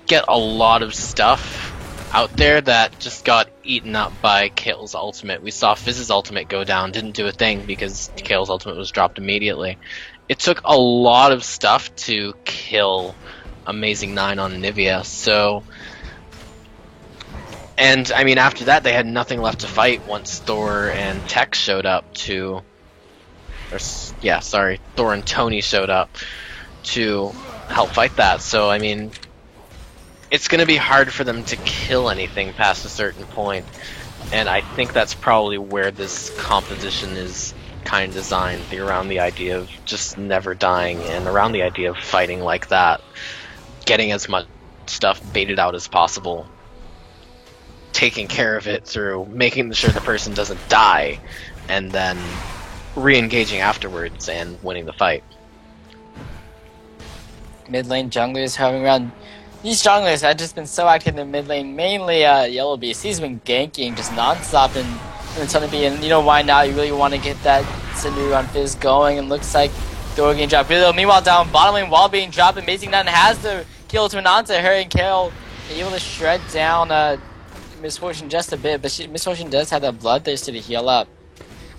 get a lot of stuff out there that just got eaten up by Kale's ultimate. We saw Fizz's ultimate go down, didn't do a thing because Kale's ultimate was dropped immediately. It took a lot of stuff to kill Amazing 9 on Anivia, so... And, I mean, after that, they had nothing left to fight once Thor and Tech showed up to... Thor and Tony showed up to help fight that, so, I mean... It's going to be hard for them to kill anything past a certain point, and I think that's probably where this composition is kind of designed, around the idea of just never dying, and around the idea of fighting like that, getting as much stuff baited out as possible, taking care of it through making sure the person doesn't die, and then re-engaging afterwards and winning the fight. Mid lane junglers hovering around. These junglers have just been so active in the mid lane, mainly Yellow Beast. He's been ganking just non-stop and ton of B. And you know why now? You really want to get that Cinderu on Fizz going, and looks like Thor getting dropped. Meanwhile, down bottom lane, wall being dropped. Amazing Nun has the kill to Ananta. Her and Carol able to shred down Misfortune just a bit, but Misfortune does have that Bloodthirster to heal up.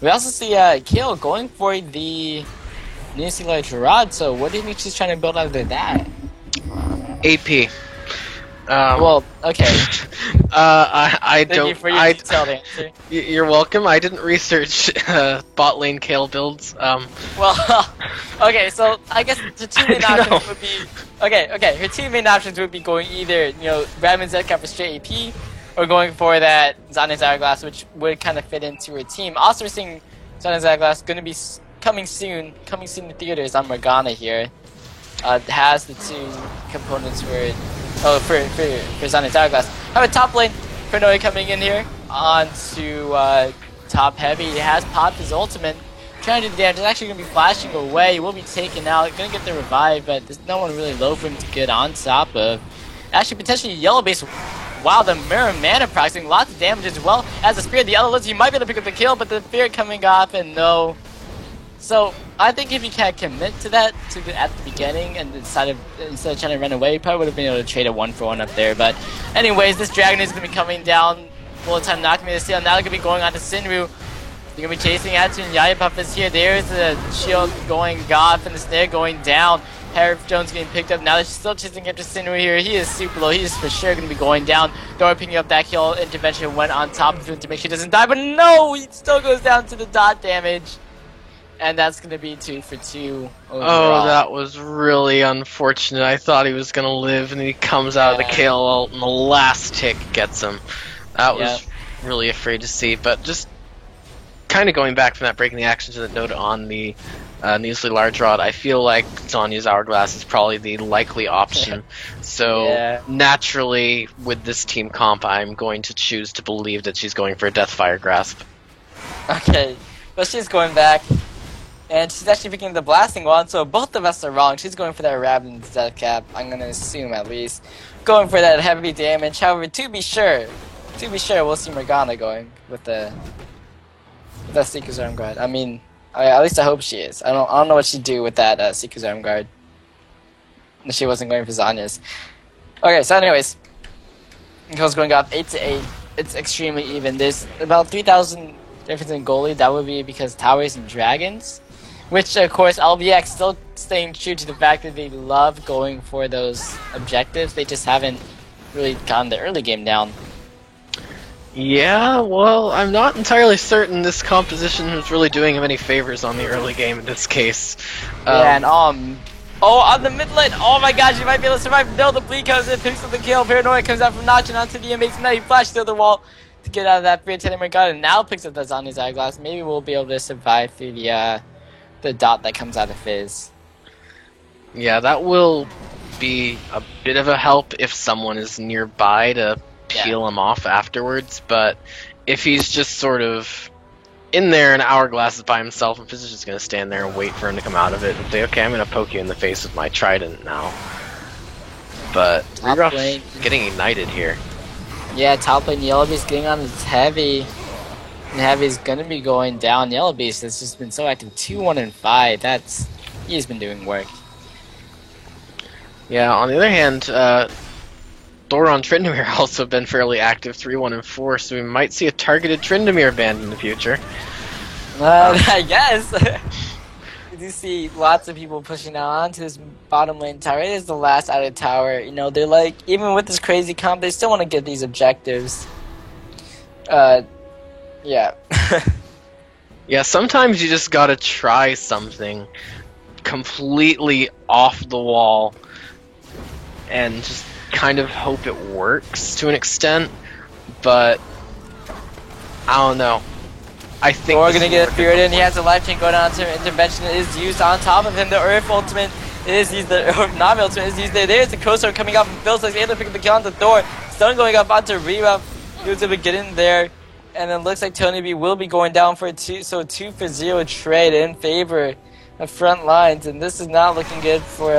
We also see Kill going for the Nuclear Gerard. So what do you think she's trying to build out of that? AP. Well, okay. I Thank don't. you for your detailed answer. You're welcome. I didn't research bot lane Kale builds. Well, okay. So I guess the two main options would be okay. Her two main options would be going either Radman Zedka for straight AP, or going for that Xana's Hourglass, which would kind of fit into her team. Also, we're seeing Xana's Hourglass going to be coming soon to theaters on Morgana here. Has the two components for Xana's Hourglass. Have a top lane for Noe coming in here onto top heavy. He has popped his ultimate, trying to do the damage. It's actually going to be flashing away. He will be taken out. Going to get the revive, but there's no one really low for him to get on top of. Actually, potentially Yellow Base. Wow, the Mirror Mana practicing lots of damage as well as the Spirit. The Yellow Lizard, you might be able to pick up the kill, but the Spirit coming off and no. So I think if you can't commit to that at the beginning and instead of trying to run away, you probably would have been able to trade a 1-for-1 up there. But anyways, this Dragon is going to be coming down. Bullet time knocking me to steal. Now they're going to be going on to Sinru. They're going to be chasing after, and Yaya Puff is here. There's the shield going off and the snare going down. Harry Jones getting picked up. Now they're still chasing after Sinru here. He is super low. He is for sure going to be going down. Thor picking up that kill. Intervention went on top of him to make sure he doesn't die. But no, he still goes down to the dot damage. And that's going to be 2-for-2 overall. Oh, that was really unfortunate. I thought he was going to live, and then he comes out of the Kale ult, and the last tick gets him. That was really afraid to see. But just kind of going back from that, breaking the action to the note on the Neasley Large Rod, I feel like Zhonya's Hourglass is probably the likely option. So naturally, with this team comp, I'm going to choose to believe that she's going for a Deathfire Grasp. Okay, but she's going back. And she's actually picking the blasting one, so both of us are wrong. She's going for that Rabbids Death Cap, I'm gonna assume at least. Going for that heavy damage. However, to be sure, we'll see Morgana going with that Seeker's Arm Guard. I mean, at least I hope she is. I don't know what she'd do with that Seeker's Arm Guard. She wasn't going for Zanya's. Okay, so anyways, Nicole's going up 8-8. It's extremely even. There's about 3,000 difference in goalie. That would be because Towers and Dragons. Which, of course, LBX still staying true to the fact that they love going for those objectives. They just haven't really gotten the early game down. Yeah, well, I'm not entirely certain this composition is really doing him any favors on the early game in this case. Yeah, and oh, on the mid lane, oh my gosh, you might be able to survive. No, the bleed comes in, picks up the kill. Paranoia comes out from notching onto the amazing night. He flashes through the wall to get out of that free attendant gun, and now picks up the Zanya's eyeglass. Maybe we'll be able to survive through the dot that comes out of Fizz. Yeah, that will be a bit of a help if someone is nearby to peel him off afterwards, but if he's just sort of in there and Hourglass is by himself and Fizz is just going to stand there and wait for him to come out of it and say, okay, I'm going to poke you in the face with my trident now. But Rerock's getting ignited here. Yeah, top lane Yellow Beast getting on his Heavy. And Heavy's gonna be going down. Yellow Beast has just been so active. 2-1-5. He's been doing work. Yeah, on the other hand, Thoron Tryndamere also been fairly active, 3-1-4, so we might see a targeted Tryndamere band in the future. I guess. You do see lots of people pushing out onto this bottom lane tower. It is the last added tower. You know, they're like, even with this crazy comp, they still want to get these objectives. Yeah. Yeah, sometimes you just gotta try something completely off the wall and just kind of hope it works to an extent, but I don't know. I think we're gonna get Feared in. He has a life chain going on to him. Intervention is used on top of him. The Earth ultimate is used. The Na'Vi ultimate is used there. There's the co-star coming up from Phil's able to pick up the kill on the Thor. Stun going up onto Reba. He was able to get in there. And it looks like Tony B will be going down for a 2-for-0 trade in favor of front lines, and this is not looking good for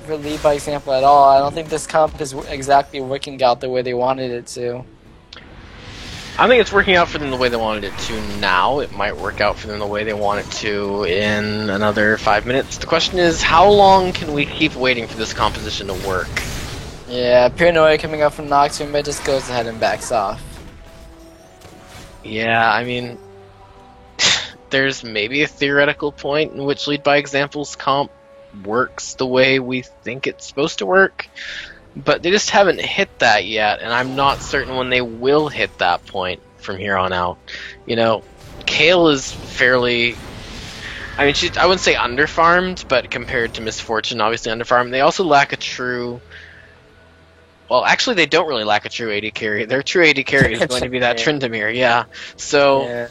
Lead by Example at all. I don't think this comp is exactly working out the way they wanted it to. I think it's working out for them the way they wanted it to now. It might work out for them the way they want it to in another 5 minutes. The question is, how long can we keep waiting for this composition to work? Yeah, Paranoia coming up from Noxum, but just goes ahead and backs off. Yeah, I mean, there's maybe a theoretical point in which Lead by Example's comp works the way we think it's supposed to work, but they just haven't hit that yet, and I'm not certain when they will hit that point from here on out. You know, Kayle is fairly... I mean, I wouldn't say underfarmed, but compared to Miss Fortune, obviously underfarmed. They also lack a true... Well, actually, they don't really lack a true AD carry. Their true AD carry is going to be that Tryndamere, yeah. So... Yeah.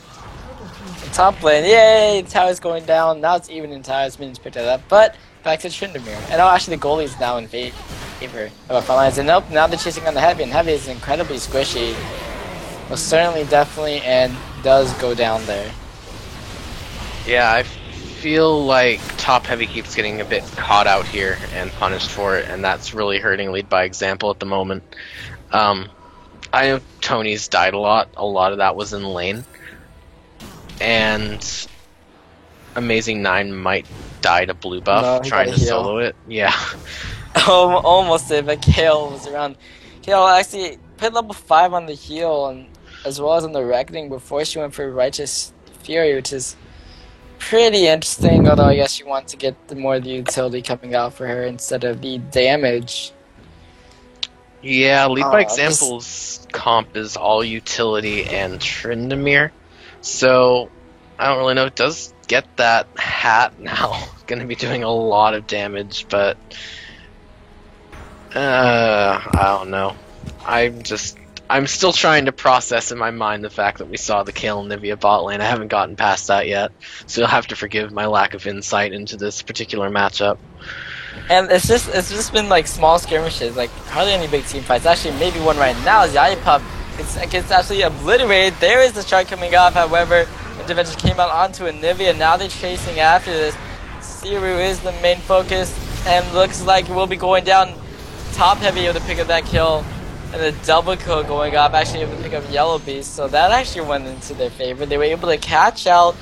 Top lane, yay! Tower's going down. Now it's even in towers. Minions picked it up. But back to Tryndamere. And actually, the goalie's now in favor of front lines. And nope, now they're chasing on the Heavy. And Heavy is incredibly squishy. Well, certainly, definitely, and does go down there. Yeah, I feel like top Heavy keeps getting a bit caught out here and punished for it, and that's really hurting Lead by Example at the moment. I know Tony's died a lot. A lot of that was in lane. And Amazing 9 might die to blue buff trying to solo it. Yeah. Almost did, but Kayle was around. Kayle actually put level 5 on the heal, and as well as on the Reckoning before she went for Righteous Fury, which is pretty interesting, although I guess she wants to get more of the utility coming out for her instead of the damage. Yeah, Lead by Example's comp is all utility and Tryndamere, so I don't really know. It does get that hat now. Going to be doing a lot of damage, but I don't know. I'm still trying to process in my mind the fact that we saw the Kayle and Nivea bot lane. I haven't gotten past that yet, so you'll have to forgive my lack of insight into this particular matchup. And it's just been like small skirmishes, like hardly any big team fights. Actually, maybe one right now is Yayapop. It gets absolutely obliterated. There is the shark coming off, however, Intervention came out onto Anivia. Now they're chasing after this. Siru is the main focus, and looks like we'll be going down top heavy able to pick up that kill. And the double kill going up, actually able to pick up Yellow Beast, so that actually went into their favor. They were able to catch out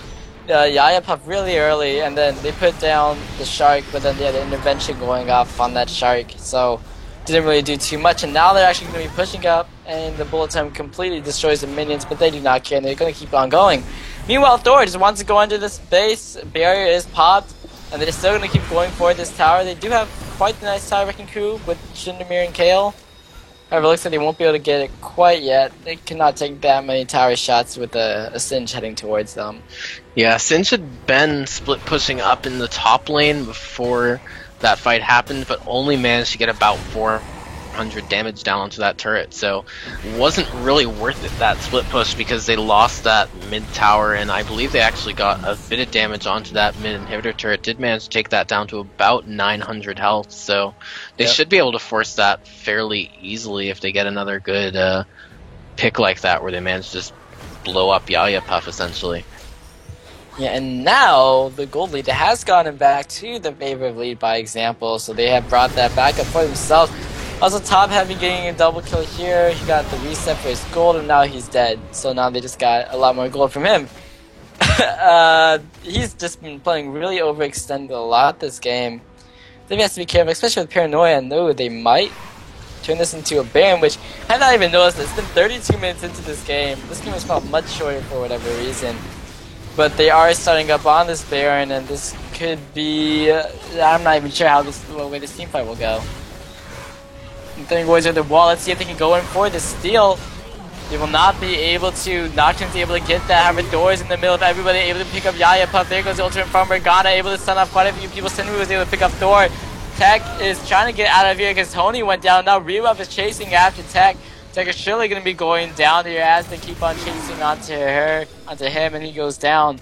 Yaya Puff really early, and then they put down the Shark, but then they had an intervention going off on that Shark, so didn't really do too much. And now they're actually going to be pushing up, and the bullet time completely destroys the minions, but they do not care, and they're going to keep on going. Meanwhile, Thor just wants to go under this base. Barrier is popped, and they're still going to keep going for this tower. They do have quite the nice tower wrecking crew with Shindomir and Kale. However, it looks like they won't be able to get it quite yet. They cannot take that many tower shots with a Singe heading towards them. Yeah, Singe had been split pushing up in the top lane before that fight happened, but only managed to get about 400 damage down onto that turret, so it wasn't really worth it, that split push, because they lost that mid tower, and I believe they actually got a bit of damage onto that mid inhibitor turret. Did manage to take that down to about 900 health, so they should be able to force that fairly easily if they get another good pick like that, where they manage to just blow up Yaya Puff, essentially. Yeah, and now the gold lead has gotten back to the favor of lead by example, so they have brought that back up for themselves. Also, Top Heavy getting a double kill here. He got the reset for his gold, and now he's dead. So now they just got a lot more gold from him. He's just been playing really overextended a lot this game. They have to be careful, especially with Paranoia. No, they might turn this into a Baron, which I had not even noticed. It's been 32 minutes into this game. This game was felt much shorter for whatever reason. But they are starting up on this Baron, and this could be... I'm not even sure what way this team fight will go. Then goes with the wall. Let's see if they can go in for the steal. They will not be able to. Nocturne's able to get that. However, Doors in the middle of everybody able to pick up Yaya Puff. There goes the ultimate from Morgana, able to stun off quite a few people. Sinru was able to pick up Thor. Tech is trying to get out of here because Tony went down. Now Rebuff is chasing after Tech. Tech is surely going to be going down here as they keep on chasing onto him, and he goes down.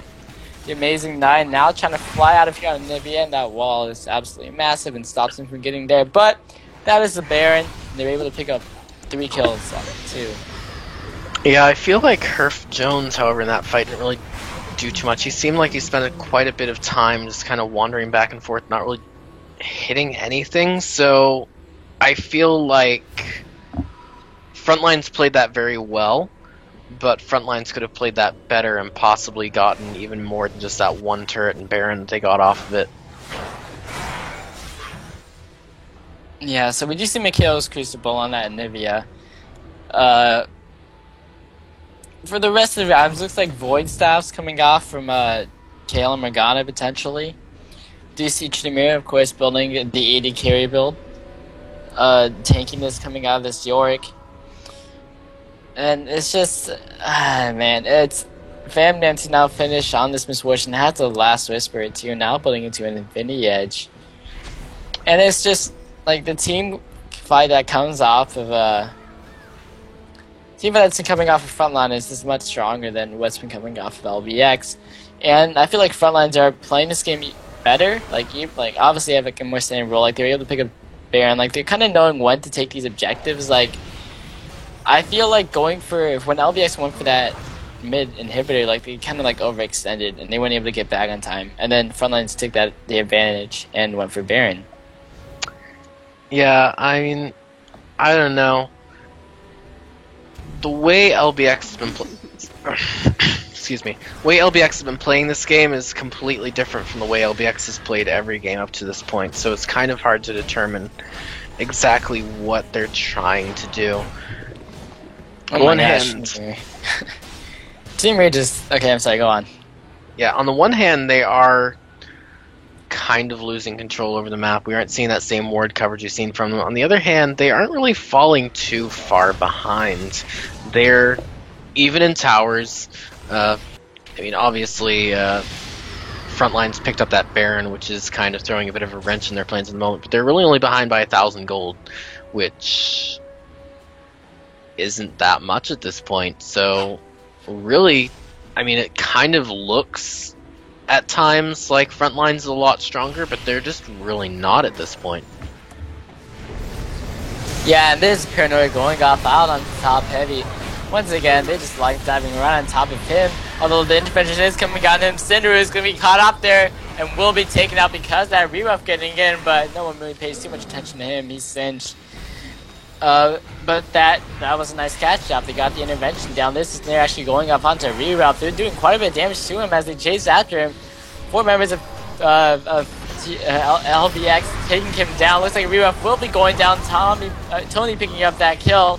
The Amazing Nine now trying to fly out of here on Nivea, and that wall is absolutely massive and stops him from getting there. But that is the Baron. They're able to pick up 3 kills on it, too. Yeah, I feel like Herf Jones, however, in that fight didn't really do too much. He seemed like he spent quite a bit of time just kind of wandering back and forth, not really hitting anything. So I feel like Frontlines played that very well, but Frontlines could have played that better and possibly gotten even more than just that one turret and Baron that they got off of it. Yeah, so we do see Mikhail's Crucible on that Nivea. For the rest of the rounds, looks like Void Staff's coming off from Kale and Morgana, potentially. Do you see Tremere, of course, building the AD carry build. Tankiness coming out of this Yorick. And it's just... man, it's... Famdam to now finish on this Misfortune. Has the last Whisper, too, now building into an Infinity Edge. And it's just... like, the team fight that comes off of, team fight that's been coming off of Frontline is just much stronger than what's been coming off of LBX. And I feel like Frontlines are playing this game better. Like, obviously have, like, a more standing role. Like, they're able to pick up Baron. Like, they're kind of knowing when to take these objectives. Like, I feel like when LBX went for that mid inhibitor, like, they kind of, like, overextended, and they weren't able to get back on time. And then Frontlines took the advantage and went for Baron. Yeah, I mean, I don't know. The way LBX has been LBX has been playing this game is completely different from the way LBX has played every game up to this point. So it's kind of hard to determine exactly what they're trying to do. On one hand, Team Rage is okay. I'm sorry. Go on. Yeah, on the one hand, they are kind of losing control over the map. We aren't seeing that same ward coverage you've seen from them. On the other hand, they aren't really falling too far behind. They're even in towers. I mean, obviously, Frontlines picked up that Baron, which is kind of throwing a bit of a wrench in their plans at the moment, but they're really only behind by 1,000 gold, which isn't that much at this point. So, really, I mean, it kind of looks at times like Frontline's a lot stronger, but they're just really not at this point. Yeah, and this Paranoia going off out on top heavy. Once again, they just like diving right on top of him. Although the intervention is coming on him, Cinder is going to be caught up there and will be taken out because that rebuff getting in, but no one really pays too much attention to him. He's cinched. But that was a nice catch job. They got the intervention down. This is they're actually going up onto Reroute. They're doing quite a bit of damage to him as they chase after him. 4 members of LBX taking him down. Looks like Reroute will be going down. Tony picking up that kill.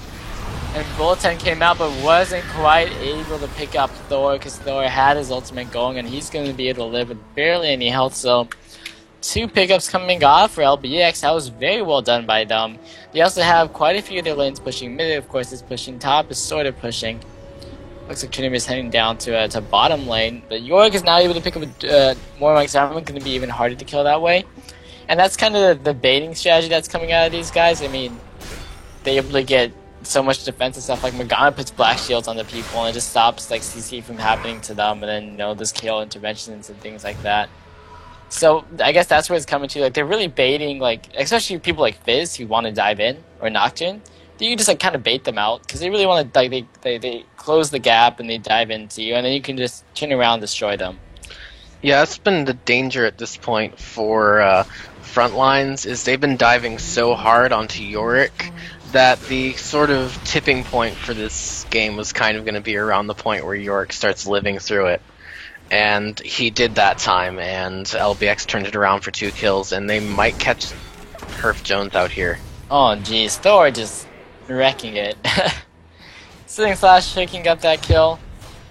And Bulletin came out but wasn't quite able to pick up Thor because Thor had his ultimate going and he's going to be able to live with barely any health. So 2 pickups coming off for LBX. That was very well done by them. They also have quite a few of their lanes pushing mid. Of course, is pushing top, is sort of pushing. Looks like Trinity is heading down to bottom lane. But York is now able to pick up more Mike's armor. Going to be even harder to kill that way. And that's kind of the baiting strategy that's coming out of these guys. I mean, they're able to get so much defensive stuff. Like Morgana puts black shields on the people and it just stops like CC from happening to them. And then, there's KO interventions and things like that. So I guess that's where it's coming to. Like they're really baiting, like especially people like Fizz who want to dive in or Nocturne. You can just like kind of bait them out because they really want to. Like they close the gap and they dive into you, and then you can just turn around and destroy them. Yeah, that's been the danger at this point for front lines is they've been diving so hard onto Yorick that the sort of tipping point for this game was kind of going to be around the point where Yorick starts living through it. And he did that time, and LBX turned it around for 2 kills, and they might catch Herf Jones out here. Oh, jeez. Thor just wrecking it. Sitting Slash picking up that kill.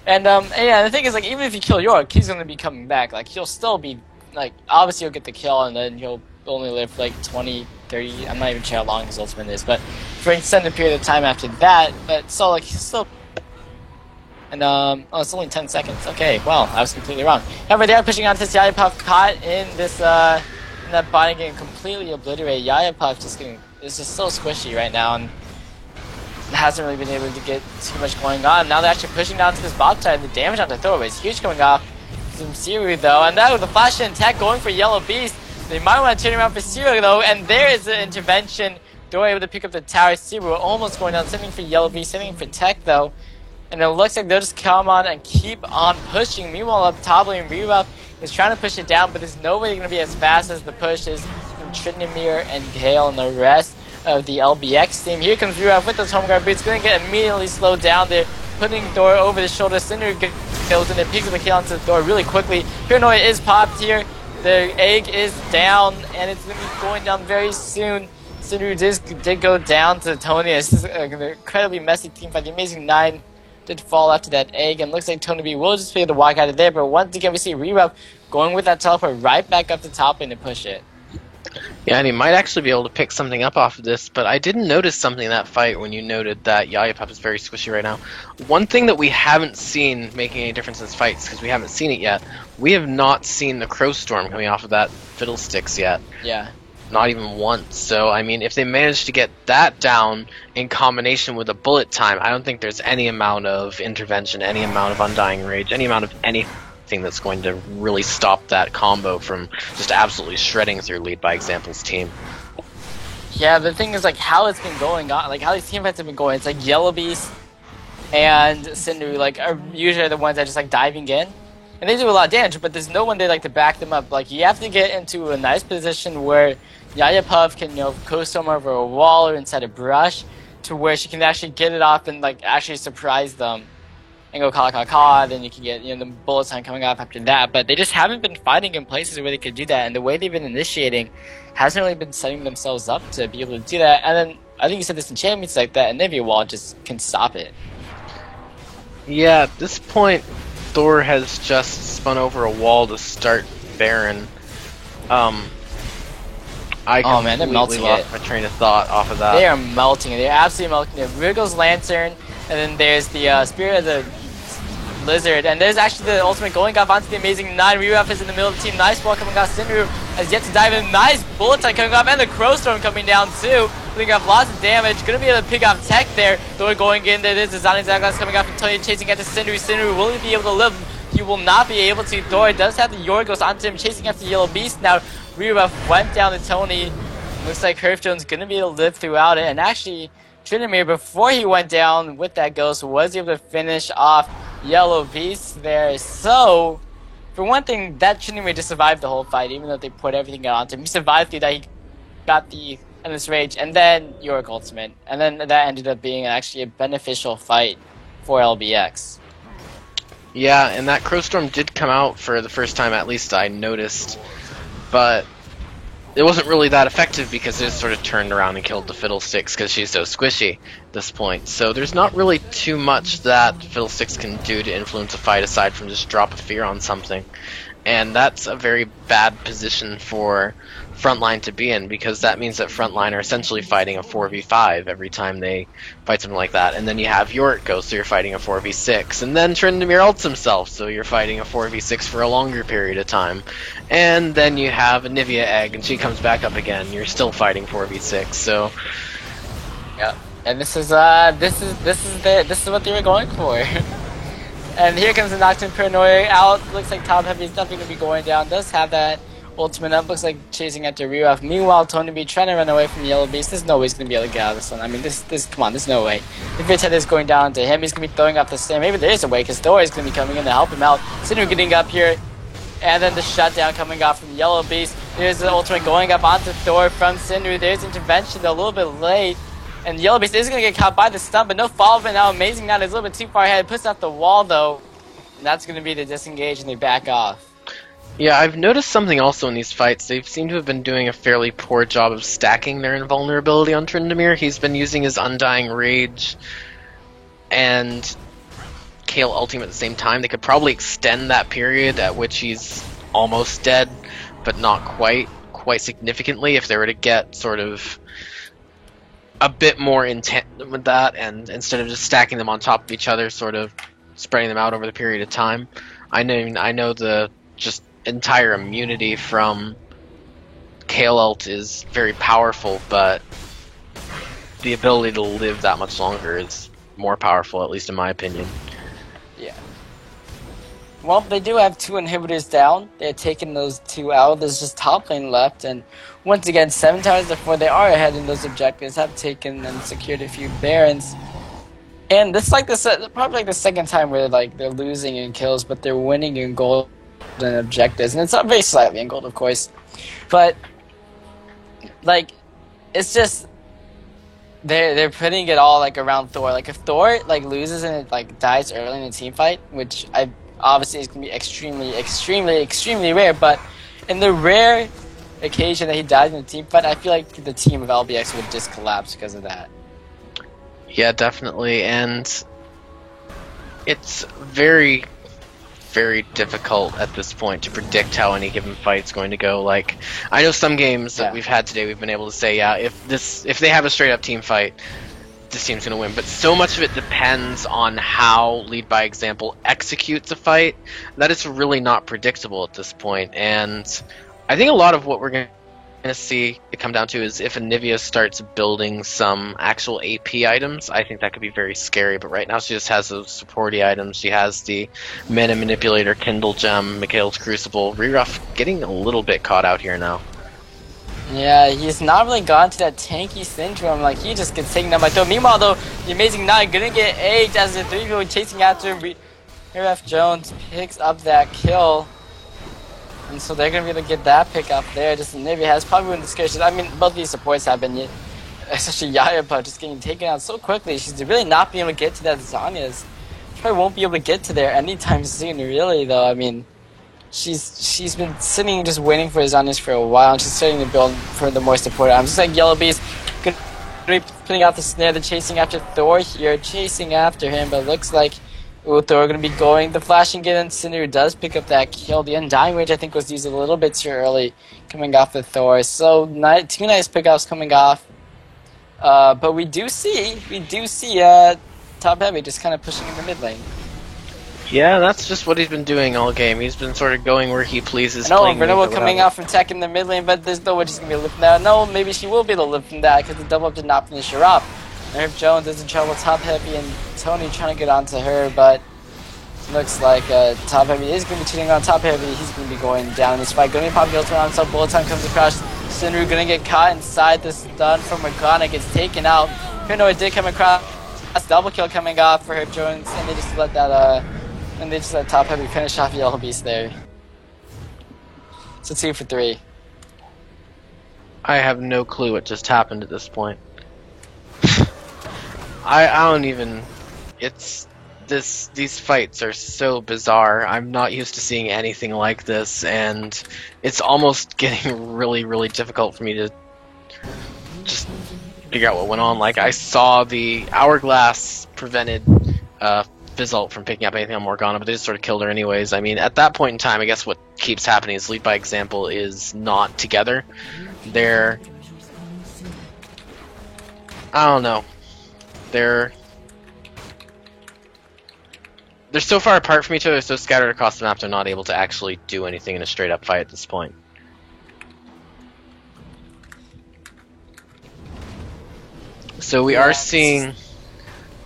And, yeah, the thing is, like, even if you kill York, he's going to be coming back. Like, he'll still be, like, obviously he'll get the kill, and then he'll only live for, like, 20, 30, I'm not even sure how long his ultimate is, but for an extended period of time after that, but so, like, he's still... And, oh, it's only 10 seconds. Okay, well, I was completely wrong. However, they are pushing on to Yaya Puff, caught in this, in that body, getting completely obliterated. Yaya Puff is just so squishy right now, and hasn't really been able to get too much going on. Now they're actually pushing down to this bot side. The damage on the throw is huge coming off from Siru, though. And now with the flash and tech going for Yellow Beast, they might want to turn around for Siru, though. And there is the intervention. They're able to pick up the tower. Siru almost going down, sending for Yellow Beast, sending for tech, though. And it looks like they'll just come on and keep on pushing. Meanwhile, up top lane, Reroute is trying to push it down, but there's nobody going to be as fast as the pushes from Tryndamere and Gale and the rest of the LBX team. Here comes Reroute with those home guard boots, going to get immediately slowed down there, putting Thor over the shoulder. Cinder goes in and picks up the kill onto Thor really quickly. Paranoia is popped here. The egg is down, and it's going to be going down very soon. Cinder did go down to Tony. This is an incredibly messy team fight. The Amazing 9 did fall after that egg, and looks like Tony B will just be able to walk out of there, but once again we see Reroute going with that teleport right back up the top and to push it. Yeah, and he might actually be able to pick something up off of this, but I didn't notice something in that fight when you noted that Yaya Pup is very squishy right now. One thing that we haven't seen making any difference in this fight, because we haven't seen it yet, we have not seen the Crow Storm coming off of that Fiddlesticks yet. Yeah. Not even once. So, I mean, if they manage to get that down in combination with a bullet time, I don't think there's any amount of intervention, any amount of Undying Rage, any amount of anything that's going to really stop that combo from just absolutely shredding through Lead by Example's team. Yeah, the thing is, like, how it's been going on, like, how these team fights have been going, it's like Yellow Beast and Cinder, like, are usually the ones that are just, like, diving in. And they do a lot of damage, but there's no one there, like, to back them up. Like, you have to get into a nice position where Yaya Puff can, coast storm over a wall or inside a brush to where she can actually get it off and, like, actually surprise them and go ka, then you can get, the bullet time coming off after that. But they just haven't been fighting in places where they could do that, and the way they've been initiating hasn't really been setting themselves up to be able to do that. And then, I think you said this in Champions like that, and Nivea Wall just can stop it. Yeah, at this point, Thor has just spun over a wall to start Baron. I completely lost my train of thought off of that. They are melting it. They're absolutely melting it. Wriggle's Lantern, and then there's the Spirit of the Lizard, and there's actually the ultimate going off onto the Amazing 9. Reroute is in the middle of the team. Nice ball coming off. Cinder has yet to dive in. Nice bullet time coming off, and the Crow Storm coming down too. Putting off lots of damage. Gonna be able to pick off tech there. Thor going in there. There's the Zonic Zaglas coming off and Tony chasing after Cinder. Cinder will he be able to live? He will not be able to. Thor does have the Yorgos onto him, chasing after Yellow Beast. Now, Reroute went down to Tony. Looks like Herf Jones gonna be able to live throughout it, and actually, Tryndamere, before he went down with that ghost, was able to finish off Yellow Beast there. So, for one thing, that Trinity just survived the whole fight, even though they put everything onto him. He survived through that. He got the Endless Rage, and then Yorick Ultimate. And then that ended up being actually a beneficial fight for LBX. Yeah, and that Crowstorm did come out for the first time, at least I noticed. But it wasn't really that effective because it sort of turned around and killed the Fiddlesticks because she's so squishy at this point. So there's not really too much that Fiddlesticks can do to influence a fight aside from just drop a fear on something. And that's a very bad position for Frontline to be in, because that means that Frontline are essentially fighting a 4v5 every time they fight something like that. And then you have Yorick go, so you're fighting a 4v6. And then Tryndamere ults himself, so you're fighting a 4v6 for a longer period of time. And then you have a Nivea egg, and she comes back up again. You're still fighting 4v6, so... Yeah. And this is what they were going for. And here comes the Nocturne Paranoia out. Looks like Top Heavy is definitely going to be going down. Does have that ultimate up. Looks like chasing after Ryu. Meanwhile, Tony B trying to run away from the Yellow Beast. There's no way he's going to be able to get out of this one. I mean, come on, there's no way. If his head is going down to him, he's going to be throwing off the stand. Maybe there is a way, because Thor is going to be coming in to help him out. Sinner getting up here. And then the shutdown coming off from Yellow Beast. There's the ultimate going up onto Thor from Sindri. There's intervention a little bit late. And Yellow Beast is going to get caught by the stun, but no follow-up. Now Amazing Knight is a little bit too far ahead. Puts out the wall, though. And that's going to be the disengage, and they back off. Yeah, I've noticed something also in these fights. They seem to have been doing a fairly poor job of stacking their invulnerability on Tryndamere. He's been using his Undying Rage and Kale Ultimate at the same time. They could probably extend that period at which he's almost dead, but not quite significantly, if they were to get sort of a bit more intent with that, and instead of just stacking them on top of each other, sort of spreading them out over the period of time. I know the just entire immunity from Kale Ult is very powerful, but the ability to live that much longer is more powerful, at least in my opinion. Yeah. Well, they do have 2 inhibitors down. They're taking those 2 out. There's just top lane left, and once again, 7 times before they are ahead in those objectives, have taken and secured a few Barons. And this is like probably like the second time where they're losing in kills, but they're winning in gold and objectives, and it's not very slightly in gold, of course. But it's just they're putting it all around Thor. If Thor loses and it dies early in a team fight, which obviously is gonna be extremely, extremely, extremely rare, but in the rare occasion that he dies in a team fight, I feel like the team of LBX would just collapse because of that. Yeah, definitely, and it's very, very difficult at this point to predict how any given fight's going to go. I know some games that we've had today, we've been able to say, yeah, if they have a straight up team fight, this team's going to win. But so much of it depends on how Lead by Example executes a fight that it's really not predictable at this point. And I think a lot of what we're going to see it come down to is if Anivia starts building some actual AP items. I think that could be very scary, but right now she just has those supporty items. She has the Mana Manipulator, Kindle Gem, Mikhail's Crucible. Reruff getting a little bit caught out here now. Yeah, he's not really gone to that tanky syndrome. He just gets taken down by Thor. Meanwhile, though, the Amazing Knight gonna get egged as the 3 people chasing after him. Reruff Jones picks up that kill. And so they're going to be able to get that pick up there. Just Nivea has probably one of the scariest. I mean, both these supports have been, especially Yaya, just getting taken out so quickly. She's really not being able to get to that Zhonya's. She probably won't be able to get to there anytime soon, really, though. I mean, she's been sitting just waiting for Zhonya's for a while, and she's starting to build for the more support items. Just Yellow Beast going to be putting out the snare. They're chasing after Thor here, chasing after him, but it looks like Thor going to be going. The flashing get in. Cinder does pick up that kill. The Undying Rage, I think, was used a little bit too early coming off the Thor. So, 2 nice pickups coming off. But we do see Top Heavy just kind of pushing in the mid lane. Yeah, that's just what he's been doing all game. He's been sort of going where he pleases. I know, Renova coming out from tech in the mid lane, but there's no way she's going to be able to lift from that. No, maybe she will be able to lift from that because the double up did not finish her up. Nerf Jones is in trouble. Top Heavy and Tony trying to get onto her, but looks like Top Heavy is going to be cheating on Top Heavy. He's going to be going down in this fight. Going to be popping the ultimate on himself. Bullet time comes across. Sinru going to get caught inside the stun from Morgana. Gets taken out. Paranoia did come across. That's double kill coming off for Herb Jones, and they just let that And they just let top heavy finish off Yellow Beast there. So 2 for 3. I have no clue what just happened at this point. I don't even. It's these fights are so bizarre. I'm not used to seeing anything like this, and it's almost getting really, really difficult for me to just figure out what went on. Like, I saw the hourglass prevented Fizzult from picking up anything on Morgana, but they just sort of killed her anyways. I mean, at that point in time, I guess what keeps happening is Lead by Example is not together. They're, I don't know. They're so far apart from each other, so scattered across the map, they're not able to actually do anything in a straight up fight at this point. So we are seeing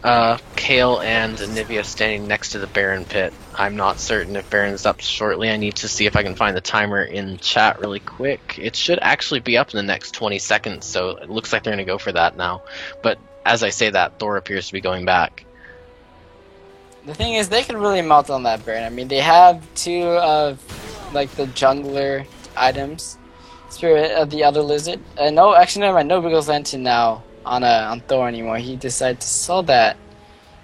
Kale and Anivia standing next to the Baron pit. I'm not certain if Baron's up shortly. I need to see if I can find the timer in chat really quick. It should actually be up in the next 20 seconds, so it looks like they're going to go for that now. But as I say that, Thor appears to be going back. The thing is, they could really melt on that Baron. I mean, they have 2 of, like, the jungler items. Spirit of the Elder Lizard. No, actually, never mind. No Wiggles Lantern now on Thor anymore. He decided to sell that.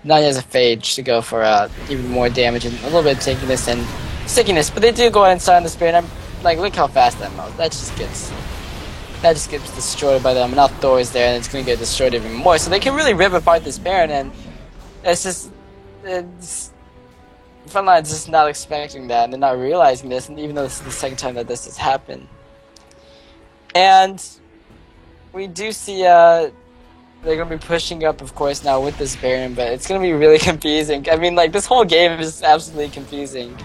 Now he has a Phage to go for even more damage and a little bit of tankiness and stickiness. But they do go ahead and start on the Spirit. I'm like, look how fast that melts. That just gets destroyed by them. And now Thor is there, and it's going to get destroyed even more. So they can really rip apart this Baron, and it's just... Frontline's just not expecting that, and they're not realizing this, and even though this is the second time that this has happened. And we do see they're going to be pushing up, of course, now with this Baron, but it's going to be really confusing. I mean, like, this whole game is absolutely confusing.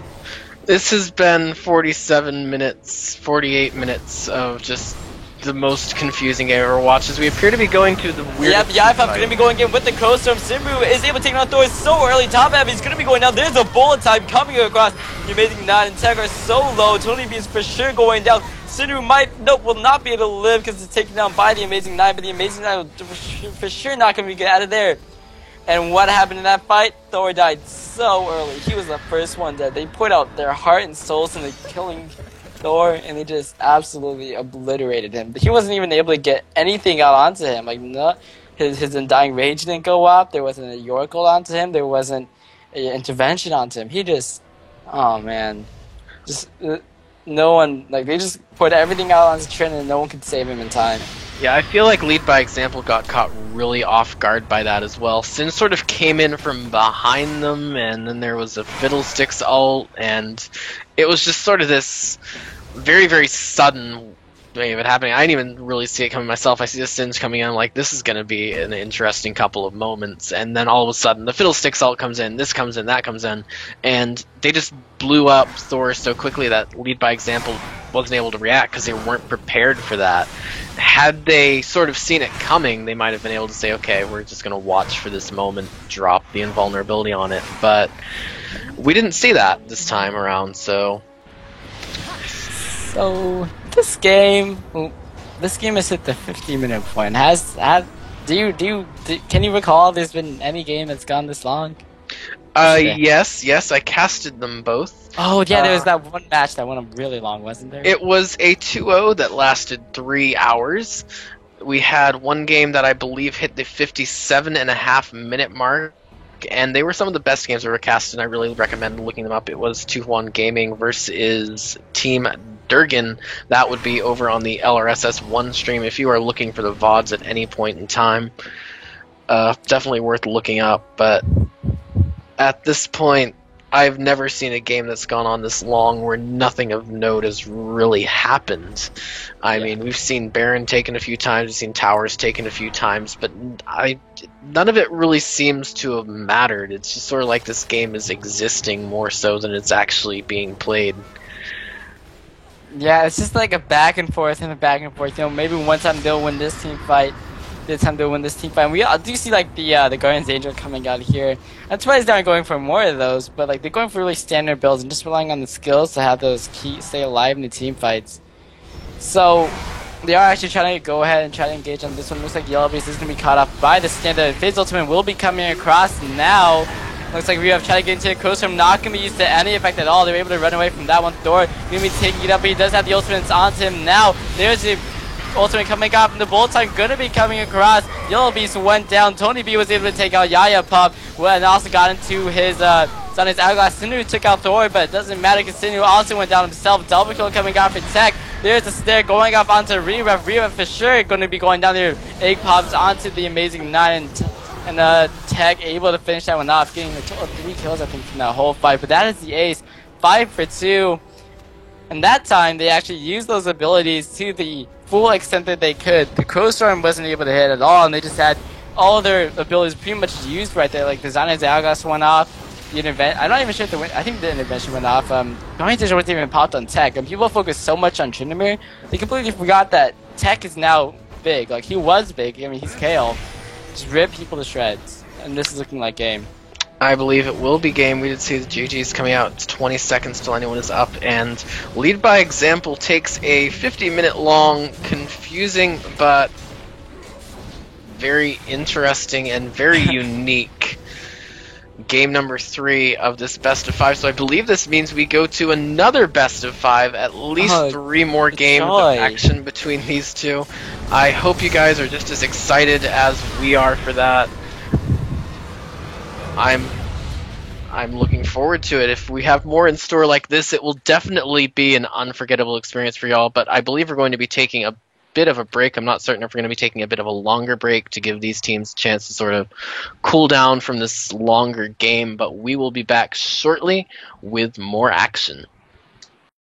This has been 47 minutes, 48 minutes of just the most confusing game I've ever watched, as we appear to be going through the weird. Yep, Yifab going to be going in with the Cold Storm. Sinbu is able to take down Thor so early. Top heavy is going to be going down. There's a bullet time coming across. The Amazing 9 and Tegra so low. Tony B is for sure going down. Sinbu will not be able to live because it's taken down by the Amazing 9, but the Amazing 9 will for sure not going to be get out of there. And what happened in that fight? Thor died so early. He was the first one dead. They put out their heart and souls into killing Thor, and they just absolutely obliterated him. He wasn't even able to get anything out onto him. Like, no, his Undying Rage didn't go up. There wasn't a Yoracle onto him. There wasn't an intervention onto him. He just, oh man, just no one. Like, they just put everything out onto Trent, and no one could save him in time. Yeah, I feel like Lead by Example got caught really off guard by that as well. Sin sort of came in from behind them, and then there was a Fiddlesticks ult, and it was just sort of this very, very sudden way of it happening. I didn't even really see it coming myself. I see the Sins coming in, I'm like, this is going to be an interesting couple of moments, and then all of a sudden the Fiddlesticks ult comes in, this comes in, that comes in, and they just blew up Thor so quickly that Lead by Example wasn't able to react because they weren't prepared for that. Had they sort of seen it coming, they might have been able to say, okay, we're just going to watch for this moment, drop the invulnerability on it, but we didn't see that this time around, so... So, this game has hit the 50-minute point. Can you recall there's been any game that's gone this long? Yes, I casted them both. Oh, yeah, there was that one match that went really long, wasn't there? It was a 2-0 that lasted 3 hours. We had one game that I believe hit the 57.5-minute mark, and they were some of the best games ever casted, and I really recommend looking them up. It was 2-1 Gaming versus Team Durgan. That would be over on the LRSS1 stream if you are looking for the VODs at any point in time. Definitely worth looking up, but at this point, I've never seen a game that's gone on this long where nothing of note has really happened. I mean, we've seen Baron taken a few times, we've seen Towers taken a few times, but none of it really seems to have mattered. It's just sort of like this game is existing more so than it's actually being played. Yeah, it's just like a back and forth and a back and forth. You know, maybe one time they'll win this team fight, this time they'll win this team fight. And we do see like the Guardian's Angel coming out here. I'm surprised they're not going for more of those, but like they're going for really standard builds and just relying on the skills to have those stay alive in the team fights. So they are actually trying to go ahead and try to engage on this one. Looks like Yellow Beast is going to be caught up by the standard. Phase Ultimate will be coming across now. Looks like we have tried to get into a close from not going to be used to any effect at all. They're able to run away from that one. Thor going to be taking it up, but he does have the ultimates onto him now. There's the ultimate coming up, and the Bull Time going to be coming across. Yellow Beast went down. Tony B was able to take out Yaya Pup, and also got into his Sunny's Hourglass. Sinu took out Thor, but it doesn't matter because Sinu also went down himself. Double kill coming out for Tech. There's a snare going off onto Rerev. Rerev for sure going to be going down there. Egg Pops onto the Amazing 9, and Tech able to finish that one off, getting a total of 3 kills, I think, from that whole fight. But that is the ace. 5 for 2. And that time, they actually used those abilities to the full extent that they could. The Crowstorm wasn't able to hit at all, and they just had all their abilities pretty much used right there. Like the Xana's Algas went off. The I'm not even sure if I think the intervention went off. Going wasn't even popped on Tech. And people focus so much on Tryndamere, they completely forgot that Tech is now big. Like, he was big. I mean, he's Kale. Just rip people to shreds. And this is looking like game. I believe it will be game. We did see the GG's coming out. It's 20 seconds till anyone is up, and Lead by Example takes a 50-minute long, confusing but very interesting and very unique game number 3 of this best of 5. So I believe this means we go to another best of 5, at least 3 more games of action between these two. I hope you guys are just as excited as we are for that. I'm looking forward to it. If we have more in store like this, it will definitely be an unforgettable experience for y'all, but I believe we're going to be taking a bit of a break. I'm not certain if we're going to be taking a bit of a longer break to give these teams a chance to sort of cool down from this longer game, but we will be back shortly with more action.